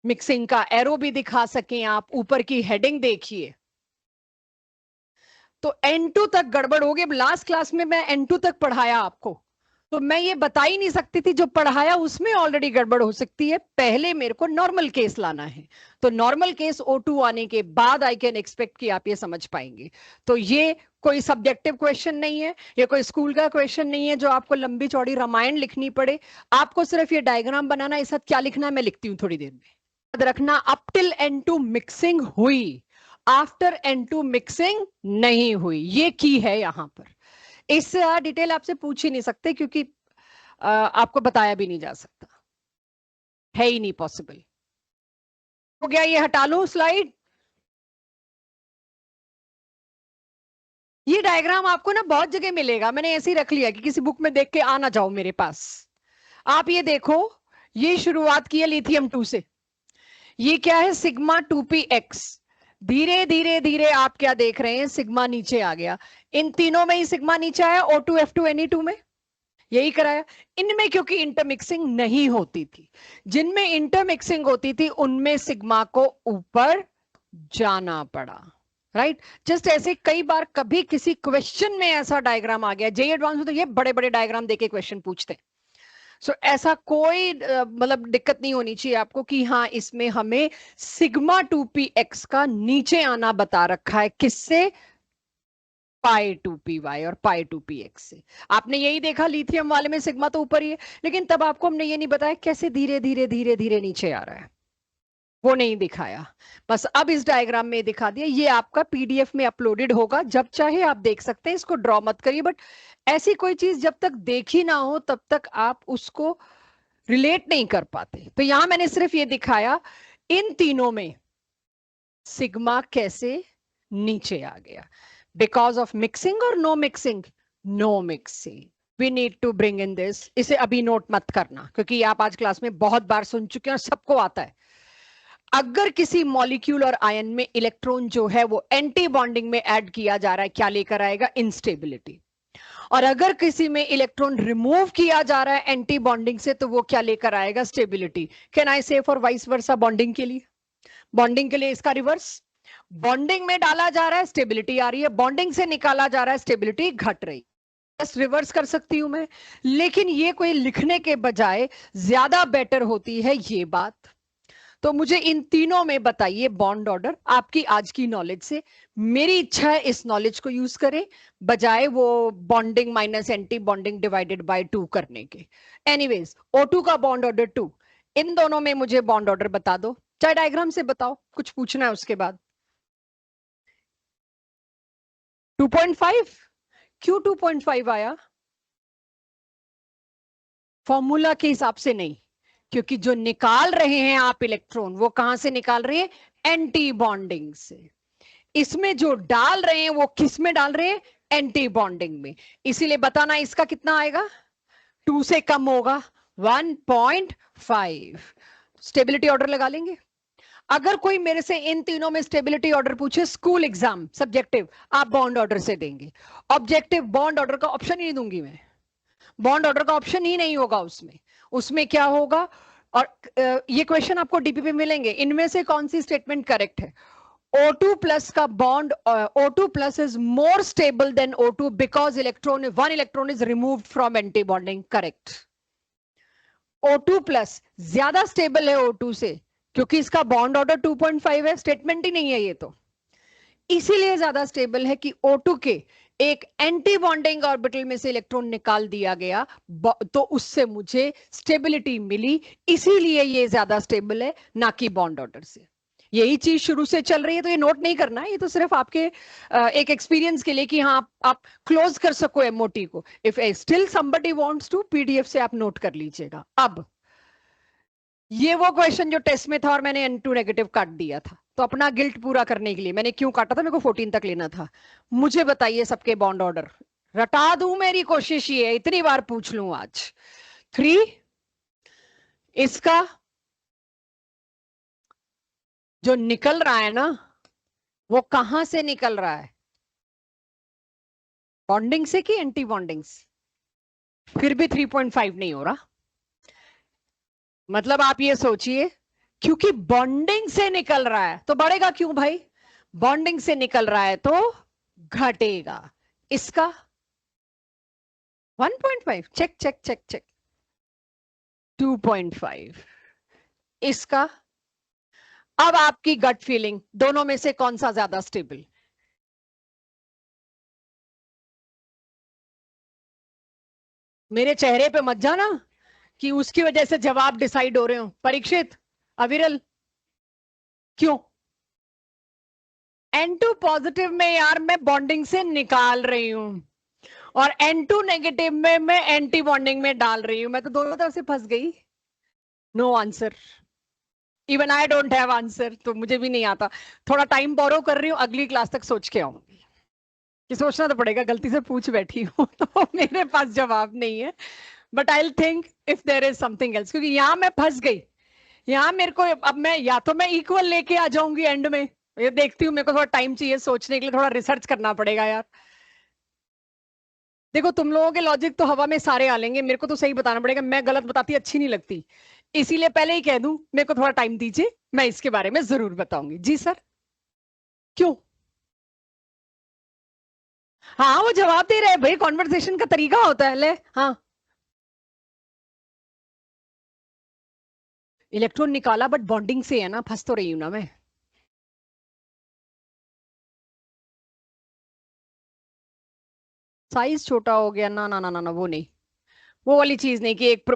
मिक्सिंग का एरो भी दिखा सकें आप, ऊपर की हेडिंग देखिए। तो N2 तक गड़बड़ हो गई। लास्ट क्लास में मैं N2 तक पढ़ाया आपको, तो मैं ये बता ही नहीं सकती थी, जो पढ़ाया उसमें ऑलरेडी गड़बड़ हो सकती है, पहले मेरे को नॉर्मल केस लाना है। तो नॉर्मल केस O2 आने के बाद आई कैन एक्सपेक्ट कि आप ये समझ पाएंगे। तो ये कोई सब्जेक्टिव क्वेश्चन नहीं है, ये कोई स्कूल का क्वेश्चन नहीं है जो आपको लंबी चौड़ी रामायण लिखनी पड़े। आपको सिर्फ ये डायग्राम बनाना, इस साथ क्या लिखना है मैं लिखती हूँ थोड़ी देर में। याद रखना, अप टिल N2 मिक्सिंग हुई, आफ्टर N2 मिक्सिंग नहीं हुई, ये की है यहां पर। इससे डिटेल आपसे पूछ ही नहीं सकते, क्योंकि आपको बताया भी नहीं जा सकता, है ही नहीं पॉसिबल। हो गया, ये हटा लूं स्लाइड। ये डायग्राम आपको ना बहुत जगह मिलेगा, मैंने ऐसे ही रख लिया कि किसी बुक में देख के आ ना जाओ मेरे पास। आप ये देखो, ये शुरुआत की है लिथियम 2 से, ये क्या है सिग्मा 2px, धीरे धीरे धीरे आप क्या देख रहे हैं, सिग्मा नीचे आ गया। इन तीनों में ही सिग्मा नीचे आया, O2F2 Ne2 में यही कराया। इनमें क्योंकि इंटरमिक्सिंग नहीं होती थी, जिनमें इंटरमिक्सिंग होती थी उनमें सिग्मा को ऊपर जाना पड़ा, राइट। जस्ट ऐसे कई बार कभी किसी क्वेश्चन में ऐसा डायग्राम आ गया, जेईई एडवांस में तो ये बड़े बड़े डायग्राम देके क्वेश्चन पूछते हैं। सो ऐसा कोई मतलब दिक्कत नहीं होनी चाहिए आपको कि हाँ इसमें हमें सिग्मा 2px का नीचे आना बता रखा है, किससे, पाई 2py और पाई 2px से। आपने यही देखा लिथियम वाले में सिग्मा तो ऊपर ही है, लेकिन तब आपको हमने ये नहीं बताया कैसे धीरे धीरे धीरे धीरे नीचे आ रहा है, वो नहीं दिखाया। बस अब इस डायग्राम में दिखा दिया, ये आपका पीडीएफ में अपलोडेड होगा, जब चाहे आप देख सकते हैं, इसको ड्रॉ मत करिए। बट ऐसी कोई चीज जब तक देखी ना हो तब तक आप उसको रिलेट नहीं कर पाते। तो यहां मैंने सिर्फ ये दिखाया इन तीनों में सिग्मा कैसे नीचे आ गया, बिकॉज ऑफ मिक्सिंग और no mixing, no mixing. We need to bring in this, इसे अभी नोट मत करना क्योंकि आप आज क्लास में बहुत बार सुन चुके हैं और सबको आता है। अगर किसी मॉलिक्यूल और आयन में इलेक्ट्रॉन जो है वो एंटी बॉन्डिंग में ऐड किया जा रहा है, क्या लेकर आएगा, इंस्टेबिलिटी। और अगर किसी में इलेक्ट्रॉन रिमूव किया जा रहा है एंटी बॉन्डिंग से, तो वो क्या लेकर आएगा, स्टेबिलिटी। कैन आई से फॉर वाइस वर्सा, बॉन्डिंग के लिए, बॉन्डिंग के लिए इसका रिवर्स, बॉन्डिंग में डाला जा रहा है स्टेबिलिटी आ रही है, बॉन्डिंग से निकाला जा रहा है स्टेबिलिटी घट रही। बस रिवर्स कर सकती हूं मैं, लेकिन ये कोई लिखने के बजाय ज्यादा बेटर होती है ये बात। तो मुझे इन तीनों में बताइए बॉन्ड ऑर्डर, आपकी आज की नॉलेज से। मेरी इच्छा है इस नॉलेज को यूज करें बजाय वो bonding minus anti bonding divided by 2 करने के। एनीवेज, O2 का बॉन्ड ऑर्डर 2, इन दोनों में मुझे बॉन्ड ऑर्डर बता दो, चाहे डायग्राम से बताओ, कुछ पूछना है उसके बाद। 2.5, क्यों 2.5 आया, फॉर्मूला के हिसाब से नहीं, क्योंकि जो निकाल रहे हैं आप इलेक्ट्रॉन वो कहां से निकाल रहे हैं, एंटी बॉन्डिंग से। इसमें जो डाल रहे हैं वो किस में डाल रहे हैं, एंटी बॉन्डिंग में, इसीलिए बताना इसका कितना आएगा, 2 से कम होगा 1.5। स्टेबिलिटी ऑर्डर लगा लेंगे। अगर कोई मेरे से इन तीनों में स्टेबिलिटी ऑर्डर पूछे, स्कूल एग्जाम सब्जेक्टिव, आप बॉन्ड ऑर्डर से देंगे। ऑब्जेक्टिव बॉन्ड ऑर्डर का ऑप्शन ही नहीं दूंगी मैं, बॉन्ड ऑर्डर का ऑप्शन ही नहीं होगा उसमें। उसमें क्या होगा, और ये क्वेश्चन आपको डीपी में मिलेंगे, इनमें से कौन सी स्टेटमेंट करेक्ट है। O2 प्लस का bond, O2 plus is more stable then O2 because one electron is removed from anti bonding, correct. O2 plus ज्यादा स्टेबल है O2 से, क्योंकि इसका बॉन्ड ऑर्डर 2.5 है, स्टेटमेंट ही नहीं है ये तो, इसीलिए ज्यादा स्टेबल है कि O2 के एक एंटी बॉन्डिंग ऑर्बिटल में से इलेक्ट्रॉन निकाल दिया गया, तो उससे मुझे स्टेबिलिटी मिली, इसीलिए ये ज्यादा स्टेबल है, ना कि बॉन्ड ऑर्डर से। यही चीज शुरू से चल रही है, तो ये नोट नहीं करना है, ये तो सिर्फ आपके एक एक्सपीरियंस के लिए कि हाँ आप क्लोज कर सको एमओटी को। If still somebody wants to, PDF से आप नोट कर लीजिएगा। अब ये वो क्वेश्चन जो टेस्ट में था और मैंने N2 नेगेटिव काट दिया था, तो अपना गिल्ट पूरा करने के लिए मैंने क्यों काटा था, मेरे को 14 तक लेना था। मुझे बताइए सबके बॉन्ड ऑर्डर, रटा दूं, मेरी कोशिश ये है, इतनी बार पूछ लूं आज। 3, इसका जो निकल रहा है ना, वो कहां से निकल रहा है, बॉन्डिंग से कि एंटी बॉन्डिंग से? फिर भी 3.5 नहीं हो रहा, मतलब आप ये सोचिए, क्योंकि बॉन्डिंग से निकल रहा है तो बढ़ेगा क्यों भाई, बॉन्डिंग से निकल रहा है तो घटेगा। इसका 1.5, चेक चेक चेक चेक, 2.5, इसका। अब आपकी गट फीलिंग, दोनों में से कौन सा ज्यादा स्टेबल? मेरे चेहरे पे मत जाना कि उसकी वजह से जवाब डिसाइड हो रहे हो। परीक्षित, अविरल, क्यों? N2 पॉजिटिव में यार मैं बॉन्डिंग से निकाल रही हूं, और N2 नेगेटिव में मैं एंटी बॉन्डिंग में डाल रही हूं, मैं तो दोनों तरफ से फंस गई। No answer, even I don't have answer, तो मुझे भी नहीं आता। थोड़ा टाइम बोरो कर रही हूँ, अगली क्लास तक सोच के आऊंगी, कि सोचना तो पड़ेगा, गलती से पूछ बैठी हूँ तो मेरे पास जवाब नहीं है। But I think if there is something else, क्योंकि यहां मैं फंस गई। यहाँ मेरे को अब मैं या तो मैं इक्वल लेके आ जाऊंगी एंड में, ये देखती हूँ, मेरे को थोड़ा टाइम चाहिए सोचने के लिए, थोड़ा रिसर्च करना पड़ेगा यार। देखो तुम लोगों के लॉजिक तो हवा में सारे आ लेंगे, मेरे को तो सही बताना पड़ेगा, मैं गलत बताती अच्छी नहीं लगती, इसीलिए पहले ही कह दूं, मेरे को थोड़ा टाइम दीजिए, मैं इसके बारे में जरूर बताऊंगी। जी सर, क्यों? हाँ वो जवाब दे रहे हैं भाई, कॉन्वर्सेशन का तरीका होता है ले। हाँ, इलेक्ट्रॉन निकाला बट बॉन्डिंग से है ना, फंस तो रही हूं ना मैं। साइज छोटा हो गया, ना ना ना ना ना, वो नहीं, वो वाली चीज नहीं कि एक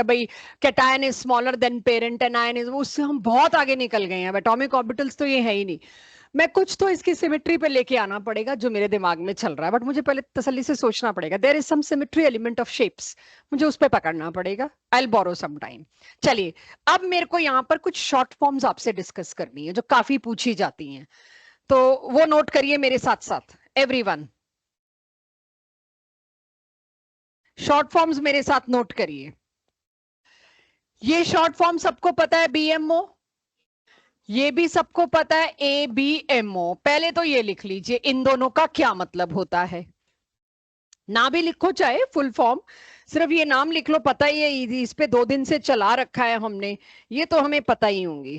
भाई cation is smaller than parent and ion is, उससे हम बहुत आगे निकल गए हैं, एटॉमिक ऑर्बिटल्स तो ये है ही नहीं। मैं कुछ तो इसकी सिमेट्री पे लेके आना पड़ेगा जो मेरे दिमाग में चल रहा है, बट मुझे पहले तसल्ली से सोचना पड़ेगा, there is some symmetry element of shapes, मुझे उस पर पकड़ना पड़ेगा। I will borrow some time. चलिए, अब मेरे को यहाँ पर कुछ शॉर्ट फॉर्म्स आपसे डिस्कस करनी है जो काफी पूछी जाती हैं, तो वो नोट करिए मेरे साथ साथ एवरीवन, शॉर्ट फॉर्म्स मेरे साथ नोट करिए। ये शॉर्ट फॉर्म सबको पता है, बीएमओ, ये भी सबको पता है ABMO। पहले तो ये लिख लीजिए इन दोनों का क्या मतलब होता है, ना भी लिखो चाहे फुल फॉर्म, सिर्फ ये नाम लिख लो, पता ही है, इस पे 2 दिन से चला रखा है हमने, ये तो हमें पता ही होंगी।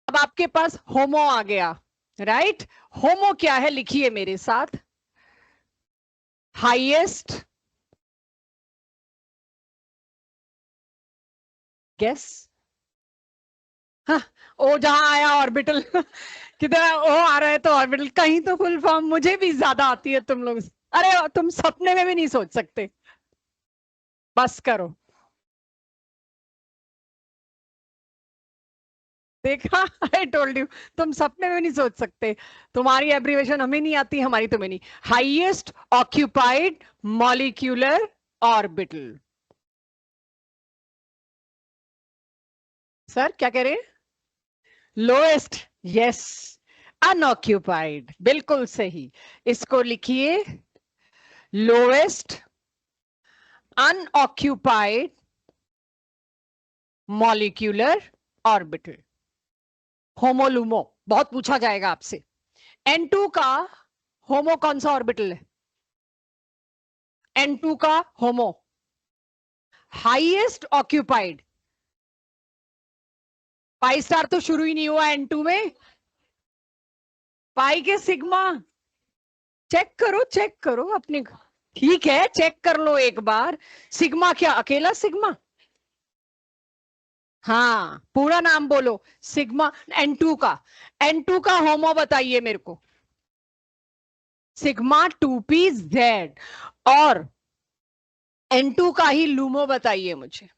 अब आपके पास होमो आ गया, राइट? होमो क्या है, लिखिए मेरे साथ, हाईएस्ट गेस। हाँ, ओ जहां आया ऑर्बिटल किधर ओ आ रहा है तो ऑर्बिटल, कहीं तो फुल फॉर्म मुझे भी ज्यादा आती है तुम लोग, अरे तुम सपने में भी नहीं सोच सकते, बस करो। देखा, आई टोल्ड यू, तुम सपने में नहीं सोच सकते, तुम्हारी एब्रीवेशन हमें नहीं आती, हमारी तुम्हें नहीं। Highest occupied molecular orbital. Sir क्या कह रहे हैं? लोएस्ट, यस, अनऑक्यूपाइड, बिल्कुल सही। इसको लिखिए, लोएस्ट अनऑक्यूपाइड मॉलिक्यूलर ऑर्बिटल, होमोलुमो। बहुत पूछा जाएगा आपसे। N2 का होमो कौन सा ऑर्बिटल है? N2 का होमो हाईएस्ट ऑक्यूपाइड, पाई स्टार तो शुरू ही नहीं हुआ N2 में। पाई के सिग्मा, चेक करो अपने। ठीक है, चेक कर लो एक बार। सिग्मा क्या अकेला सिग्मा? हाँ, पूरा नाम बोलो। सिग्मा N2 का, N2 का होमो बताइए मेरे को। Sigma 2p z। और N2 का ही लूमो बताइए मुझे।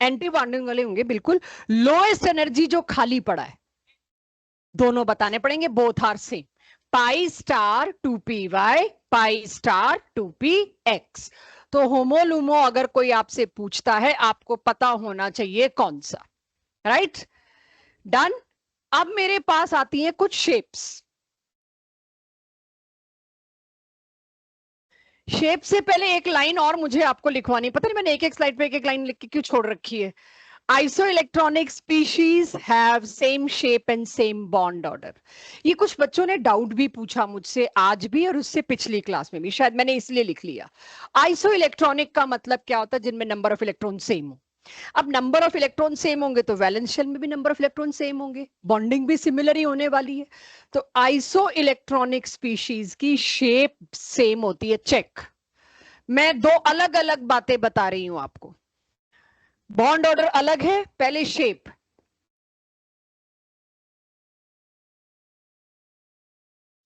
एंटी बॉन्डिंग वाले होंगे बिल्कुल। लोएस्ट एनर्जी जो खाली पड़ा है, दोनों बताने पड़ेंगे। Both are same. Pi star 2p y, pi star 2p x। तो होमोलुमो अगर कोई आपसे पूछता है, आपको पता होना चाहिए कौन सा। Right, done. अब मेरे पास आती हैं कुछ शेप्स। शेप से पहले एक लाइन और मुझे आपको लिखवानी, पता नहीं मैंने एक एक स्लाइड पे एक एक लाइन लिख के क्यों छोड़ रखी है। Isoelectronic species have same shape and same bond order। ये कुछ बच्चों ने डाउट भी पूछा मुझसे आज भी, और उससे पिछली क्लास में भी, शायद मैंने इसलिए लिख लिया। आइसोइलेक्ट्रॉनिक का मतलब क्या होता है? जिनमें नंबर ऑफ इलेक्ट्रॉन सेम हो। अब नंबर ऑफ इलेक्ट्रॉन सेम होंगे तो वैलेंस शेल में भी नंबर ऑफ इलेक्ट्रॉन सेम होंगे, बॉन्डिंग भी सिमिलर ही होने वाली है। तो आइसोइलेक्ट्रॉनिक स्पीशीज की शेप सेम होती है। चेक। मैं दो अलग अलग बातें बता रही हूं आपको। बॉन्ड ऑर्डर अलग है, पहले शेप।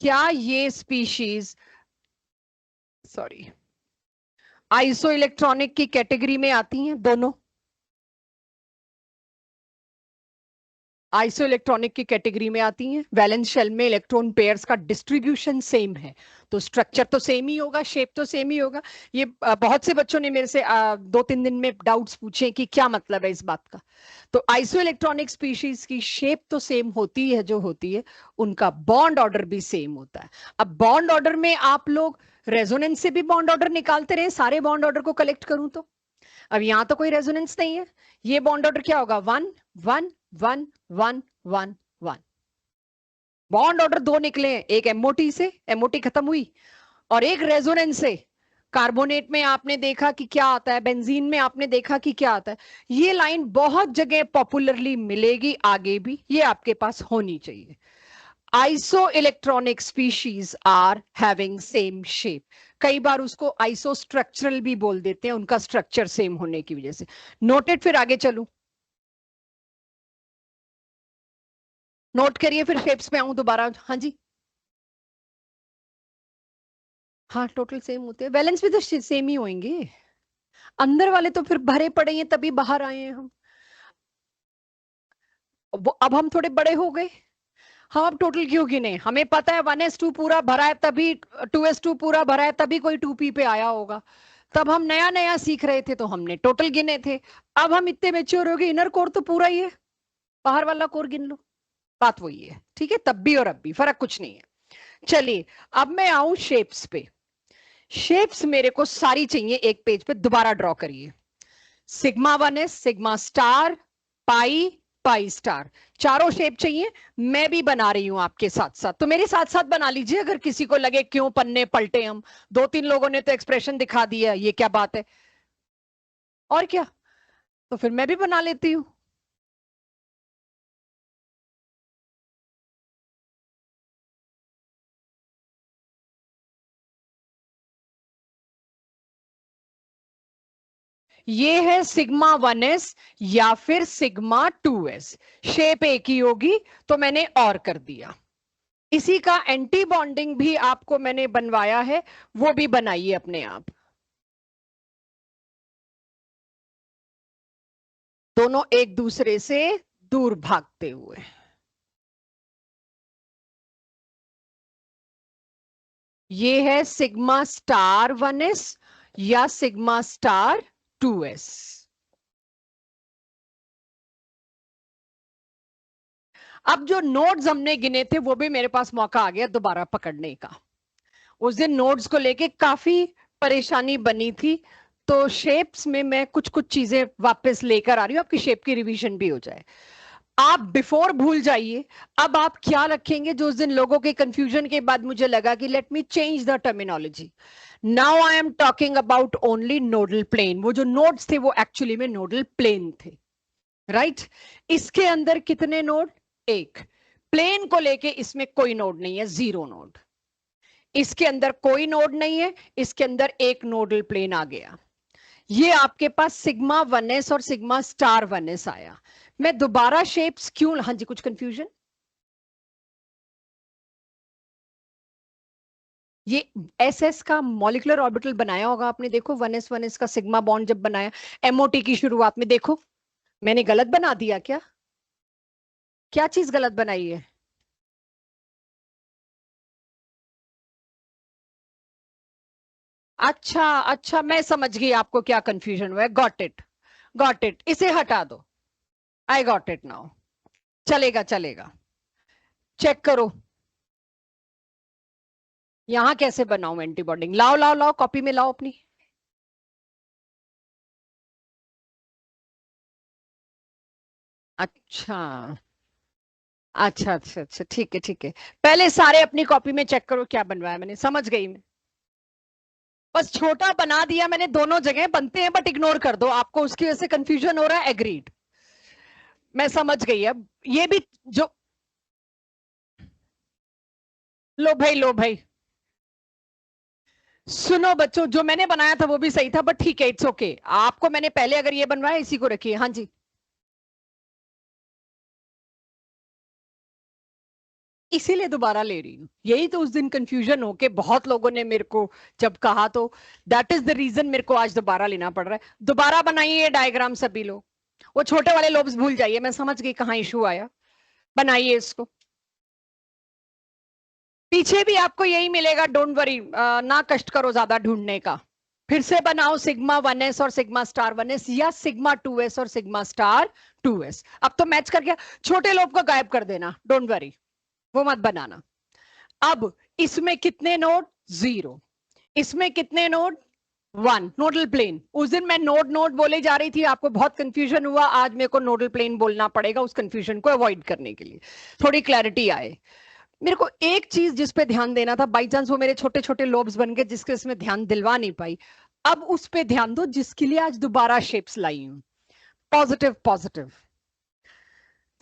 क्या ये स्पीशीज, सॉरी, आइसो इलेक्ट्रॉनिक की कैटेगरी में आती हैं दोनों? आइसो इलेक्ट्रॉनिक की कैटेगरी में आती हैं। वैलेंस शेल में इलेक्ट्रॉन पेयर्स का डिस्ट्रीब्यूशन सेम है, तो स्ट्रक्चर तो सेम ही होगा, शेप तो सेम ही होगा। ये बहुत से बच्चों ने मेरे से 2-3 दिन में डाउट्स पूछे कि क्या मतलब है इस बात का। तो आइसो इलेक्ट्रॉनिक स्पीशीज की शेप तो सेम होती है जो होती है, उनका बॉन्ड ऑर्डर भी सेम होता है। अब बॉन्ड ऑर्डर में आप लोग रेजोनेंस से भी बॉन्ड ऑर्डर निकालते रहे, सारे बॉन्ड ऑर्डर को कलेक्ट करूं तो। अब यहां तो कोई रेजोनेंस नहीं है, ये बॉन्ड ऑर्डर क्या होगा? 1 1 1 1 1। बॉन्ड ऑर्डर दो निकले हैं, एक एमओटी से, एमओटी खत्म हुई, और एक रेजोनेंस से। कार्बोनेट में आपने देखा कि क्या आता है, बेंजीन में आपने देखा कि क्या आता है। ये लाइन बहुत जगह पॉपुलरली मिलेगी आगे भी, ये आपके पास होनी चाहिए। Isoelectronic species are having same shape. कई बार उसको आइसो स्ट्रक्चरल भी बोल देते हैं, उनका स्ट्रक्चर सेम होने की वजह से। नोटेड। फिर आगे चलूं, नोट करिए, फिर शेप्स पे आऊं दोबारा। हाँ जी, हाँ टोटल सेम होते हैं, बैलेंस भी तो सेम ही होंगे। अंदर वाले तो फिर भरे पड़े हैं तभी बाहर आए हैं हम। अब हम थोड़े बड़े हो गए। हम अब टोटल क्यों गिने? हमें पता है 1s2 पूरा भरा है तभी, 2s2 पूरा भरा है तभी कोई 2p पे आया होगा। तब हम नया नया सीख रहे थे तो हमने टोटल गिने थे। अब हम इतने मेच्योर हो गए, इनर कोर तो पूरा ही है, बाहर वाला कोर गिन लो। बात वही है, ठीक है? तब भी और अब भी फर्क कुछ नहीं है। चलिए, अब मैं आऊं शेप्स पे। शेप्स मेरे को सारी चाहिए एक पेज पे, दोबारा ड्रॉ करिए। सिग्मा 1s, सिग्मा स्टार, पाई, पाई स्टार, चारों शेप चाहिए। मैं भी बना रही हूं आपके साथ साथ, तो मेरे साथ साथ बना लीजिए अगर किसी को लगे क्यों पन्ने पलटे हम। 2-3 लोगों ने तो एक्सप्रेशन दिखा दिया, ये क्या बात है? और क्या, तो फिर मैं भी बना लेती हूँ। ये है सिग्मा 1s या फिर सिग्मा 2s। शेप एक ही होगी, तो मैंने और कर दिया। इसी का एंटी बॉन्डिंग भी आपको मैंने बनवाया है, वो भी बनाइए अपने आप। दोनों एक दूसरे से दूर भागते हुए। ये है सिग्मा स्टार 1s या सिग्मा स्टार 2s। अब जो नोड्स हमने गिने थे वो भी मेरे पास मौका आ गया दोबारा पकड़ने का। उस दिन नोड्स को लेके काफी परेशानी बनी थी, तो शेप्स में मैं कुछ कुछ चीजें वापस लेकर आ रही हूँ, आपकी शेप की रिवीजन भी हो जाए। आप बिफोर भूल जाइए, अब आप क्या रखेंगे जो उस दिन लोगों के कंफ्यूजन के बाद मुझे लगा कि let me change the terminology. Now I am talking about only nodal plane. वो जो नोड्स थे वो एक्चुअली में नोडल प्लेन थे, राइट? इसके अंदर कितने नोड? एक। प्लेन को लेके इसमें कोई नोड नहीं है, जीरो नोड। इसके अंदर कोई नोड नहीं है, इसके अंदर एक नोडल प्लेन आ गया। ये आपके पास सिग्मा 1s और सिग्मा स्टार 1s आया। मैं दोबारा शेप्स क्यों, हाँ जी कुछ कंफ्यूजन? ये एस एस का मॉलिक्यूलर ऑर्बिटल बनाया होगा आपने, देखो 1s का सिग्मा बॉन्ड जब बनाया एमओटी की शुरुआत में, देखो मैंने गलत बना दिया क्या? क्या चीज गलत बनाई है? अच्छा अच्छा, मैं समझ गई आपको क्या कंफ्यूजन हुआ है। गॉट इट, गॉट इट, इसे हटा दो। I got it now. चलेगा चलेगा, चेक करो यहां कैसे बनाऊं एंटीबॉडी। लाओ लाओ लाओ, कॉपी में लाओ अपनी। अच्छा अच्छा अच्छा अच्छा, ठीक है ठीक है। पहले सारे अपनी कॉपी में चेक करो क्या बनवाया मैंने, समझ गई मैं। बस छोटा बना दिया मैंने, दोनों जगह बनते हैं बट इग्नोर कर दो, आपको उसकी वजह से कंफ्यूजन हो रहा है, एग्रीड। मैं समझ गई अब। ये भी जो, लो भाई लो भाई, सुनो बच्चों, जो मैंने बनाया था वो भी सही था, बट ठीक है, इट्स ओके। आपको मैंने पहले अगर ये बनवाया, इसी को रखिए। हाँ जी, इसीलिए दोबारा ले रही हूँ। यही तो उस दिन कंफ्यूजन हो के बहुत लोगों ने मेरे को जब कहा, तो दैट इज द रीजन मेरे को आज दोबारा लेना पड़ रहा है। दोबारा बनाइए ये डायग्राम सभी लोग। वो छोटे वाले लोब्स भूल जाइए, मैं समझ गई कहाँ इशू आया। बनाइए इसको। पीछे भी आपको यही मिलेगा, डोंट वरी, ना कष्ट करो ज्यादा ढूंढने का। फिर से बनाओ सिग्मा 1s और सिग्मा स्टार 1s, या सिग्मा 2s और सिग्मा स्टार 2s। अब तो मैच कर गया, छोटे लोग को गायब कर देना, डोंट वरी, वो मत बनाना। अब इसमें कितने नोड? जीरो। इसमें कितने नोड? वन। नोडल प्लेन, उस दिन मैं नोड नोड बोले जा रही थी, आपको बहुत कंफ्यूजन हुआ, आज मेरे को नोडल प्लेन बोलना पड़ेगा उस कंफ्यूजन को अवॉइड करने के लिए, थोड़ी क्लैरिटी आए। मेरे को एक चीज जिस पे ध्यान देना था, बाई चांस वो मेरे छोटे छोटे लोब्स बन गए जिसके इसमें ध्यान दिलवा नहीं पाई। अब उस पे ध्यान दो जिसके लिए आज दोबारा शेप्स लाई हूं। पॉजिटिव पॉजिटिव,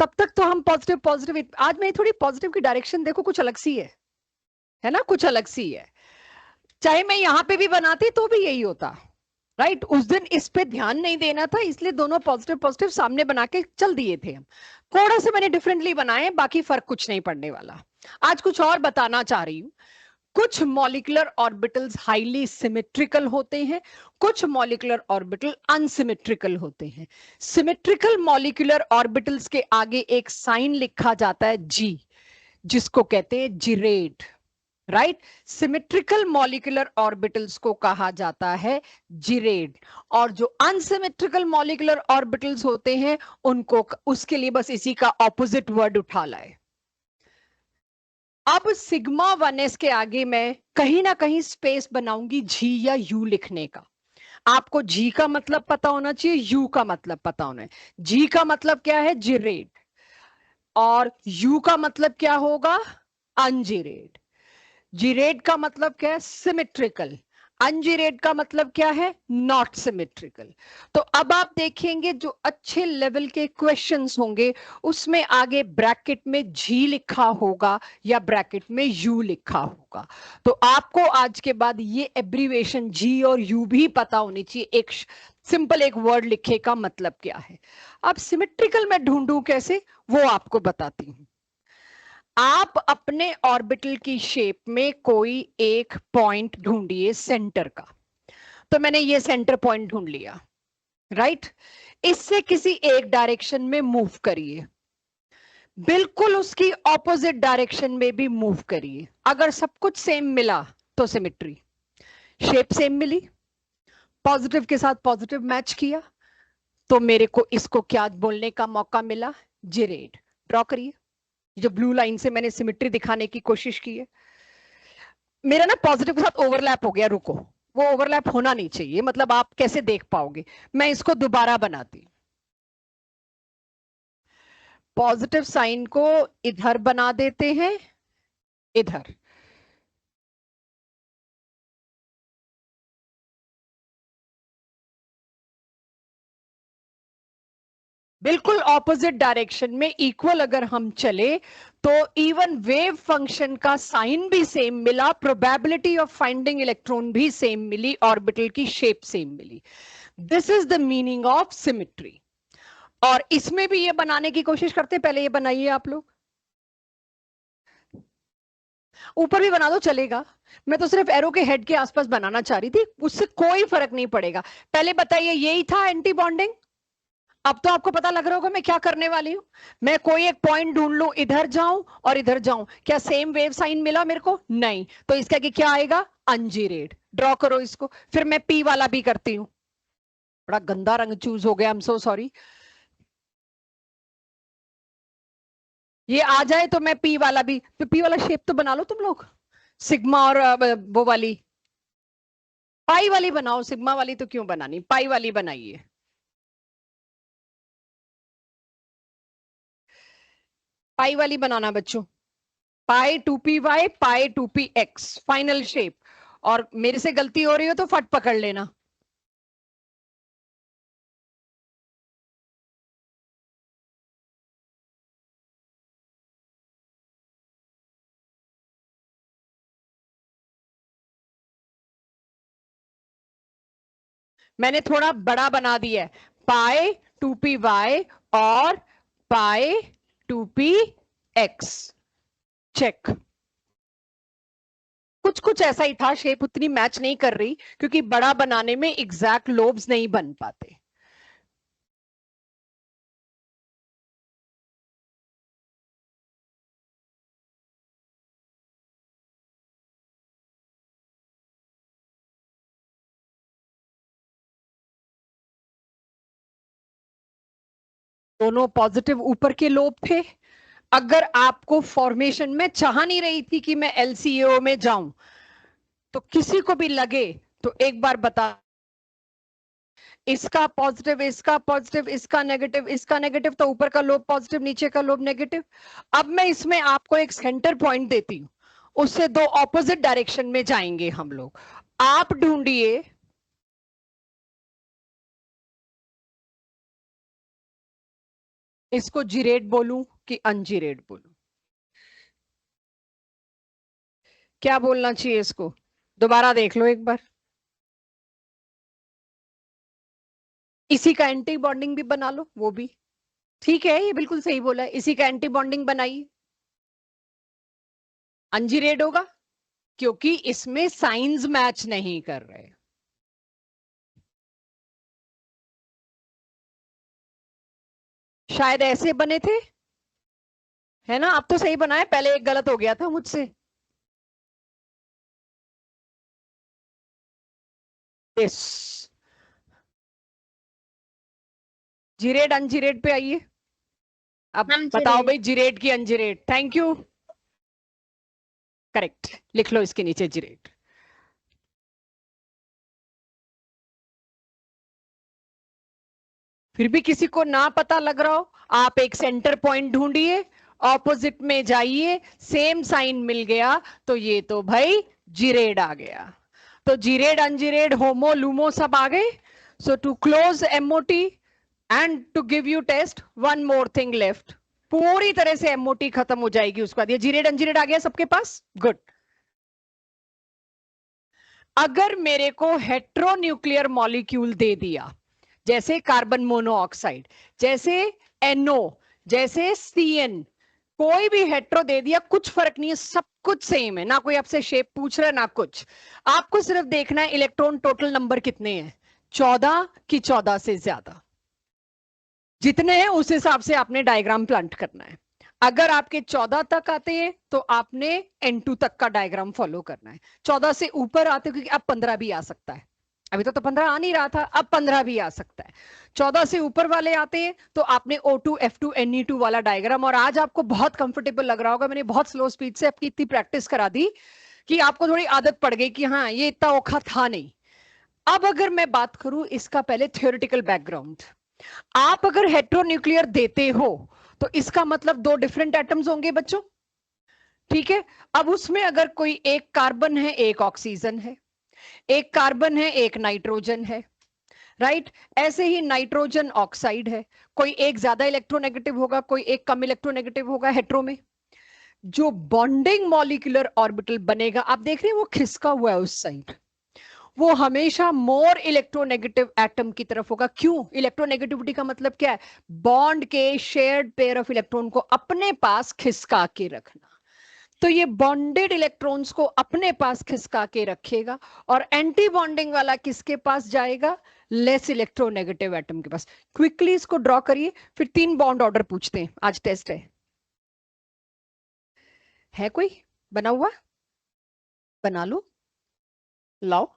तब तक तो हम पॉजिटिव पॉजिटिव, आज मैं थोड़ी पॉजिटिव की डायरेक्शन देखो कुछ अलग सी है ना, कुछ अलग सी है। चाहे मैं यहां पे भी बनाती तो भी यही होता, राइट? उस दिन इस पे ध्यान नहीं देना था, इसलिए दोनों पॉजिटिव पॉजिटिव सामने बना के चल दिए थे हम। थोड़ा सा मैंने डिफरेंटली बनाए, बाकी फर्क कुछ नहीं पड़ने वाला। आज कुछ और बताना चाह रही हूं। कुछ मॉलिक्यूलर ऑर्बिटल्स हाईली सिमेट्रिकल होते हैं, कुछ मॉलिक्यूलर ऑर्बिटल अनसिमेट्रिकल होते हैं। सिमेट्रिकल मॉलिक्यूलर ऑर्बिटल्स के आगे एक साइन लिखा जाता है जी, जिसको कहते हैं जिरेड, राइट? सिमेट्रिकल मॉलिक्यूलर ऑर्बिटल्स को कहा जाता है जिरेड। और जो अनसिमेट्रिकल मॉलिक्यूलर ऑर्बिटल्स होते हैं उनको, उसके लिए बस इसी का ऑपोजिट वर्ड उठा लाए। अब सिग्मा 1s के आगे मैं कहीं ना कहीं स्पेस बनाऊंगी जी या यू लिखने का। आपको जी का मतलब पता होना चाहिए, यू का मतलब पता होना है। जी का मतलब क्या है? जिरेड। और यू का मतलब क्या होगा? अनजिरेड। जिरेड का मतलब क्या है? सिमेट्रिकल। अनजिरेड का मतलब क्या है? Not symmetrical. तो अब आप देखेंगे जो अच्छे लेवल के क्वेश्चंस होंगे उसमें आगे ब्रैकेट में जी लिखा होगा या ब्रैकेट में यू लिखा होगा। तो आपको आज के बाद ये एब्रीवेशन जी और यू भी पता होनी चाहिए, एक सिंपल एक वर्ड लिखे का मतलब क्या है। अब सिमेट्रिकल में ढूंढूं कैसे, वो आपको बताती हूं। आप अपने ऑर्बिटल की शेप में कोई एक पॉइंट ढूंढिए सेंटर का। तो मैंने ये सेंटर पॉइंट ढूंढ लिया, राइट? इससे किसी एक डायरेक्शन में मूव करिए, बिल्कुल उसकी ऑपोजिट डायरेक्शन में भी मूव करिए। अगर सब कुछ सेम मिला तो सिमेट्री, शेप सेम मिली, पॉजिटिव के साथ पॉजिटिव मैच किया, तो मेरे को इसको क्या बोलने का मौका मिला? जिरेड। ड्रॉ करिए। जो ब्लू लाइन से मैंने सिमेट्री दिखाने की कोशिश की है, मेरा ना पॉजिटिव के साथ ओवरलैप हो गया, रुको, वो ओवरलैप होना नहीं चाहिए, मतलब आप कैसे देख पाओगे। मैं इसको दोबारा बनाती, पॉजिटिव साइन को इधर बना देते हैं, इधर, बिल्कुल ऑपोजिट डायरेक्शन में इक्वल अगर हम चले तो इवन वेव फंक्शन का साइन भी सेम मिला, प्रोबेबिलिटी ऑफ फाइंडिंग इलेक्ट्रॉन भी सेम मिली, ऑर्बिटल की शेप सेम मिली। This is the meaning of symmetry. और इसमें भी ये बनाने की कोशिश करते, पहले ये बनाइए आप लोग, ऊपर भी बना दो चलेगा, मैं तो सिर्फ एरो के हेड के आसपास बनाना चाह रही थी, उससे कोई फर्क नहीं पड़ेगा। पहले बताइए यही था एंटी बॉन्डिंग। अब तो आपको पता लग रहा होगा मैं क्या करने वाली हूं। मैं कोई एक पॉइंट ढूंढ लूं, इधर जाऊं और इधर जाऊं, क्या सेम वेव साइन मिला मेरे को? नहीं, तो इसका क्या आएगा? अनजीरेड। ड्रॉ करो इसको, फिर मैं पी वाला भी करती हूं। बड़ा गंदा रंग चूज हो गया, आई एम सो सॉरी। ये आ जाए तो मैं पी वाला भी, तो पी वाला शेप तो बना लो तुम लोग, सिग्मा और वो वाली पाई वाली बनाओ, सिग्मा वाली तो क्यों बनानी, पाई वाली बनाइए। पाई वाली बनाना बच्चों, पाई 2p y पाई 2px फाइनल शेप। और मेरे से गलती हो रही हो तो फट पकड़ लेना। मैंने थोड़ा बड़ा बना दिया है, पाई 2p y और पाई 2px। चेक, कुछ कुछ ऐसा ही था, शेप उतनी मैच नहीं कर रही क्योंकि बड़ा बनाने में एग्जैक्ट लोब्स नहीं बन पाते। दोनों पॉजिटिव ऊपर के लोब थे। अगर आपको फॉर्मेशन में चाह नहीं रही थी कि मैं एलसीओ में जाऊं, तो किसी को भी लगे तो एक बार बता, इसका पॉजिटिव, इसका पॉजिटिव, इसका नेगेटिव, इसका नेगेटिव, तो ऊपर का लोब पॉजिटिव, नीचे का लोब नेगेटिव। अब मैं इसमें आपको एक सेंटर पॉइंट देती हूं, उससे दो ऑपोजिट डायरेक्शन में जाएंगे हम लोग। आप ढूंढिए, इसको जीरेड बोलूं कि अनजीरेड बोलूं? क्या बोलना चाहिए इसको? दोबारा देख लो एक बार। इसी का एंटी बॉन्डिंग भी बना लो, वो भी ठीक है, ये बिल्कुल सही बोला है, इसी का एंटी बॉन्डिंग बनाइए। अनजीरेड होगा क्योंकि इसमें साइंस मैच नहीं कर रहे। शायद ऐसे बने थे, है ना? अब तो सही बनाया, पहले एक गलत हो गया था मुझसे। यस, जीरेड अनजीरेड पे आइए। अब मैम बताओ जीरेड। भाई, जीरेड की अनजीरेड? थैंक यू, करेक्ट, लिख लो इसके नीचे जीरेड। फिर भी किसी को ना पता लग रहा हो, आप एक सेंटर पॉइंट ढूंढिए, ऑपोजिट में जाइए, सेम साइन मिल गया तो ये तो भाई जीरेड आ गया। तो जीरेड अनजीरेड होमो लूमो सब आ गए। So to close MOT and to give you test, one more thing left, पूरी तरह से एमओटी खत्म हो जाएगी उसके बाद। ये जीरेड अनजीरेड आ गया सबके पास, गुड। अगर मेरे को हेट्रोन्यूक्लियर मॉलिक्यूल दे दिया, जैसे कार्बन मोनोऑक्साइड, जैसे NO, जैसे CN, कोई भी हेट्रो दे दिया, कुछ फर्क नहीं है, सब कुछ सेम है, ना कोई आपसे शेप पूछ रहा है ना कुछ। आपको सिर्फ देखना है इलेक्ट्रॉन टोटल नंबर कितने हैं, 14 की 14 से ज्यादा, जितने हैं उस हिसाब से आपने डायग्राम प्लांट करना है। अगर आपके 14 तक आते हैं तो आपने N2 तक का डायग्राम फॉलो करना है। 14 से ऊपर आते, क्योंकि अब 15 भी आ सकता है, अभी तो 15 आ नहीं रहा था, अब 15 भी आ सकता है। 14 से ऊपर वाले आते हैं तो आपने O2 F2 Ne2 वाला डायग्राम, और आज आपको बहुत कंफर्टेबल लग रहा होगा, मैंने बहुत स्लो स्पीड से आपकी इतनी प्रैक्टिस करा दी कि आपको थोड़ी आदत पड़ गई कि हाँ ये इतना औखा था नहीं। अब अगर मैं बात करूं इसका पहले थ्योरेटिकल बैकग्राउंड, आप अगर हेट्रोन्यूक्लियर देते हो तो इसका मतलब दो डिफरेंट एटम्स होंगे बच्चों, ठीक है। अब उसमें अगर कोई एक कार्बन है एक ऑक्सीजन है, एक कार्बन है एक नाइट्रोजन है, राइट। ऐसे ही नाइट्रोजन ऑक्साइड है, कोई एक ज्यादा इलेक्ट्रोनेगेटिव होगा कोई एक कम इलेक्ट्रोनेगेटिव होगा हेट्रो में। जो बॉन्डिंग मॉलिक्यूलर ऑर्बिटल बनेगा, आप देख रहे हैं वो खिसका हुआ है उस साइड, वो हमेशा मोर इलेक्ट्रोनेगेटिव एटम की तरफ होगा। क्यों? इलेक्ट्रोनेगेटिविटी का मतलब क्या है? बॉन्ड के शेयर्ड पेयर ऑफ इलेक्ट्रॉन को अपने पास खिसका के रखना। तो ये बॉन्डेड इलेक्ट्रॉन्स को अपने पास खिसका के रखेगा, और एंटी बॉन्डिंग वाला किसके पास जाएगा? लेस इलेक्ट्रोनेगेटिव एटम के पास। क्विकली इसको ड्रॉ करिए, फिर 3 बॉन्ड ऑर्डर पूछते हैं, आज टेस्ट है कोई बना हुआ? बना लो, लाओ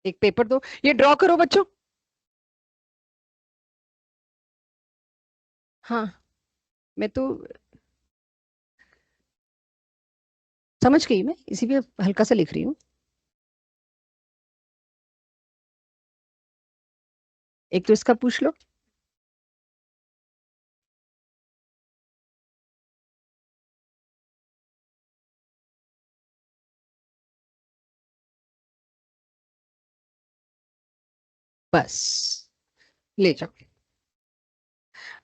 एक पेपर दो, ये ड्रॉ करो बच्चों। हाँ, मैं तो समझ गई, मैं इसी पे हल्का सा लिख रही हूँ। एक तो इसका पूछ लो। बस ले जाओ,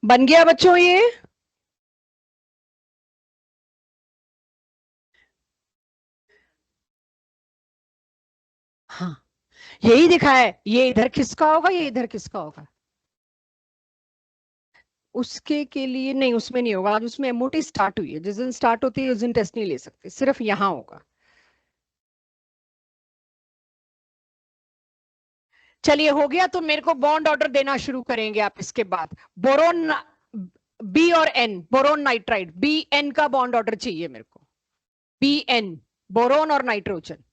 बन गया बच्चों ये। हाँ, यही दिखा है, ये इधर किसका होगा ये इधर किसका होगा। उसके के लिए नहीं, उसमें नहीं होगा, आज उसमें एमओटी स्टार्ट हुई है, जिस दिन स्टार्ट होती है उस दिन टेस्ट नहीं ले सकते, सिर्फ यहां होगा। चलिए हो गया, तो मेरे को बॉन्ड ऑर्डर देना शुरू करेंगे आप इसके बाद। बोरोन बी और N, boron nitride, B N का बॉन्ड ऑर्डर चाहिए मेरे को। बी एन, बोरोन और नाइट्रोजन,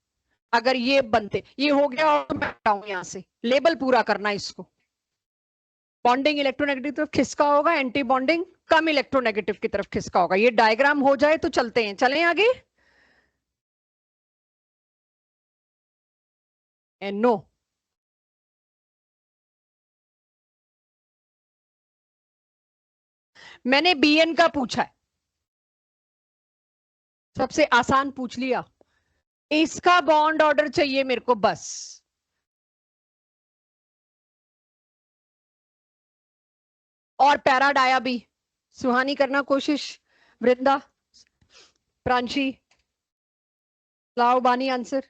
अगर ये बनते, ये हो गया, और मैं हटाऊं यहां से, लेबल पूरा करना इसको। बॉन्डिंग इलेक्ट्रोनेगेटिव की तरफ खिसका होगा, एंटी बॉन्डिंग कम इलेक्ट्रोनेगेटिव की तरफ खिसका होगा। ये डायग्राम हो जाए तो चलते हैं, चलें आगे। नो, मैंने बीएन का पूछा है, सबसे आसान पूछ लिया। इसका बॉन्ड ऑर्डर चाहिए मेरे को बस। और पैराडाया भी, सुहानी करना कोशिश, वृंदा, प्रांशी, लाओ बानी आंसर।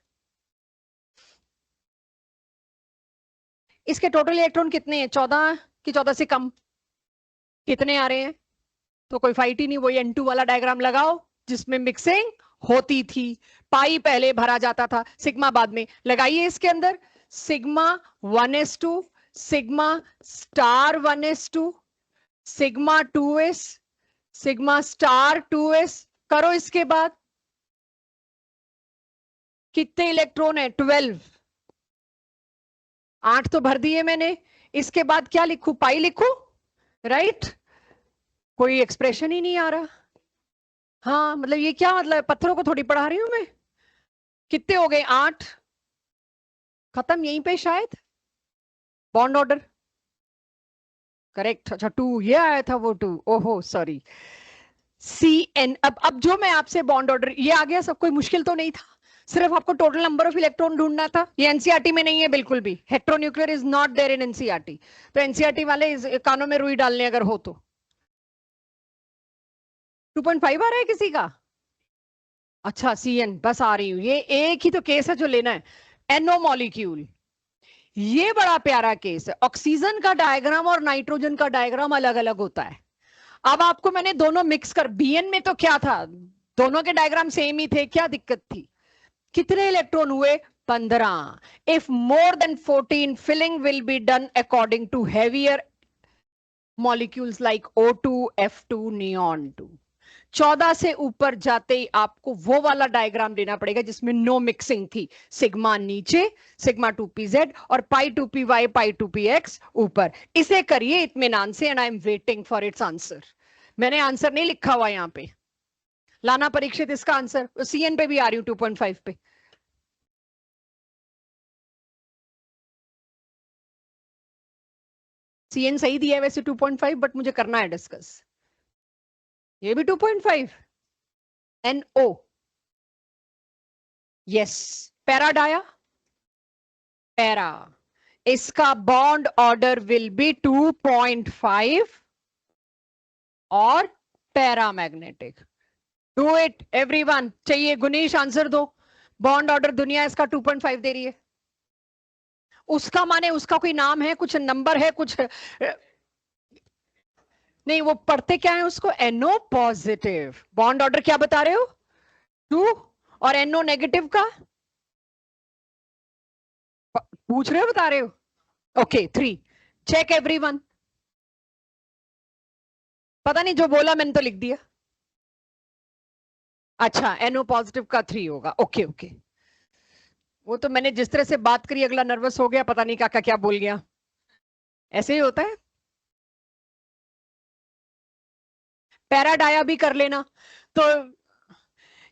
इसके टोटल इलेक्ट्रॉन कितने हैं? 14 कि 14 से कम? कितने आ रहे हैं? तो कोई फाइट ही नहीं, वही N2 वाला डायग्राम लगाओ जिसमें मिक्सिंग होती थी। पाई पहले भरा जाता था, सिग्मा बाद में। लगाइए इसके अंदर, sigma 1s2, sigma star 1s2, sigma 2s, sigma star 2s। करो इसके बाद, कितने इलेक्ट्रॉन है? 12। 8 तो भर दिए मैंने। इसके बाद क्या लिखूं? पाई लिखूं? राइट, कोई एक्सप्रेशन ही नहीं आ रहा। हाँ मतलब ये क्या मतलब है? पत्थरों को थोड़ी पढ़ा रही हूं मैं। कितने हो गए? 8। खत्म यहीं पे शायद। Bond order correct. अच्छा 2 ये आया था, वो 2, ओहो सॉरी। सी एन, अब जो मैं आपसे बॉन्ड ऑर्डर, ये आ गया सब, कोई मुश्किल तो नहीं था, सिर्फ आपको टोटल नंबर ऑफ इलेक्ट्रॉन ढूंढना था। ये एनसीईआरटी में नहीं है बिल्कुल भी, heteronuclear is not there in NCERT. तो एनसीईआरटी वाले कानों में रुई डालने अगर हो तो। 2.5 आ रहा है किसी का? अच्छा सी एन, बस आ रही हूँ, ये एक ही तो केस है जो लेना है, एनओ मॉलिक्यूल। ये बड़ा प्यारा केस है, ऑक्सीजन का डायग्राम और नाइट्रोजन का डायग्राम अलग अलग होता है। अब आपको मैंने दोनों मिक्स कर, बीएन में तो क्या था, दोनों के डायग्राम सेम ही थे, क्या दिक्कत थी? कितने इलेक्ट्रॉन हुए? 15। If more than 14, filling will be done according to heavier molecules like O2 F2 neon 2। 14 से ऊपर जाते ही आपको वो वाला डायग्राम देना पड़ेगा जिसमें नो मिक्सिंग थी। सिग्मा नीचे, सिग्मा 2pz और पाई 2py पाई 2px ऊपर। इसे करिए इत्मीनान से and I am waiting for its answer. मैंने आंसर नहीं लिखा हुआ यहां पे, लाना परीक्षित इसका आंसर। सीएन पे भी आ रही हूं 2.5 पे। सीएन सही दिया है वैसे 2.5, बट मुझे करना है डिस्कस। ये भी 2.5। NO, yes. पैराडाया, पैरा, इसका बॉन्ड ऑर्डर विल बी 2.5 और पैरामैग्नेटिक। Do it everyone. चाहिए गुनीश आंसर दो। बॉन्ड ऑर्डर दुनिया इसका 2.5 दे रही है। उसका माने उसका कोई नाम है, कुछ नंबर है, कुछ नहीं। वो पढ़ते क्या है उसको? NO positive. बॉन्ड ऑर्डर क्या बता रहे हो? 2। और NO नेगेटिव का पूछ रहे हो, बता रहे हो? ओके 3। Check everyone. पता नहीं, जो बोला मैंने तो लिख दिया। अच्छा, NO पॉजिटिव का 3 होगा। Okay okay. वो तो मैंने जिस तरह से बात करी, अगला नर्वस हो गया, पता नहीं क्या क्या बोल गया। ऐसे ही होता है। पैराडाया भी कर लेना। तो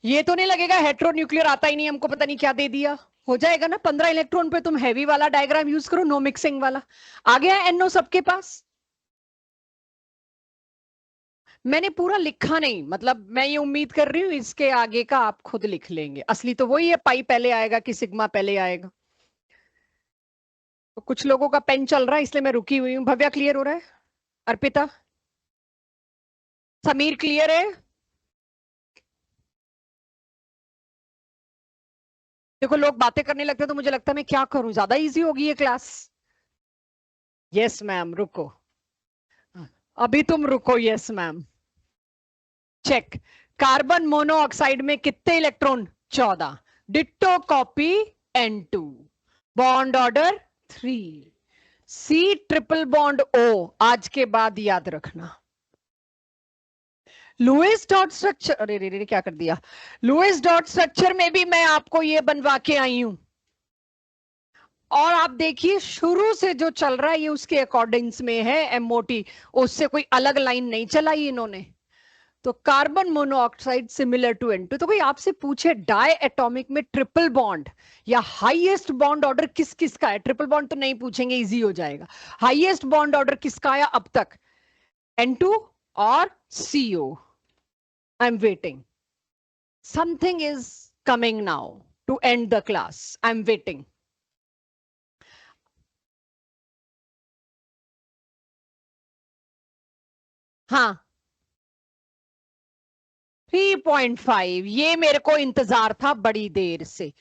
ये तो नहीं लगेगा हेट्रोन्यूक्लियर आता ही नहीं हमको, पता नहीं क्या दे दिया। हो जाएगा ना 15 इलेक्ट्रॉन पे। तुम हैवी वाला डायग्राम यूज करो, नो मिक्सिंग वाला। आ गया NO सबके पास? मैंने पूरा लिखा नहीं, मतलब मैं ये उम्मीद कर रही हूँ इसके आगे का आप खुद लिख लेंगे। असली तो वही है, पाई पहले आएगा कि सिग्मा पहले आएगा। तो कुछ लोगों का पेन चल रहा है इसलिए मैं रुकी हुई हूँ। भव्या क्लियर हो रहा है? अर्पिता, समीर क्लियर है? देखो लोग बातें करने लगते हैं तो मुझे लगता है मैं क्या करूं, ज्यादा इजी होगी ये क्लास। यस मैम, रुको। अभी तुम रुको। Yes ma'am. Check. Carbon monoxide में कितने electron? 14। Ditto copy N2। Bond order 3। C triple bond O आज के बाद याद रखना। लुईस डॉट स्ट्रक्चर, अरे रे रे क्या कर दिया। लुईस डॉट स्ट्रक्चर में भी मैं आपको ये बनवा के आई हूं। और आप देखिए शुरू से जो चल रहा है ये उसके अकॉर्डिंग्स में है। MOT, उससे कोई अलग लाइन नहीं चलाई इन्होंने। तो carbon monoxide similar to N2। तो कोई आपसे पूछे डाई एटॉमिक में ट्रिपल बॉन्ड या हाईएस्ट बॉन्ड ऑर्डर किस किस का है? ट्रिपल बॉन्ड तो नहीं पूछेंगे, इजी हो जाएगा। हाईएस्ट बॉन्ड ऑर्डर किसका आया अब तक? N2 और CO। I am waiting, something is coming now to end the class. I am waiting. हाँ 3.5, ये मेरे को इंतजार था बड़ी देर से।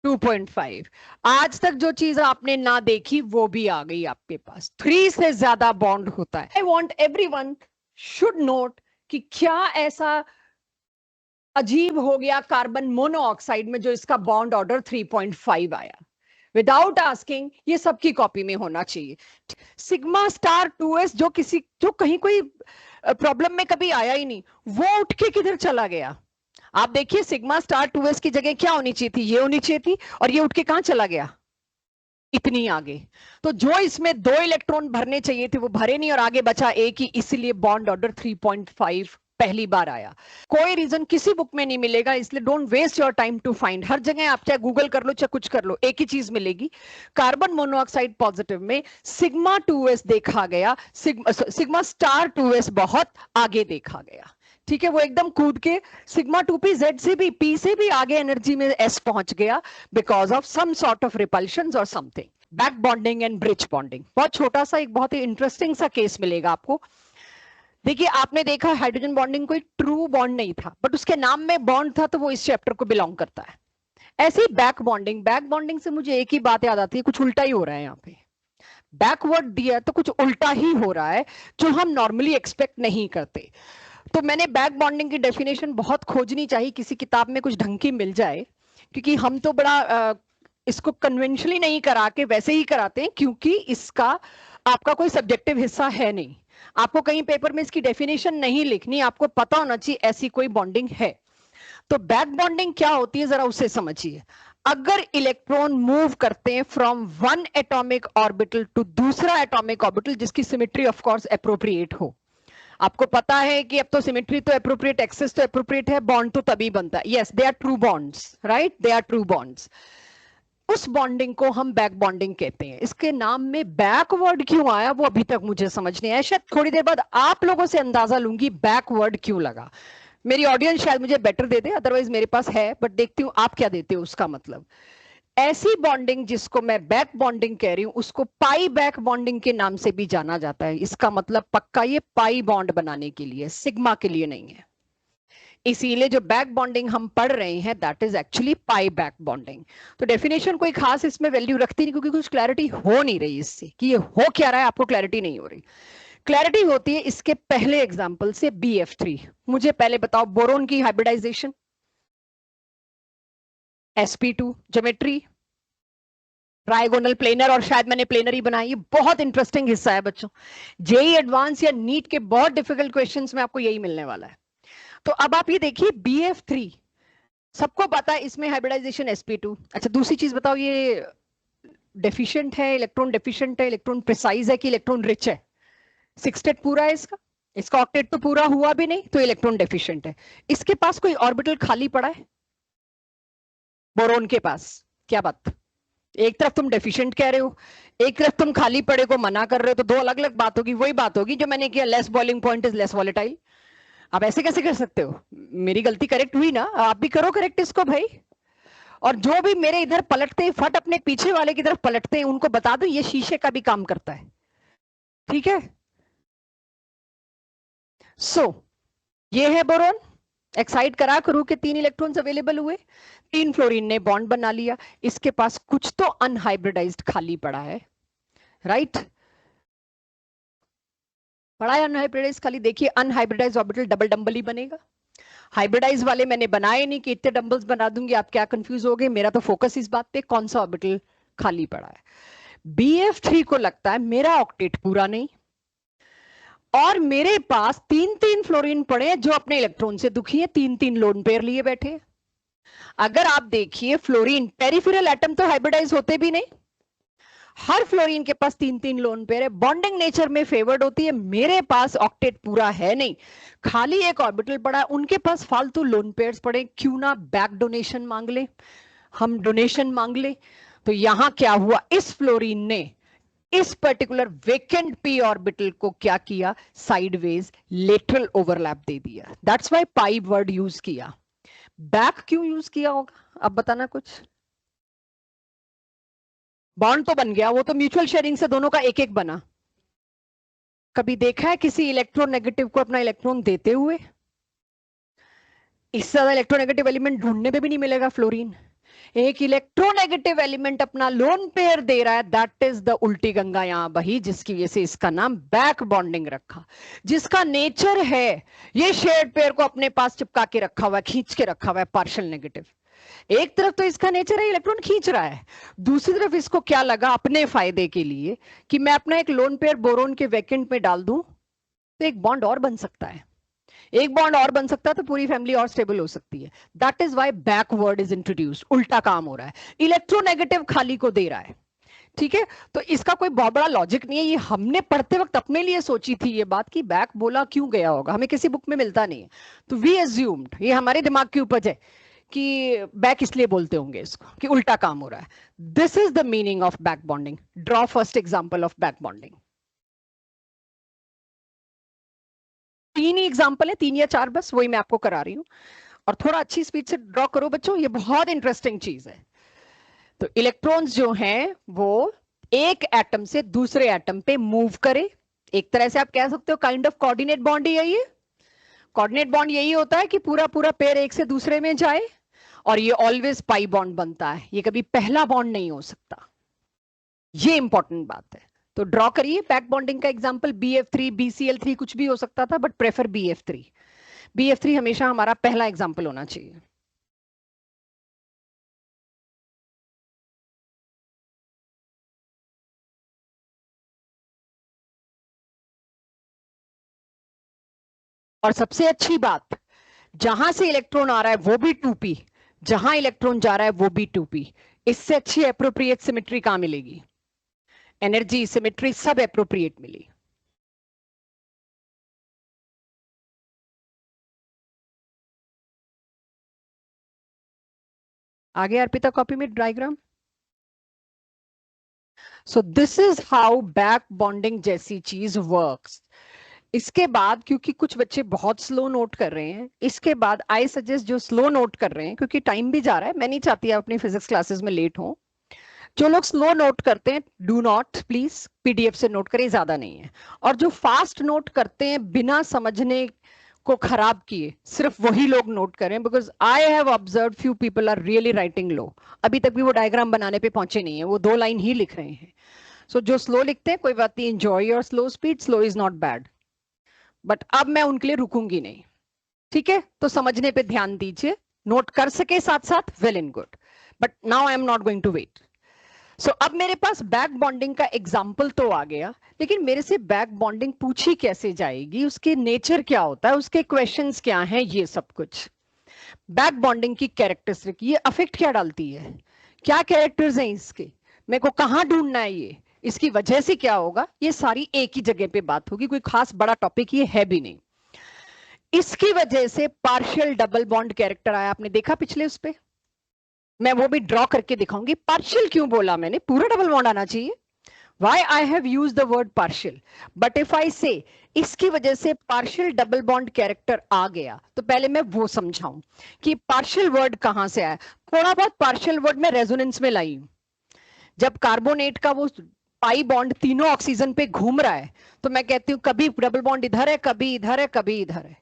2.5। आज तक जो चीज आपने ना देखी वो भी आ गई आपके पास। 3 से ज्यादा बॉन्ड होता है। I want everyone should note कि क्या ऐसा अजीब हो गया कार्बन मोनोऑक्साइड में जो इसका बॉन्ड ऑर्डर 3.5 आया। विदाउट आस्किंग ये सबकी कॉपी में होना चाहिए। सिग्मा स्टार 2s जो कहीं कोई प्रॉब्लम में कभी आया ही नहीं, वो उठ के किधर चला गया? आप देखिए सिग्मा स्टार 2s की जगह क्या होनी चाहिए थी? ये होनी चाहिए थी, और ये उठ के कहां चला गया? इतनी आगे। तो जो इसमें 2 इलेक्ट्रॉन भरने चाहिए थे वो भरे नहीं और आगे बचा एक ही, इसलिए बॉन्ड ऑर्डर 3.5 पहली बार आया। कोई रीजन किसी बुक में नहीं मिलेगा, इसलिए don't waste your time to find. हर जगह आप चाहे गूगल कर लो चाहे कुछ कर लो, एक ही चीज मिलेगी। कार्बन मोनोऑक्साइड पॉजिटिव में सिग्मा 2s देखा गया, सिग्मा स्टार 2s बहुत आगे देखा गया। ठीक है, वो एकदम कूद के सिग्मा 2p z से भी p से भी आगे एनर्जी में s पहुंच गया because of some sort of repulsion और something. Back bonding and bridge bonding, बहुत छोटा सा एक बहुत ही इंटरेस्टिंग सा केस मिलेगा आपको। देखिए आपने देखा हाइड्रोजन बॉन्डिंग कोई ट्रू बॉन्ड नहीं था, बट उसके नाम में बॉन्ड था तो वो इस चैप्टर को बिलोंग करता है। ऐसे ही बैक बॉन्डिंग, बैक बॉन्डिंग से मुझे एक ही बात याद आती है, कुछ उल्टा ही हो रहा है यहाँ पे। बैकवर्ड दिया तो कुछ उल्टा ही हो रहा है जो हम नॉर्मली एक्सपेक्ट नहीं करते। तो मैंने बैक बॉन्डिंग की डेफिनेशन बहुत खोजनी चाहिए, किसी किताब में कुछ ढंग की मिल जाए, क्योंकि हम तो बड़ा इसको कन्वेंशनली नहीं करा के वैसे ही कराते हैं, क्योंकि इसका आपका कोई सब्जेक्टिव हिस्सा है नहीं। आपको कहीं पेपर में इसकी डेफिनेशन नहीं लिखनी, आपको पता होना चाहिए ऐसी कोई बॉन्डिंग है। तो बैक बॉन्डिंग क्या होती है जरा उसे समझिए। अगर इलेक्ट्रॉन मूव करते हैं from one atomic orbital to दूसरा एटॉमिक ऑर्बिटल जिसकी सिमेट्री ऑफ कोर्स एप्रोप्रिएट हो। आपको पता है कि अब तो सिमेट्री तो एप्रोप्रिएट, एक्सेस तो एप्रोप्रिएट है, बॉन्ड तो तभी बनता है। Yes, they are true bonds, right, they are true bonds. उस बॉन्डिंग को हम बैक बॉन्डिंग कहते हैं। इसके नाम में बैकवर्ड क्यों आया वो अभी तक मुझे समझ नहीं आया। शायद थोड़ी देर बाद आप लोगों से अंदाजा लूंगी बैकवर्ड क्यों लगा। मेरी ऑडियंस शायद मुझे बेटर दे दे, अदरवाइज मेरे पास है, बट देखती हूँ आप क्या देते हो उसका मतलब। ऐसी बॉन्डिंग जिसको मैं बैक बॉन्डिंग कह रही हूं उसको पाई बैक बॉन्डिंग के नाम से भी जाना जाता है। इसका मतलब पक्का ये पाई बॉन्ड बनाने के लिए, सिग्मा के लिए नहीं है। इसीलिए जो बैक बॉन्डिंग हम पढ़ रहे हैं that is actually pi back bonding. तो डेफिनेशन कोई खास इसमें वैल्यू रखती नहीं, क्योंकि कुछ क्लैरिटी हो नहीं रही इससे कि ये हो क्या रहा है, आपको क्लैरिटी नहीं हो रही। क्लैरिटी होती है इसके पहले एग्जाम्पल से, BF3। मुझे पहले बताओ बोरोन की hybridisation, sp2 geometry, trigonal planar, और शायद मैंने प्लेनर ही बनाई। ये बहुत इंटरेस्टिंग हिस्सा है बच्चों, जेई एडवांस या नीट के बहुत डिफिकल्ट क्वेश्चंस में आपको यही मिलने वाला है। तो अब आप ये देखिए BF3 सबको पता है, इसमें हाइब्रिडाइजेशन sp2। अच्छा दूसरी चीज बताओ, ये डेफिशिएंट है, इलेक्ट्रॉन डेफिशिएंट है, इलेक्ट्रॉन प्रिसाइज है कि इलेक्ट्रॉन रिच है? सिक्सटेट पूरा है इसका, इसका ऑक्टेट तो पूरा हुआ भी नहीं, तो इलेक्ट्रॉन डेफिशिएंट है। इसके पास कोई ऑर्बिटल खाली पड़ा है बोरोन के पास? क्या बात, एक तरफ तुम डेफिशिएंट कह रहे हो, एक तरफ तुम खाली पड़े को मना कर रहे हो, तो दो अलग अलग बात होगी। वही बात होगी जो मैंने किया, less boiling point is less volatile. आप ऐसे कैसे कर सकते हो? मेरी गलती करेक्ट हुई ना, आप भी करो करेक्ट इसको भाई। और जो भी मेरे इधर पलटते हैं फट अपने पीछे वाले की तरफ पलटते हैं, उनको बता दो ये शीशे का भी काम करता है, ठीक है? सो ये है बोरोन, एक्साइड करा करू के 3 इलेक्ट्रॉन्स अवेलेबल हुए, 3 फ्लोरीन ने बॉन्ड बना लिया। इसके पास कुछ तो अनहाइब्रिडाइज्ड खाली पड़ा है, राइट? पड़ा है अनहाइब्रिडाइज खाली। देखिए अनहाइब्रिडाइज ऑर्बिटल डबल डंबल ही बनेगा। हाइब्रिडाइज वाले मैंने बनाए नहीं कि इतने डंबल्स बना दूंगी, आप क्या कंफ्यूज हो गए। मेरा तो फोकस इस बात पे कौन सा ऑर्बिटल खाली पड़ा है। BF3 को लगता है मेरा ऑक्टेट पूरा नहीं, और मेरे पास 3-3 फ्लोरीन पड़े हैं जो अपने इलेक्ट्रॉन से दुखी है, 3-3 लोन पेयर लिए बैठे हैं। अगर आप देखिए फ्लोरीन पेरिफेरल एटम तो हाइब्रिडाइज होते भी नहीं, हर फ्लोरीन के पास 3-3 लोन पेयर है, बॉन्डिंग नेचर में फेवर्ड होती है। मेरे पास ऑक्टेट पूरा है नहीं, खाली एक ऑर्बिटल पड़ा है, उनके पास फालतू लोन पेयर्स पड़े, क्यों ना बैक डोनेशन मांग ले, हम डोनेशन मांग ले। तो यहां क्या हुआ, इस फ्लोरीन ने इस पर्टिकुलर वेकेंट पी ऑर्बिटल को क्या किया, साइडवेज लेटरल ओवरलैप दे दिया। That's why pi word use किया। बैक क्यों यूज किया होगा, अब बताना कुछ। बॉन्ड तो बन गया, वो तो म्यूचुअल शेयरिंग से दोनों का एक एक बना। कभी देखा है किसी इलेक्ट्रोनेगेटिव को अपना इलेक्ट्रॉन देते हुए? इससे ज्यादा इलेक्ट्रोनेगेटिव एलिमेंट ढूंढने में भी नहीं मिलेगा फ्लोरीन। एक इलेक्ट्रोनेगेटिव एलिमेंट अपना लोन पेयर दे रहा है, दैट इज द उल्टी गंगा यहां बही, जिसकी वजह से इसका नाम बैक बॉन्डिंग रखा। जिसका नेचर है ये शेयर्ड पेयर को अपने पास चिपका के रखा हुआ है, खींच के रखा हुआ है, पार्शियल नेगेटिव। एक तरफ तो इसका नेचर है इलेक्ट्रॉन खींच रहा है, दूसरी तरफ इसको क्या लगा अपने फायदे के लिए कि मैं अपना एक लोन पेयर बोरोन के वैकेंट में डाल दूं तो एक बॉन्ड और बन सकता है, एक बॉन्ड और बन सकता है तो पूरी फैमिली और स्टेबल हो सकती है। That is why backward is introduced, उल्टा काम हो रहा है, इलेक्ट्रोनेगेटिव खाली को दे रहा है, ठीक है? तो इसका कोई बहुत बड़ा लॉजिक नहीं है, ये हमने पढ़ते वक्त अपने लिए सोची थी ये बात कि बैक बोला क्यों गया होगा, हमें किसी बुक में मिलता नहीं है, तो वी एज्यूम्ड, ये हमारे दिमाग की उपज है कि बैक इसलिए बोलते होंगे इसको कि उल्टा काम हो रहा है। This is the meaning of back bonding. Draw first example of back bonding. 3 he example है, 3 या 4 बस, वही मैं आपको करा रही हूं। और थोड़ा अच्छी स्पीड से ड्रॉ करो बच्चों, ये बहुत इंटरेस्टिंग चीज है। तो इलेक्ट्रॉन्स जो हैं वो एक एटम से दूसरे एटम पे मूव करे, एक तरह से आप कह सकते हो काइंड ऑफ कोऑर्डिनेट बॉन्ड ही है ये। कोऑर्डिनेट बॉन्ड यही होता है कि पूरा पूरा पेयर एक से दूसरे में जाए, और ये ऑलवेज पाई बॉन्ड बनता है, ये कभी पहला बॉन्ड नहीं हो सकता, ये इंपॉर्टेंट बात है। तो ड्रॉ करिए बैक बॉन्डिंग का एग्जांपल, BF3 BCl3 कुछ भी हो सकता था, बट प्रेफर BF3। BF3 हमेशा हमारा पहला एग्जांपल होना चाहिए। और सबसे अच्छी बात, जहां से इलेक्ट्रॉन आ रहा है वो भी 2p, जहां इलेक्ट्रॉन जा रहा है वो भी 2p। इससे अच्छी एप्रोप्रिएट सिमेट्री कहां मिलेगी? एनर्जी सिमेट्री सब एप्रोप्रिएट मिली। आगे अर्पिता कॉपी में diagram. So this is how back bonding जैसी चीज वर्क्स। इसके बाद, क्योंकि कुछ बच्चे बहुत स्लो नोट कर रहे हैं, इसके बाद आई सजेस्ट जो स्लो नोट कर रहे हैं, क्योंकि टाइम भी जा रहा है, मैं नहीं चाहती आप अपनी फिजिक्स क्लासेस में लेट हो। जो लोग स्लो नोट करते हैं, डू नॉट प्लीज पीडीएफ से नोट करें, ज्यादा नहीं है। और जो फास्ट नोट करते हैं बिना समझने को खराब किए, सिर्फ वही लोग नोट करें, because I have observe few people are really writing लो। अभी तक भी वो डायग्राम बनाने पे पहुंचे नहीं है, वो 2 लाइन ही लिख रहे हैं। सो जो स्लो लिखते हैं कोई बात नहीं, enjoy your slow speed, slow is not bad. But अब मैं उनके लिए रुकूंगी नहीं, ठीक है? तो समझने पे ध्यान दीजिए, नोट कर सके साथ साथ, well and good, but now I am not going to wait. So अब मेरे पास बैक बॉन्डिंग का एग्जाम्पल तो आ गया, लेकिन मेरे से बैक बॉन्डिंग पूछी कैसे जाएगी, उसके नेचर क्या होता है, उसके क्वेश्चंस क्या हैं, ये सब कुछ। बैक बॉन्डिंग की कैरेक्टरिस्टिक, ये अफेक्ट क्या डालती है, क्या कैरेक्टर्स हैं इसके, मेरे को कहाँ ढूंढना है, ये इसकी वजह से क्या होगा, ये सारी एक ही जगह पे बात होगी, कोई खास बड़ा टॉपिक ये है भी नहीं। इसकी वजह से पार्शियल डबल बॉन्ड कैरेक्टर आया, आपने देखा पिछले उस पे, मैं वो भी ड्रॉ करके दिखाऊंगी। पार्शियल क्यों बोला मैंने, पूरा डबल बॉन्ड आना चाहिए। Why I have used the word partial, but if I say इसकी वजह से पार्शियल डबल बॉन्ड कैरेक्टर आ गया, तो पहले मैं वो समझाऊं कि पार्शियल वर्ड कहां से आया। थोड़ा बहुत पार्शियल वर्ड में रेजोनेंस में लाई हूं। जब कार्बोनेट का वो पाई बॉन्ड तीनों ऑक्सीजन पे घूम रहा है, तो मैं कहती हूँ कभी डबल बॉन्ड इधर है, कभी इधर है, कभी इधर है।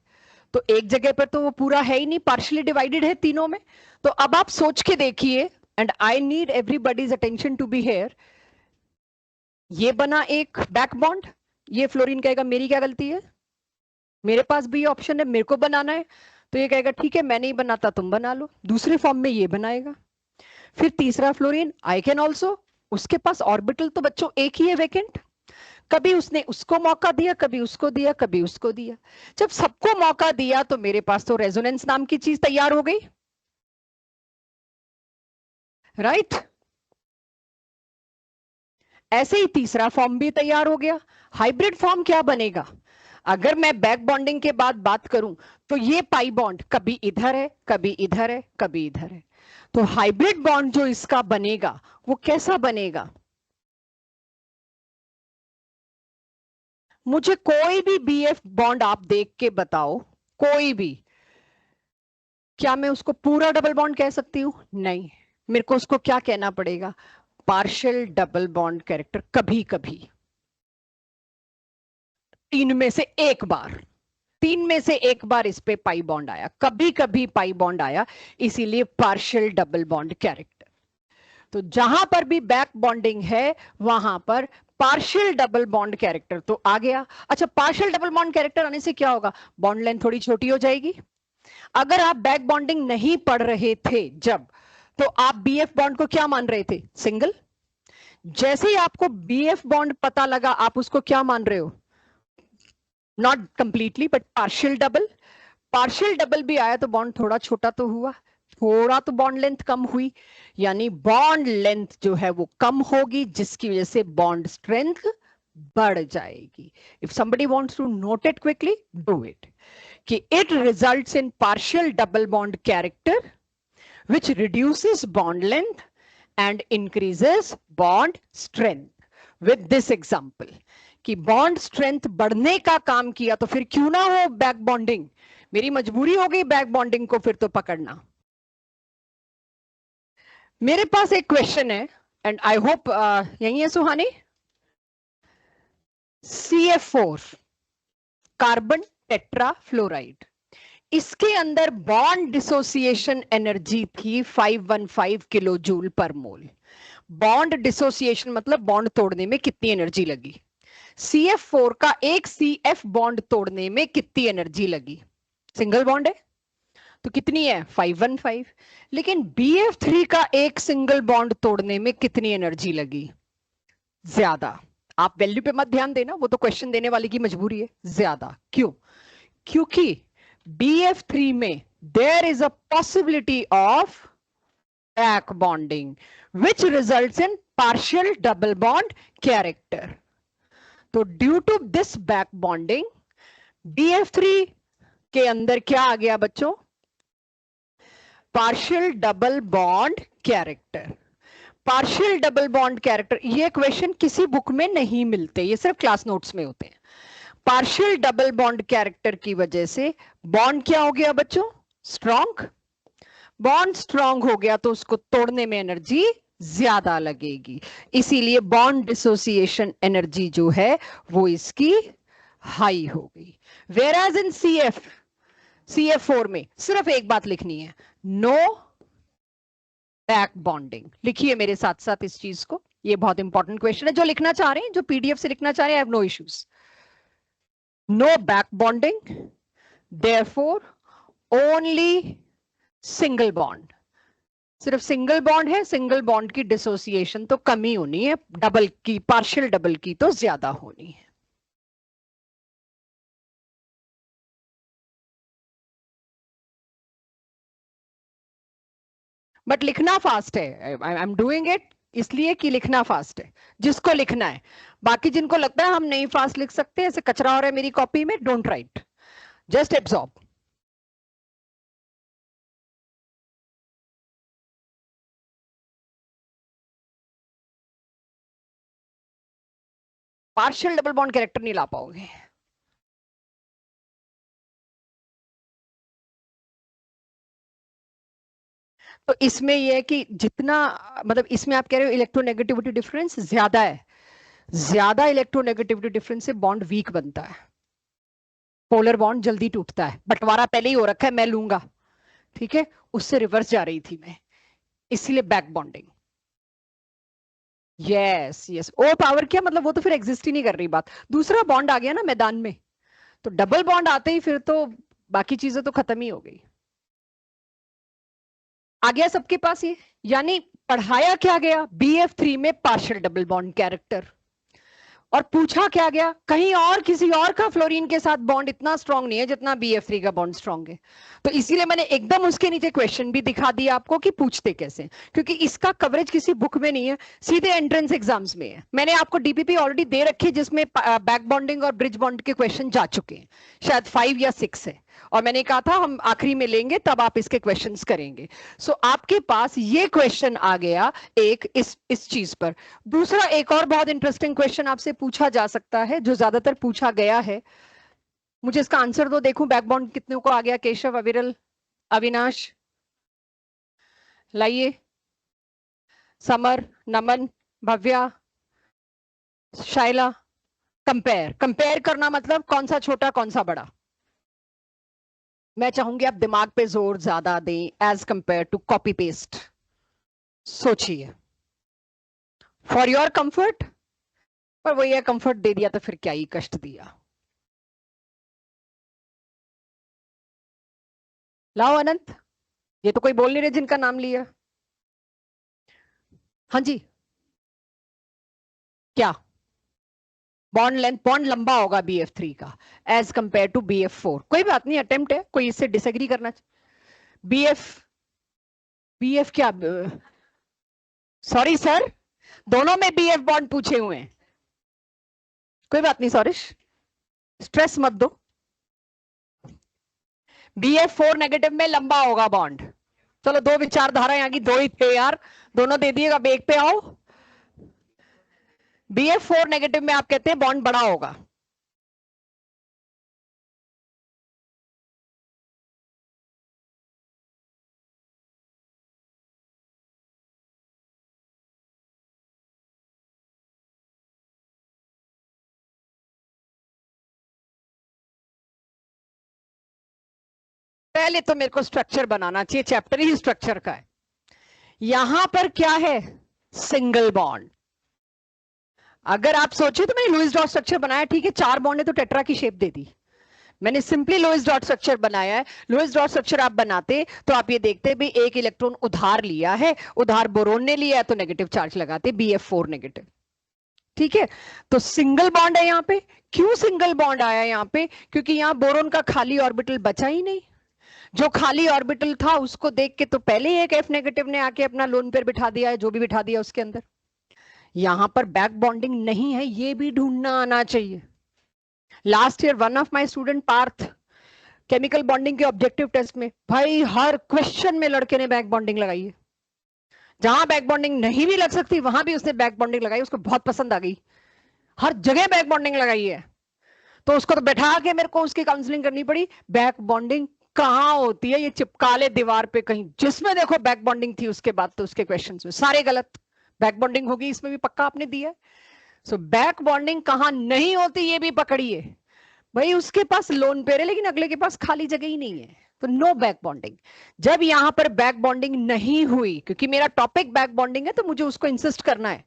तो एक जगह पर तो वो पूरा है ही नहीं, पार्शियली डिवाइडेड है तीनों में। तो अब आप सोच के देखिए, and I need everybody's attention to be here. ये बना एक बैक बॉन्ड, ये फ्लोरीन कहेगा मेरी क्या गलती है, मेरे पास भी ये ऑप्शन है, मेरे को बनाना है। तो ये कहेगा ठीक है, मैं नहीं बनाता, तुम बना लो। दूसरे फॉर्म में ये बनाएगा। फिर तीसरा फ्लोरीन, आई कैन ऑल्सो, उसके पास ऑर्बिटल तो बच्चों एक ही है वैकेंट। कभी उसने उसको मौका दिया, कभी उसको दिया, कभी उसको दिया। जब सबको मौका दिया तो मेरे पास तो रेजोनेंस नाम की चीज तैयार हो गई, राइट? ऐसे ही तीसरा फॉर्म भी तैयार हो गया। हाइब्रिड फॉर्म क्या बनेगा? अगर मैं बैक बॉन्डिंग के बाद बात करूं, तो ये पाई बॉन्ड कभी इधर है, कभी इधर है, कभी इधर है। तो हाइब्रिड बॉन्ड जो इसका बनेगा वो कैसा बनेगा? मुझे कोई भी बीएफ बॉन्ड आप देख के बताओ, कोई भी, क्या मैं उसको पूरा डबल बॉन्ड कह सकती हूँ? नहीं, मेरे को उसको क्या कहना पड़ेगा? Partial double bond character. कभी कभी, तीन में से एक बार, तीन में से एक बार इस पे पाई बॉन्ड आया, कभी कभी पाई बॉन्ड आया, इसीलिए पार्शियल डबल बॉन्ड कैरेक्टर। तो जहां पर भी बैक बॉन्डिंग है वहां पर पार्शियल डबल बॉन्ड कैरेक्टर तो आ गया। अच्छा, पार्शियल डबल बॉन्ड कैरेक्टर आने से क्या होगा? बॉन्ड लेंथ थोड़ी छोटी हो जाएगी। अगर आप बैक बॉन्डिंग नहीं पढ़ रहे थे जब, तो आप बीएफ बॉन्ड को क्या मान रहे थे? सिंगल। जैसे ही आपको बीएफ बॉन्ड पता लगा, आप उसको क्या मान रहे हो? Not completely but partial double. Partial double भी आया तो बॉन्ड थोड़ा छोटा तो हुआ, थोड़ा तो बॉन्ड लेंथ कम हुई, यानी बॉन्ड लेंथ जो है वो कम होगी, जिसकी वजह से बॉन्ड स्ट्रेंथ बढ़ जाएगी। If somebody wants to note it quickly, do it. कि it results in partial double bond character which reduces bond length and increases bond strength. With this example, कि बॉन्ड स्ट्रेंथ बढ़ने का काम किया, तो फिर क्यों ना हो बैक बॉन्डिंग, मेरी मजबूरी हो गई बैक बॉन्डिंग को फिर तो पकड़ना। मेरे पास एक क्वेश्चन है, एंड आई होप यही है सुहानी। CF4 कार्बन टेट्रा फ्लोराइड, इसके अंदर बॉन्ड डिसोसिएशन एनर्जी थी 515 किलो जूल पर मोल। बॉन्ड डिसोसिएशन मतलब बॉन्ड तोड़ने में कितनी एनर्जी लगी? CF4 का एक CF बॉन्ड तोड़ने में कितनी एनर्जी लगी? सिंगल बॉन्ड है तो कितनी है? 515। लेकिन BF3 का एक सिंगल बॉन्ड तोड़ने में कितनी एनर्जी लगी? ज्यादा। आप वैल्यू पे मत ध्यान देना, वो तो क्वेश्चन देने वाले की मजबूरी है। ज्यादा क्यों? क्योंकि BF3 में there is a possibility of back bonding which results in partial double bond character. तो due to this back bonding BF3 के अंदर क्या आ गया बच्चों? Partial double bond character. Partial double bond character, ये क्वेश्चन किसी बुक में नहीं मिलते, ये सिर्फ क्लास नोट्स में होते हैं। पार्शियल डबल बॉन्ड कैरेक्टर की वजह से बॉन्ड क्या हो गया बच्चों? स्ट्रॉन्ग। बॉन्ड स्ट्रॉन्ग हो गया तो उसको तोड़ने में एनर्जी ज्यादा लगेगी, इसीलिए बॉन्ड डिसोसिएशन एनर्जी जो है वो इसकी हाई हो गई। वेराज इन CF4 में सिर्फ एक बात लिखनी है, नो बैक बॉन्डिंग। लिखिए मेरे साथ साथ इस चीज को, ये बहुत इंपॉर्टेंट क्वेश्चन है। जो लिखना चाह रहे हैं, जो PDF से लिखना चाह रहे हैं, I have no issues. No back bonding, therefore only single bond. सिर्फ सिंगल बॉन्ड है, सिंगल बॉन्ड की डिसोसिएशन तो कम ही होनी है, डबल की, पार्शियल डबल की तो ज्यादा होनी है। बट लिखना फास्ट है, आई एम डूइंग इट इसलिए कि लिखना फास्ट है जिसको लिखना है। बाकी जिनको लगता है हम नहीं फास्ट लिख सकते, ऐसे कचरा हो रहा है मेरी कॉपी में, don't write, just absorb. Partial double bond character नहीं ला पाओगे। तो इसमें यह है कि जितना, मतलब इसमें आप कह रहे हो इलेक्ट्रोनेगेटिविटी डिफरेंस ज्यादा है, ज्यादा इलेक्ट्रोनेगेटिविटी डिफरेंस से बॉन्ड वीक बनता है, पोलर बॉन्ड जल्दी टूटता है। बंटवारा पहले ही हो रखा है, मैं लूंगा, ठीक है, उससे रिवर्स जा रही थी मैं, इसीलिए बैक बॉन्डिंग। यस यस, ओ पावर क्या मतलब, वो तो फिर एग्जिस्ट ही नहीं कर रही बात। दूसरा बॉन्ड आ गया ना मैदान में, तो डबल बॉन्ड आते ही फिर तो बाकी चीजें तो खत्म ही हो गई। आ गया सबके पास ये? यानी पढ़ाया क्या गया? BF3 में पार्शियल डबल बॉन्ड कैरेक्टर, और पूछा क्या गया? कहीं और किसी और का फ्लोरीन के साथ बॉन्ड इतना स्ट्रांग नहीं है जितना BF3 का बॉन्ड स्ट्रांग है। तो इसीलिए मैंने एकदम उसके नीचे क्वेश्चन भी दिखा दिया आपको कि पूछते कैसे, क्योंकि इसका कवरेज किसी बुक में नहीं है, सीधे एंट्रेंस एग्जाम्स में है। मैंने आपको DPP ऑलरेडी दे रखी है जिसमें बैक बॉन्डिंग और ब्रिज बॉन्ड के क्वेश्चन जा चुके हैं, शायद 5 या 6 है, और मैंने कहा था हम आखिरी में लेंगे तब आप इसके क्वेश्चंस करेंगे। सो आपके पास ये क्वेश्चन आ गया एक इस चीज पर। दूसरा एक और बहुत इंटरेस्टिंग क्वेश्चन आपसे पूछा जा सकता है, जो ज्यादातर पूछा गया है, मुझे इसका आंसर दो, देखूं बैक बॉन्ड कितने को आ गया। केशव, अविरल, अविनाश, लाइए। समर, नमन, भव्या, शाइला। कंपेयर, कंपेयर करना मतलब कौन सा छोटा कौन सा बड़ा। मैं चाहूंगी आप दिमाग पे जोर ज्यादा दें as compare to copy paste. सोचिए, फॉर योर कंफर्ट, पर वो ये कंफर्ट दे दिया तो फिर क्या ही कष्ट दिया। लाओ अनंत, ये तो कोई बोल नहीं रहे जिनका नाम लिया। हाँ जी, क्या? बॉन्ड लेंथ, बॉन्ड लंबा होगा BF3 का एज कंपेयर टू BF4। कोई बात नहीं, अटेम्प्ट है, कोई इससे डिसएग्री करना। BF क्या? सॉरी सर, दोनों में BF बॉन्ड पूछे हुए हैं। कोई बात नहीं सॉरिश, स्ट्रेस मत दो। BF4 नेगेटिव में लंबा होगा बॉन्ड। चलो, दो विचारधारा यहाँ की दो ही थे यार, दोनों दे दिएगा। बेग पे आओ। BF4 नेगेटिव में आप कहते हैं बॉन्ड बड़ा होगा। पहले तो मेरे को स्ट्रक्चर बनाना चाहिए, चैप्टर ही स्ट्रक्चर का है। यहां पर क्या है? Single bond. अगर आप सोचे तो मैंने लुईस डॉट स्ट्रक्चर बनाया, ठीक है, 4 बॉन्ड है तो टेट्रा की शेप दे दी। मैंने सिंपली लुईस डॉट स्ट्रक्चर बनाया है। लुईस डॉट स्ट्रक्चर आप बनाते तो आप ये देखते भी एक इलेक्ट्रॉन उधार लिया है, उधार बोरोन ने लिया है तो नेगेटिव चार्ज लगाते, BF4 नेगेटिव। ठीक है, तो सिंगल बॉन्ड है यहाँ पे। क्यों सिंगल बॉन्ड आया यहाँ पे? क्योंकि यहाँ बोरोन का खाली ऑर्बिटल बचा ही नहीं। जो खाली ऑर्बिटल था उसको देख के तो पहले ही एक F नेगेटिव ने आके अपना लोन पेयर बिठा दिया है, जो भी बिठा दिया उसके अंदर। यहां पर बैक बॉन्डिंग नहीं है, ये भी ढूंढना आना चाहिए। Last year one of my student Parth, chemical bonding के ऑब्जेक्टिव टेस्ट में, भाई हर क्वेश्चन में लड़के ने बैक बॉन्डिंग लगाई है। जहां बैक बॉन्डिंग नहीं भी लग सकती वहां भी उसने बैक बॉन्डिंग लगाई, उसको बहुत पसंद आ गई, हर जगह बैक बॉन्डिंग लगाई है। तो उसको तो बैठा के मेरे को उसकी काउंसलिंग करनी पड़ी। बैक बॉन्डिंग कहां होती है? ये चिपका ले दीवार पे कहीं, जिसमें देखो बैक बॉन्डिंग थी उसके बाद तो उसके क्वेश्चंस में सारे गलत। बैक बॉन्डिंग होगी इसमें भी पक्का आपने दिया है। सो बैक बॉन्डिंग कहां नहीं होती ये भी पकड़िए। भाई उसके पास लोन पेयर है लेकिन अगले के पास खाली जगह ही नहीं है, तो नो बैक बॉन्डिंग। जब यहां पर बैक बॉन्डिंग नहीं हुई, क्योंकि मेरा टॉपिक बैक बॉन्डिंग है तो मुझे उसको इंसिस्ट करना है।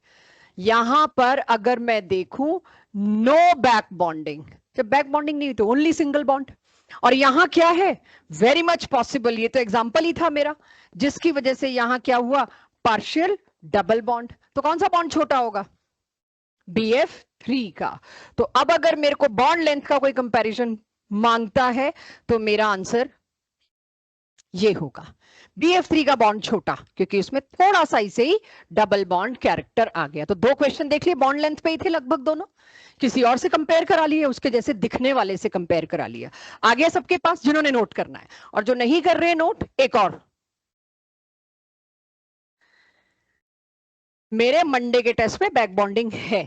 यहां पर अगर मैं देखूं नो बैक बॉन्डिंग, जब बैक बॉन्डिंग नहीं हुई तो ओनली सिंगल बॉन्ड। और यहां क्या है? वेरी मच पॉसिबल, ये तो एग्जांपल ही था मेरा, जिसकी वजह से यहां क्या हुआ? Partial double bond. तो कौन सा बॉन्ड छोटा होगा? BF3 का। तो अब अगर मेरे को बॉन्ड लेंथ का कोई कंपैरिजन मांगता है तो मेरा आंसर ये होगा, BF3 का बॉन्ड छोटा, क्योंकि उसमें थोड़ा सा इसे ही डबल बॉन्ड कैरेक्टर आ गया। तो दो क्वेश्चन देख लिए, बॉन्ड लेंथ पे ही थे लगभग दोनों, किसी और से कंपेयर करा लिए, उसके जैसे दिखने वाले से कंपेयर करा लिया। आ गया सबके पास जिन्होंने नोट करना है, और जो नहीं कर रहे नोट, एक और मेरे मंडे के टेस्ट में बैक बॉन्डिंग है।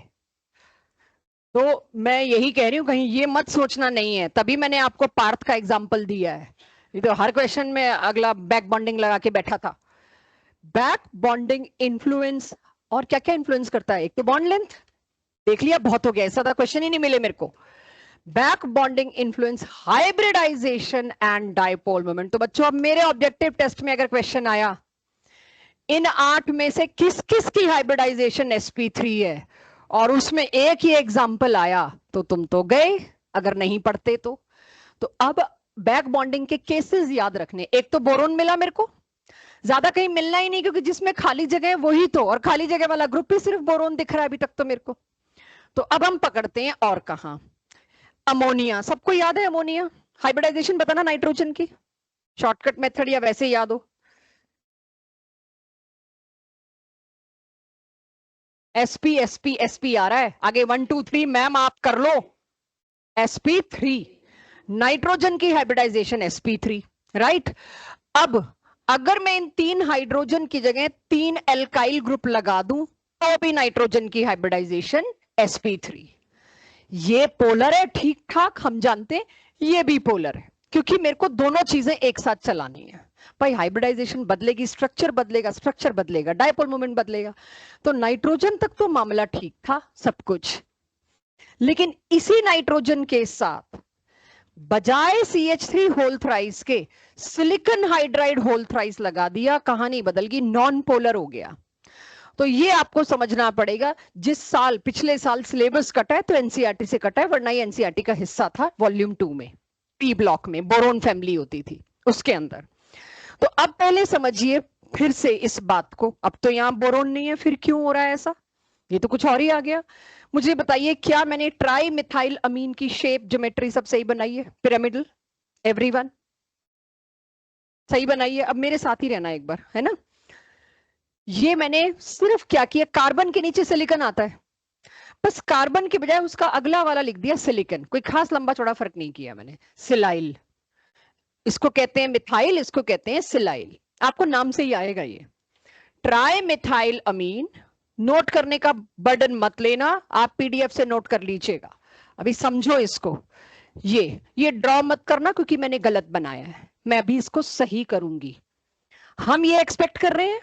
तो मैं यही कह रही हूं, कहीं ये मत सोचना नहीं है, तभी मैंने आपको पार्थ का एग्जांपल दिया है। ये तो हर क्वेश्चन में अगला बैक बॉन्डिंग लगा के बैठा था। बैक बॉन्डिंग इन्फ्लुएंस, और क्या क्या इन्फ्लुएंस करता है? एक तो बॉन्ड लेंथ देख लिया, बहुत हो गया, ऐसा था क्वेश्चन ही नहीं मिले मेरे को। Back bonding influence hybridization and dipole moment. तो बच्चों अब मेरे ऑब्जेक्टिव टेस्ट में अगर क्वेश्चन आया, इन 8 में से किस किस की हाइब्रिडाइजेशन sp3 है, और उसमें एक ही एग्जाम्पल आया, तो तुम तो गए अगर नहीं पढ़ते तो। अब बैक बॉन्डिंग के केसेस याद रखने। एक तो बोरोन मिला मेरे को, ज्यादा कहीं मिलना ही नहीं, क्योंकि जिसमें खाली जगह है वही तो, और खाली जगह वाला ग्रुप ही सिर्फ बोरोन दिख रहा है अभी तक तो मेरे को। तो अब हम पकड़ते हैं और कहां, अमोनिया। सबको याद है अमोनिया? हाइब्रिडाइजेशन बताना नाइट्रोजन की, शॉर्टकट मेथड या वैसे याद हो? sp आ रहा है आगे, 1 2 3 मैम आप कर लो। sp3 नाइट्रोजन की हाइब्रिडाइजेशन sp3, राइट। अब अगर मैं इन 3 हाइड्रोजन की जगह 3 एल्काइल ग्रुप लगा दूं तो भी नाइट्रोजन की हाइब्रिडाइजेशन sp3। ये पोलर है, ठीक ठाक हम जानते हैं, ये भी पोलर है, क्योंकि मेरे को दोनों चीजें एक साथ चलानी है। भाई हाइब्रिडाइजेशन बदलेगी, स्ट्रक्चर बदलेगा, स्ट्रक्चर बदलेगा, डायपोल मोमेंट बदलेगा। तो नाइट्रोजन तक तो मामला ठीक था सब कुछ, लेकिन इसी नाइट्रोजन के साथ बजाय CH3 होल थ्राइस के सिलिकॉन हाइड्राइड होल थ्राइस लगा दिया, कहानी बदल गई, नॉन पोलर हो गया। तो ये आपको समझना पड़ेगा। जिस साल, पिछले साल सिलेबस कटा है तो एनसीईआरटी से कटा है, वरना ये एनसीईआरटी का हिस्सा था वॉल्यूम 2 में, पी ब्लॉक में बोरोन फैमिली होती थी उसके अंदर। तो अब पहले समझिए फिर से इस बात को, अब तो यहां बोरोन नहीं है, फिर क्यों हो रहा है ऐसा? ये तो कुछ और ही आ गया। मुझे बताइए, क्या मैंने ट्राई मिथाइल अमीन की शेप, ज्योमेट्री सब सही बनाई है? पिरामिडल, एवरीवन सही बनाई है? अब मेरे साथ ही रहना एक बार, है ना। ये मैंने सिर्फ क्या किया, कार्बन के नीचे सिलिकॉन आता है, बस कार्बन के बजाय उसका अगला वाला लिख दिया सिलिकॉन, कोई खास लंबा चौड़ा फर्क नहीं किया मैंने। सिलाइल, इसको कहते हैं मिथाइल, इसको कहते हैं सिलाइल, आपको नाम से ही आएगा ये। ट्राई मिथाइल अमीन, नोट करने का बर्डन मत लेना, आप पीडीएफ से नोट कर लीजिएगा, अभी समझो इसको। ये ड्रॉ मत करना क्योंकि मैंने गलत बनाया है, मैं अभी इसको सही करूंगी। हम ये एक्सपेक्ट कर रहे हैं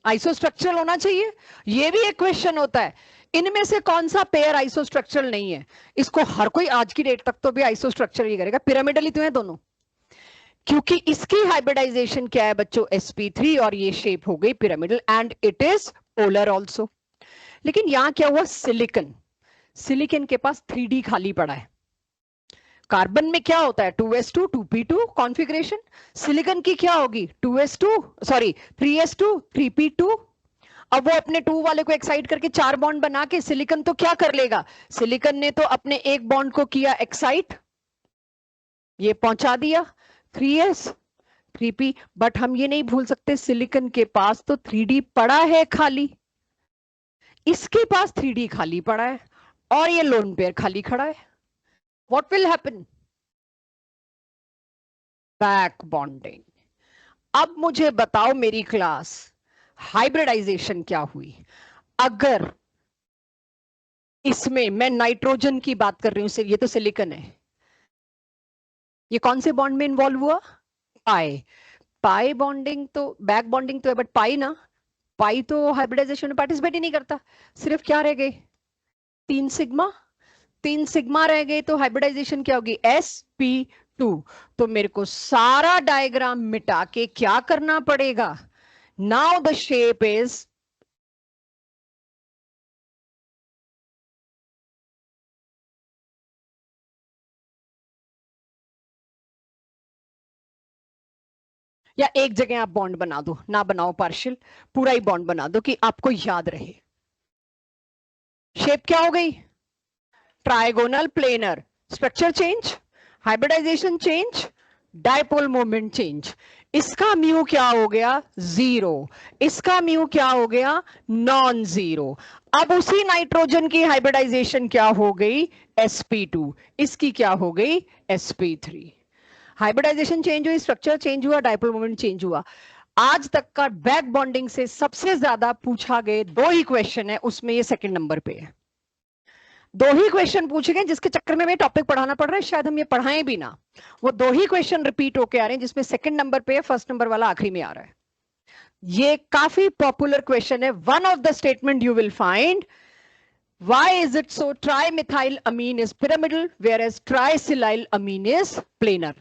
आइसोस्ट्रक्चरल होना चाहिए, ये भी एक क्वेश्चन होता है, इनमें से कौन सा पेयर आइसोस्ट्रक्चरल नहीं है? इसको हर कोई आज की डेट तक तो भी आइसोस्ट्रक्चरल ही करेगा, पिरामिडल ही तो है दोनों, क्योंकि इसकी हाइब्रिडाइजेशन क्या है बच्चों? sp3, और ये शेप हो गई pyramidal, and it is polar also. लेकिन यहां क्या हुआ? सिलिकॉन, सिलिकॉन के पास 3D खाली पड़ा है। कार्बन में क्या होता है? 2s2 2p2 कॉन्फ़िगरेशन, सिलिकॉन की क्या होगी? 3s2 3p2। अब वो अपने 2 वाले को एक्साइट करके 4 बॉन्ड बना के सिलिकॉन तो क्या कर लेगा, सिलिकॉन ने तो अपने एक बॉन्ड को किया एक्साइट, ये पहुंचा दिया 3s 3p, बट हम ये नहीं भूल सकते सिलिकॉन के पास तो 3d पड़ा है खाली, इसके पास 3d खाली पड़ा है और ये लोन पेयर खाली खड़ा है। What will happen, back bonding. अब मुझे बताओ मेरी क्लास, हाइब्रिडाइजेशन क्या हुई? अगर इसमें मैं नाइट्रोजन की बात कर रही हूं, ये तो सिलिकॉन है, ये कौन से बॉन्ड में इन्वॉल्व हुआ, पाई, पाई बॉन्डिंग तो बैक बॉन्डिंग तो है, बट पाई ना, पाई तो हाइब्रिडाइजेशन में पार्टिसिपेट ही नहीं करता, सिर्फ क्या रह गए 3 सिग्मा, 3 सिग्मा रह गए, तो हाइब्रिडाइजेशन क्या होगी sp2। तो मेरे को सारा डायग्राम मिटा के क्या करना पड़ेगा, नाउ द शेप इज या एक जगह आप बॉन्ड बना दो, ना बनाओ पार्शियल, पूरा ही बॉन्ड बना दो कि आपको याद रहे। शेप क्या हो गई, trigonal planar, structure change, hybridisation change, dipole moment change. इसका म्यू क्या हो गया 0, इसका म्यू क्या हो गया नॉन जीरो। अब उसी नाइट्रोजन की हाइब्रिडाइजेशन क्या हो गई sp2, इसकी क्या हो गई sp3। हाइब्रिडाइजेशन चेंज हुई, स्ट्रक्चर चेंज हुआ, डायपोल मोमेंट चेंज हुआ। आज तक का बैक बॉन्डिंग से सबसे ज्यादा पूछा गए 2 ही क्वेश्चन है, उसमें ये सेकंड नंबर पे है। 2 ही क्वेश्चन पूछे गए जिसके चक्कर में टॉपिक पढ़ाना पड़ रहा है, शायद हम ये पढ़ाएं भी ना, वो 2 ही क्वेश्चन रिपीट होके आ रहे हैं, जिसमें सेकंड नंबर पे है, फर्स्ट नंबर वाला आखिरी में आ रहा है। ये काफी पॉपुलर क्वेश्चन है। One of the statement you will find, why is it so trimethyl amine is pyramidal whereas tricylyl amine is planar,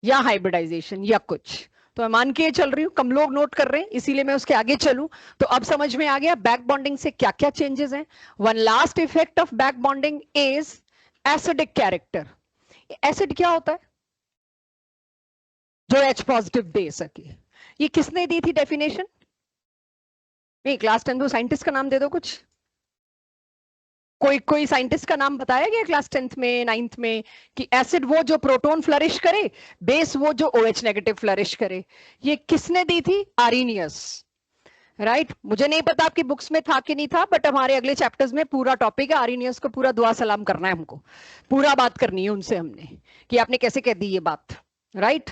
या हाइब्रिडाइजेशन या कुछ। तो मैं मान के चल रही हूं, कम लोग नोट कर रहे हैं, इसीलिए मैं उसके आगे चलूं। तो अब समझ में आ गया बैक बॉन्डिंग से क्या क्या चेंजेस हैं। One last effect of back bonding is acidic character. Acid क्या होता है, जो H पॉजिटिव दे सके। ये किसने दी थी डेफिनेशन, नहीं क्लास 10 साइंटिस्ट का नाम दे दो कुछ, कोई साइंटिस्ट का नाम बताया गया क्लास 10th में 9th में कि एसिड वो जो प्रोटॉन फ्लरिश करे, बेस वो जो OH नेगेटिव फ्लरिश करे। ये किसने दी थी, आरिनियस, राइट। मुझे नहीं पता आपकी बुक्स में था कि नहीं था, बट हमारे अगले चैप्टर्स में पूरा टॉपिक है आरिनियस को, पूरा दुआ सलाम करना है हमको, पूरा बात करनी है उनसे हमने कि आपने कैसे कह दी ये बात, राइट।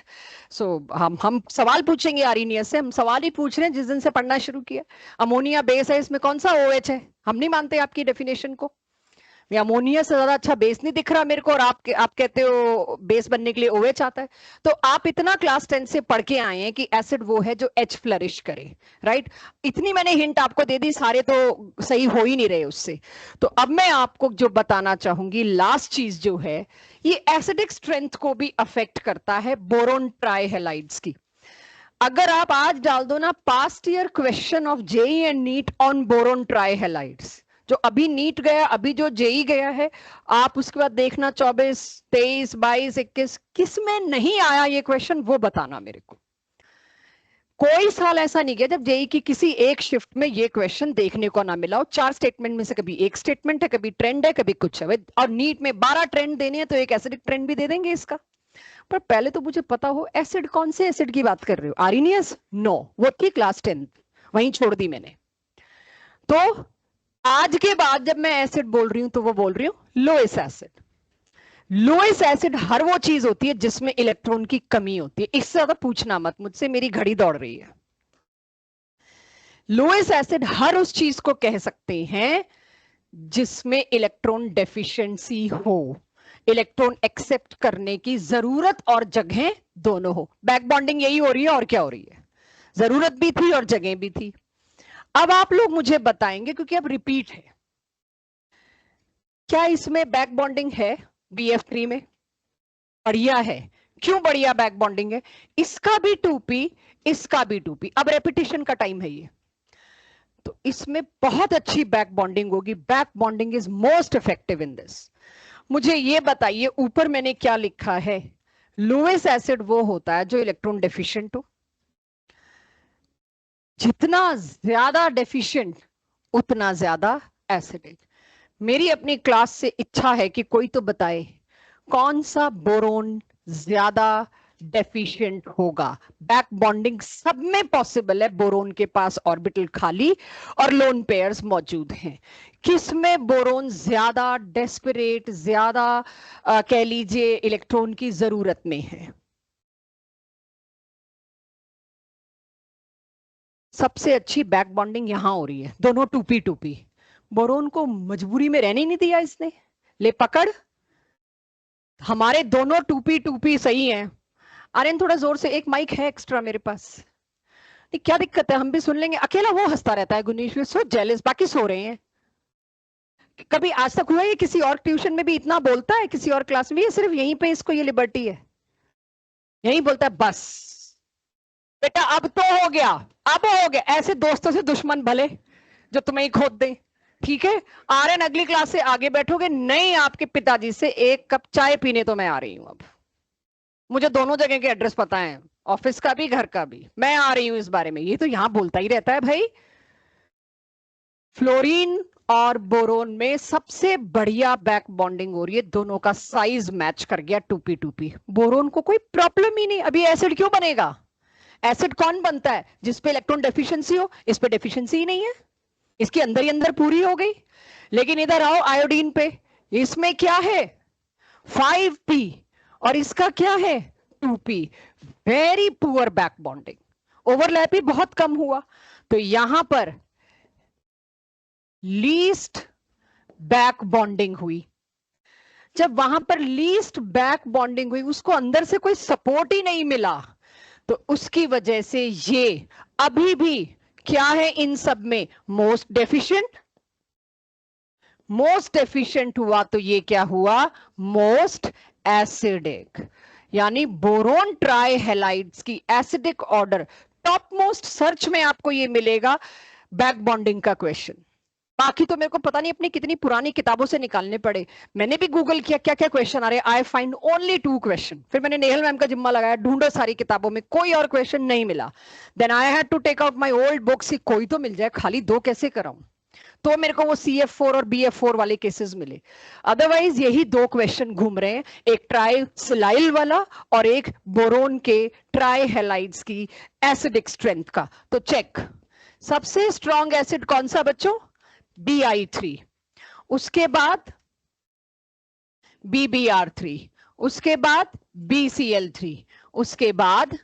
सो हम सवाल पूछेंगे आरिनियस से, हम सवाल ही पूछ रहे हैं जिस दिन से पढ़ना शुरू किया। अमोनिया बेस है, इसमें कौन सा OH है, हम नहीं मानते आपकी डेफिनेशन को, अमोनिया से ज्यादा अच्छा बेस नहीं दिख रहा मेरे को, और आप कहते हो बेस बनने के लिए OH आता है। तो आप इतना क्लास 10 से पढ़ के आए हैं कि एसिड वो है जो H फ्लरिश करे, राइट। इतनी मैंने हिंट आपको दे दी, सारे तो सही हो ही नहीं रहे उससे। तो अब मैं आपको जो बताना चाहूंगी लास्ट चीज जो है, ये एसिडिक स्ट्रेंथ को भी अफेक्ट करता है बोरोन ट्राइहेलाइड्स की। अगर आप आज डाल दो ना past year question of JEE and NEET on boron trihalides, जो अभी नीट गया, अभी जो जेई गया है, आप उसके बाद देखना 24, 23, 22, 21 किस में नहीं आया ये क्वेश्चन, वो बताना मेरे को। कोई साल ऐसा नहीं गया जब जेई की किसी एक शिफ्ट में ये क्वेश्चन देखने को ना मिला हो। 4 स्टेटमेंट में से कभी एक स्टेटमेंट है, कभी ट्रेंड है, कभी कुछ है। और नीट में 12 ट्रेंड देने हैं तो एक एसिडिक ट्रेंड भी दे देंगे इसका। पर पहले तो मुझे पता हो एसिड, कौन से एसिड की बात कर रहे हो, आरिनियस, नो, वो थी क्लास 10, वहीं छोड़ दी मैंने। तो आज के बाद जब मैं एसिड बोल रही हूं तो वो बोल रही हूं लोएस एसिड। लोएस एसिड हर वो चीज होती है जिसमें इलेक्ट्रॉन की कमी होती है, इससे ज्यादा पूछना मत मुझसे, मेरी घड़ी दौड़ रही है। लोएस एसिड हर उस चीज को कह सकते हैं जिसमें इलेक्ट्रॉन डेफिशिएंसी हो, इलेक्ट्रॉन एक्सेप्ट करने की जरूरत और जगह दोनों हो। बैक बॉन्डिंग यही हो रही है, और क्या हो रही है, जरूरत भी थी और जगह भी थी। अब आप लोग मुझे बताएंगे, क्योंकि अब रिपीट है, क्या इसमें बैक बॉन्डिंग है BF3 में? बढ़िया है। क्यों बढ़िया बैक बॉन्डिंग है, इसका भी 2p, इसका भी 2p। अब रेपिटेशन का टाइम है ये, तो इसमें बहुत अच्छी बैक बॉन्डिंग होगी। Back bonding is most effective in this. मुझे ये बताइए ऊपर मैंने क्या लिखा है, लोएस एसिड वो होता है जो इलेक्ट्रॉन डेफिशिएंट हो, जितना ज्यादा डेफिशिएंट उतना ज्यादा एसिडिक। मेरी अपनी क्लास से इच्छा है कि कोई तो बताए कौन सा बोरोन ज्यादा डेफिशिएंट होगा। बैक बॉन्डिंग सब में पॉसिबल है, बोरोन के पास ऑर्बिटल खाली और लोन पेयर्स मौजूद हैं। किस में बोरोन ज्यादा डेस्परेट, ज्यादा कह लीजिए इलेक्ट्रॉन की जरूरत में है? सबसे अच्छी बैक बॉन्डिंग यहां हो रही है, दोनों टूपी टूपी। बोरोन को मजबूरी में रहने ही नहीं दिया इसने, ले पकड़। हमारे दोनों टूपी टूपी सही हैं। आर्यन थोड़ा जोर से, एक माइक है एक्स्ट्रा मेरे पास। नहीं, क्या दिक्कत है, हम भी सुन लेंगे। अकेला वो हंसता रहता है गुनीश, सो जेलस, बाकी सो रहे हैं। कभी आज तक हुआ है किसी और ट्यूशन में भी इतना बोलता है, किसी और क्लास में? ये सिर्फ यहीं पे इसको ये लिबर्टी है, यही बोलता है बस। बेटा अब तो हो गया, अब हो गया। ऐसे दोस्तों से दुश्मन भले जो तुम्हें ही खोद दें, ठीक है? आर्यन अगली क्लास से आगे बैठोगे नहीं, आपके पिताजी से एक कप चाय पीने तो मैं आ रही हूं अब। मुझे दोनों जगह के एड्रेस पता है, ऑफिस का भी घर का भी। मैं आ रही हूं इस बारे में, ये तो यहां बोलता ही रहता है भाई। फ्लोरीन और बोरोन में सबसे बढ़िया बैक बॉन्डिंग हो रही है, दोनों का साइज मैच कर गया, टूपी टूपी। बोरोन को कोई प्रॉब्लम ही नहीं। अभी एसिड क्यों बनेगा? एसिड कौन बनता है? जिस पे इलेक्ट्रॉन डेफिशिएंसी हो। इस पे डेफिशिएंसी ही नहीं है, इसके अंदर ही अंदर पूरी हो गई। लेकिन इधर आओ आयोडीन पे, इसमें क्या है? 5p और इसका क्या है? 2p। Very poor back bonding, overlap ही बहुत कम हुआ। तो यहां पर लीस्ट बैक बॉन्डिंग हुई। जब वहां पर लीस्ट बैक बॉन्डिंग हुई, उसको अंदर से कोई सपोर्ट ही नहीं मिला, तो उसकी वजह से ये अभी भी क्या है इन सब में? Most deficient. मोस्ट एफिशिएंट हुआ तो ये क्या हुआ? Most acidic. यानी बोरोन ट्राई हैलाइड्स की acidic order top most search में आपको ये मिलेगा, बैक बॉन्डिंग का क्वेश्चन। बाकी तो मेरे को पता नहीं अपनी कितनी पुरानी किताबों से निकालने पड़े। मैंने भी गूगल किया क्या क्या क्वेश्चन आ रहे, आई फाइंड ओनली 2 क्वेश्चन। फिर मैंने नेहल मैम का जिम्मा लगाया, ढूंढो सारी किताबों में, कोई और क्वेश्चन नहीं मिला। Then I had to take out my old books, कोई तो मिल जाए, खाली 2 कैसे कराऊं? तो मेरे को वो CF4 और BF4 वाले केसेस मिले। अदरवाइज यही 2 क्वेश्चन घूम रहे हैं, एक ट्राई सिलाइल वाला और एक बोरोन के ट्राई हैलाइड्स की एसिडिक स्ट्रेंथ का। तो चेक, सबसे स्ट्रॉन्ग एसिड कौन सा बच्चों? Bi3, उसके बाद BBr3, उसके बाद BCl3, उसके बाद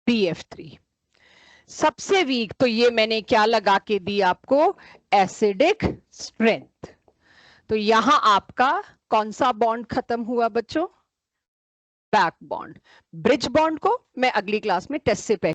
BF3। सबसे वीक तो ये मैंने क्या लगा के दी आपको? Acidic strength. तो यहां आपका कौन सा बॉन्ड खत्म हुआ बच्चों? Back bond. ब्रिज बॉन्ड को मैं अगली क्लास में टेस्ट से पहले